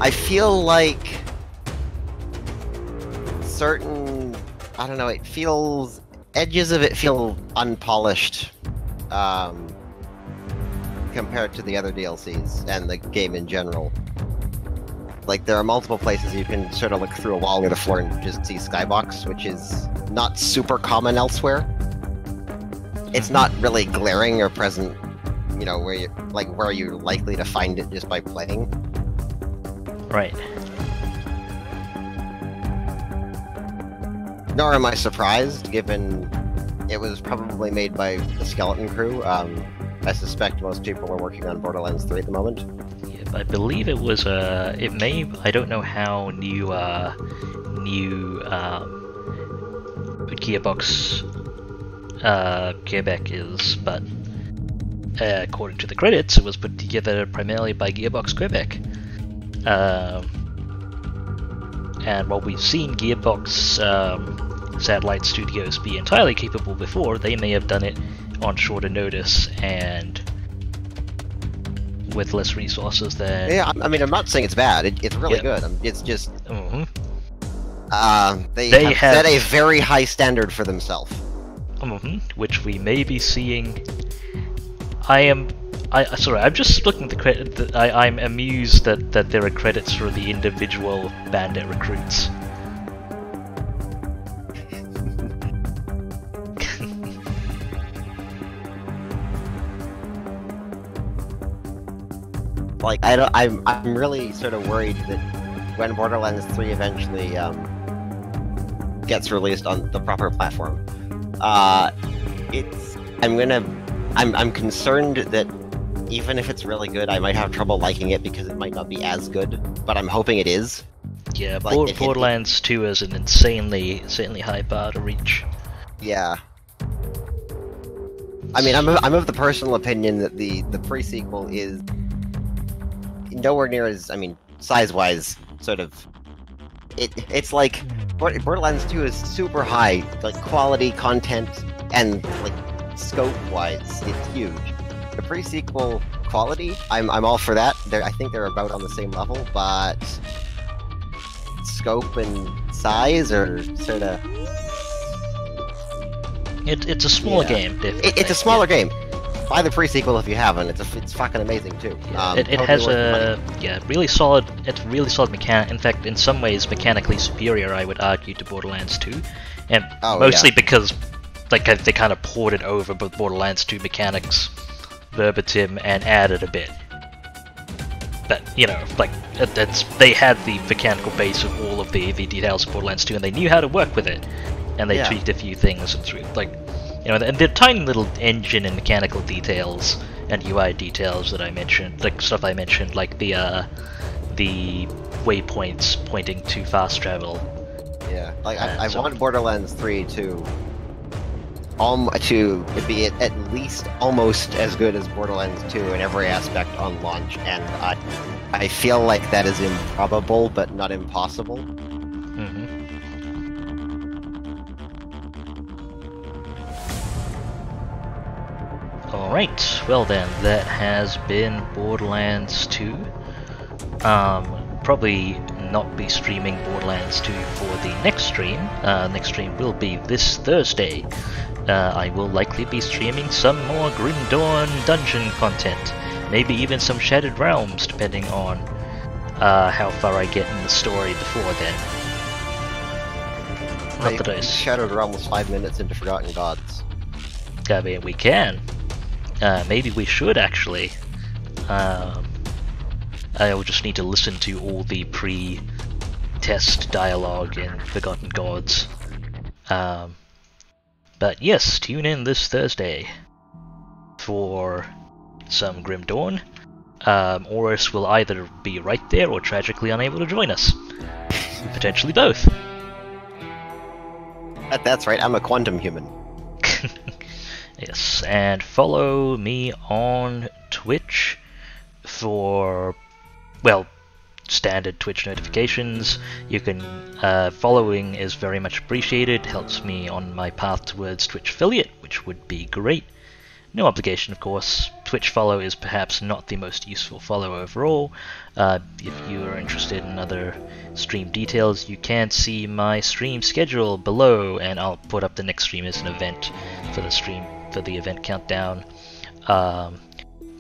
I feel like certain... I don't know, it feels edges of it feel unpolished compared to the other DLCs and the game in general. Like, there are multiple places you can sort of look through a wall near the floor and just see skybox, which is not super common elsewhere. It's not really glaring or present, you know, where you're likely to find it just by playing. Right. Nor am I surprised, given it was probably made by the Skeleton Crew. I suspect most people are working on Borderlands 3 at the moment. Yeah, I believe it was, it may, I don't know how new Gearbox, Quebec is, but according to the credits, it was put together primarily by Gearbox Quebec. And while we've seen Gearbox satellite studios be entirely capable before, they may have done it on shorter notice and with less resources than... Yeah, I mean, I'm not saying it's bad. It's really good. It's just... They have set a very high standard for themselves. Which we may be seeing... Sorry, I'm just looking at the credit. I'm amused that there are credits for the individual bandit recruits. Like, I'm really sort of worried that when Borderlands 3 eventually gets released on the proper platform, I'm concerned that even if it's really good, I might have trouble liking it because it might not be as good, but I'm hoping it is. Yeah, like, Borderlands 2 is an insanely high bar to reach. Yeah. I mean, I'm of the personal opinion that the pre-sequel is nowhere near as, I mean, size-wise, sort of... It's like, Borderlands 2 is super high, like, quality, content, and, like, scope-wise, it's huge. The pre-sequel quality, I'm all for that. I think they're about on the same level, but scope and size are sort of... It's a smaller game, definitely. It's a smaller game. Buy the pre-sequel if you haven't. It's fucking amazing too. It has a really solid. It's really solid mechanic. In fact, in some ways, mechanically superior, I would argue, to Borderlands 2, and mostly because like they kind of ported over Borderlands 2 mechanics verbatim and added a bit. But you know, like they had the mechanical base of all of the details of Borderlands 2, and they knew how to work with it, and they tweaked a few things and through like. You know, and the tiny little engine and mechanical details and UI details that I mentioned, like stuff I mentioned, like the waypoints pointing to fast travel. Yeah, like I want Borderlands 3 to be at least almost as good as Borderlands 2 in every aspect on launch, and I feel like that is improbable, but not impossible. Alright, well then, that has been Borderlands 2. Probably not be streaming Borderlands 2 for the next stream. Next stream will be this Thursday. I will likely be streaming some more Grim Dawn dungeon content. Maybe even some Shattered Realms, depending on how far I get in the story before then. Not that I... Shattered Realms 5 minutes into Forgotten Gods. I mean, we can. Maybe we should, actually. I will just need to listen to all the pre-test dialogue in Forgotten Gods. But yes, tune in this Thursday for some Grim Dawn. Ourous will either be right there or tragically unable to join us. Potentially both. That's right, I'm a quantum human. Yes, and follow me on Twitch for, well, standard Twitch notifications. You can, following is very much appreciated, helps me on my path towards Twitch affiliate, which would be great. No obligation, of course, Twitch follow is perhaps not the most useful follow overall. If you are interested in other stream details, you can see my stream schedule below, and I'll put up the next stream as an event for the stream, for the event countdown.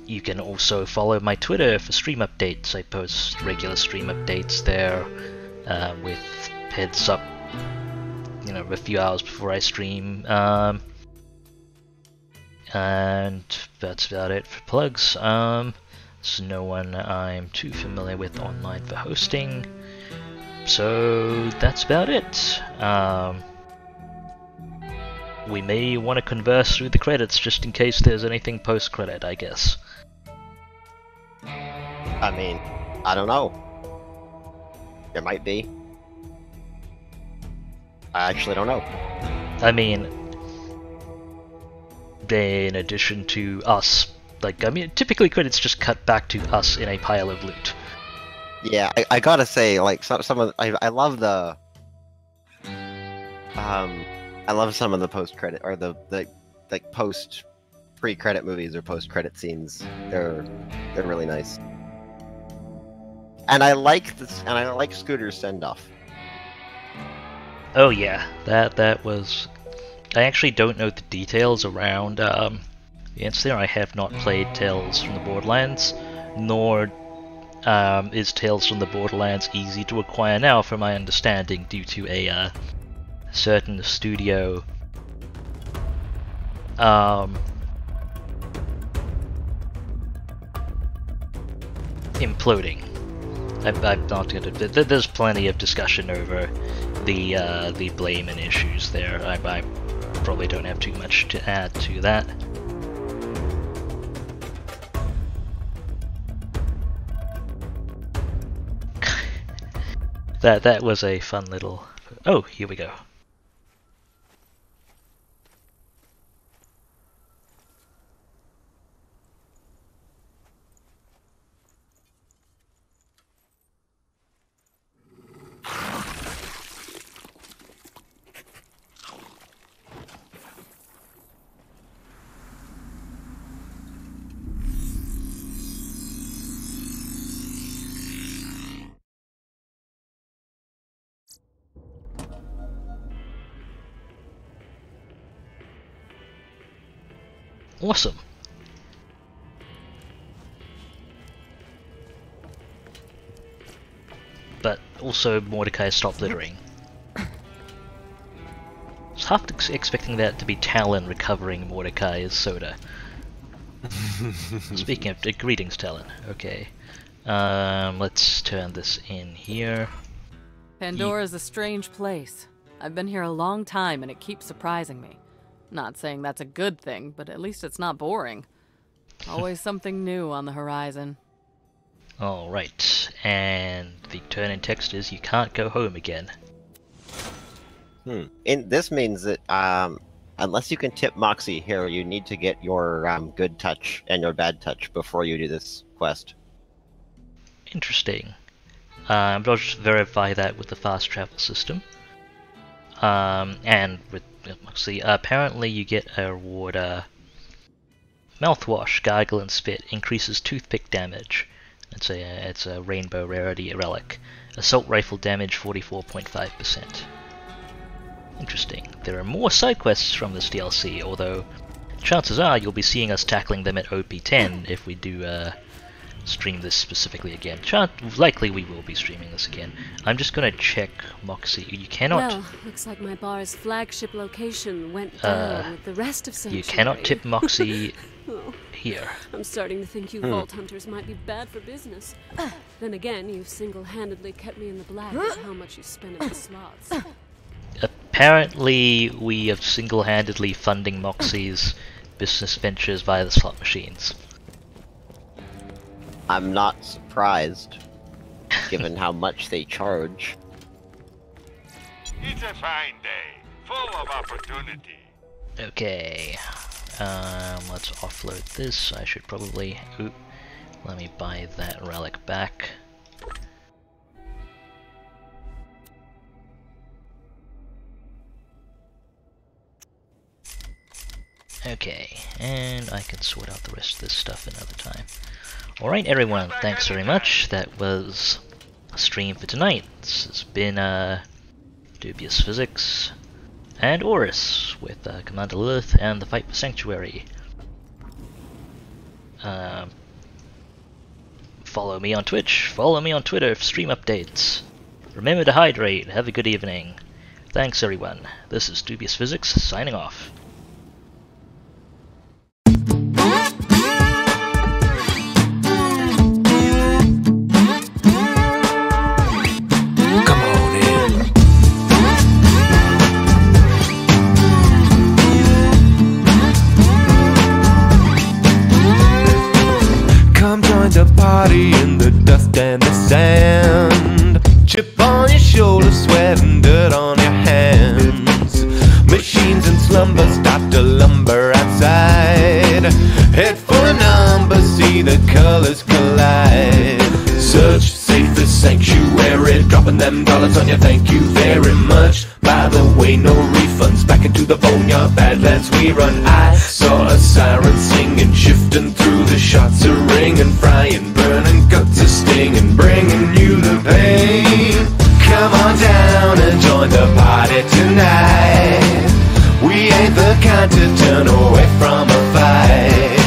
You can also follow my Twitter for stream updates. I post regular stream updates there with heads up, you know, a few hours before I stream. And that's about it for plugs. There's no one I'm too familiar with online for hosting, so that's about it. We may want to converse through the credits just in case there's anything post-credit, I guess. I mean, I don't know. There might be. I actually don't know. I mean, in addition to us, like, I mean, typically credits just cut back to us in a pile of loot. Yeah, I gotta say, like, some of I love the I love some of the post-credit or the like post pre-credit movies or post-credit scenes. They're really nice. And I like this, and I like Scooter's send-off. Oh yeah, that was. I actually don't know the details around the answer there. I have not played Tales from the Borderlands, nor is Tales from the Borderlands easy to acquire now, from my understanding, due to a certain studio imploding. I'm not going to. There's plenty of discussion over the blame and issues there. I probably don't have too much to add to that. That was a fun little. Oh, here we go. Awesome. But also, Mordecai, stop littering. I was half expecting that to be Talon recovering Mordecai's soda. Speaking of, greetings, Talon. Okay. Let's turn this in here. Pandora's a strange place. I've been here a long time and it keeps surprising me. Not saying that's a good thing, but at least it's not boring. Always something new on the horizon. Alright, and the turn in text is you can't go home again. And this means that unless you can tip Moxie here, you need to get your good touch and your bad touch before you do this quest. Interesting. I'll just verify that with the fast travel system. And with Moxie, apparently you get a reward, Mouthwash, Gargle and Spit, increases toothpick damage. It's a rainbow rarity relic. Assault rifle damage 44.5%. Interesting. There are more side quests from this DLC, although chances are you'll be seeing us tackling them at OP10 if we do stream this specifically again. Likely we will be streaming this again. I'm just gonna check Moxie. You cannot. Well, looks like my bar's flagship location went down with the rest of Sanctuary. You cannot tip Moxie here. I'm starting to think you Vault Hunters might be bad for business. Then again, you've single-handedly kept me in the black with how much you spend at the slots. Apparently, we are single-handedly funding Moxie's business ventures via the slot machines. I'm not surprised, given how much they charge. It's a fine day, full of opportunity. Okay, let's offload this. I should probably... Oop, let me buy that relic back. Okay, and I can sort out the rest of this stuff another time. Alright everyone, thanks very much. That was a stream for tonight. This has been DubiousPhysics and Ourous with Commander Lilith and the Fight for Sanctuary. Follow me on Twitch, follow me on Twitter for stream updates. Remember to hydrate, have a good evening. Thanks everyone, this is DubiousPhysics signing off. The party in the dust and the sand, chip on your shoulder, sweat and dirt on your hands. Machines in slumber start to lumber outside. Head for a number, see the colors collide. Search safest sanctuary, dropping them dollars on you, thank you very much. By the way, no refunds, back into the boneyard, Badlands we run. I saw a siren singing, shifting through the shots, a ringing, frying, burning, guts a stinging, bringing you the pain. Come on down and join the party tonight. We ain't the kind to turn away from a fight.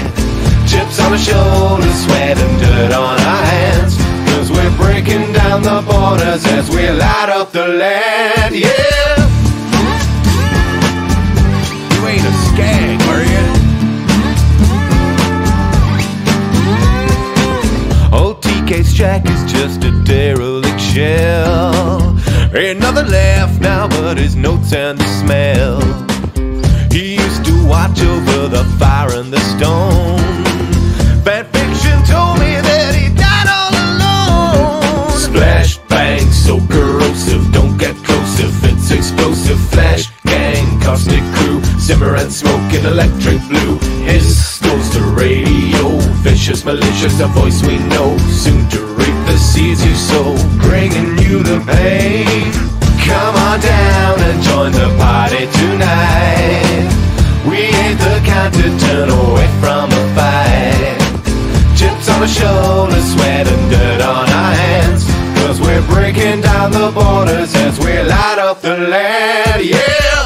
Chips on our shoulders, sweat and dirt on our hands, 'cause we're breaking down the borders as we light up the land, yeah! You ain't a skag, are you? Old TK's shack is just a derelict shell. Ain't nothing left now but his notes and the smell. He used to watch over the fire and the stone. Bad fiction told me that he died all alone. Splash, bang, so corrosive, don't get close if it's explosive. Flash, gang, caustic crew, simmer and smoke in electric blue. Hiss goes the radio, vicious, malicious, a voice we know. Soon to reap the seeds you sow, bringing you the pain. Come on down and join the party tonight. We ain't the kind to turn away from a fight. Chips on our shoulders, sweat and dirt on our hands, 'cause we're breaking down the borders as we light up the land, yeah!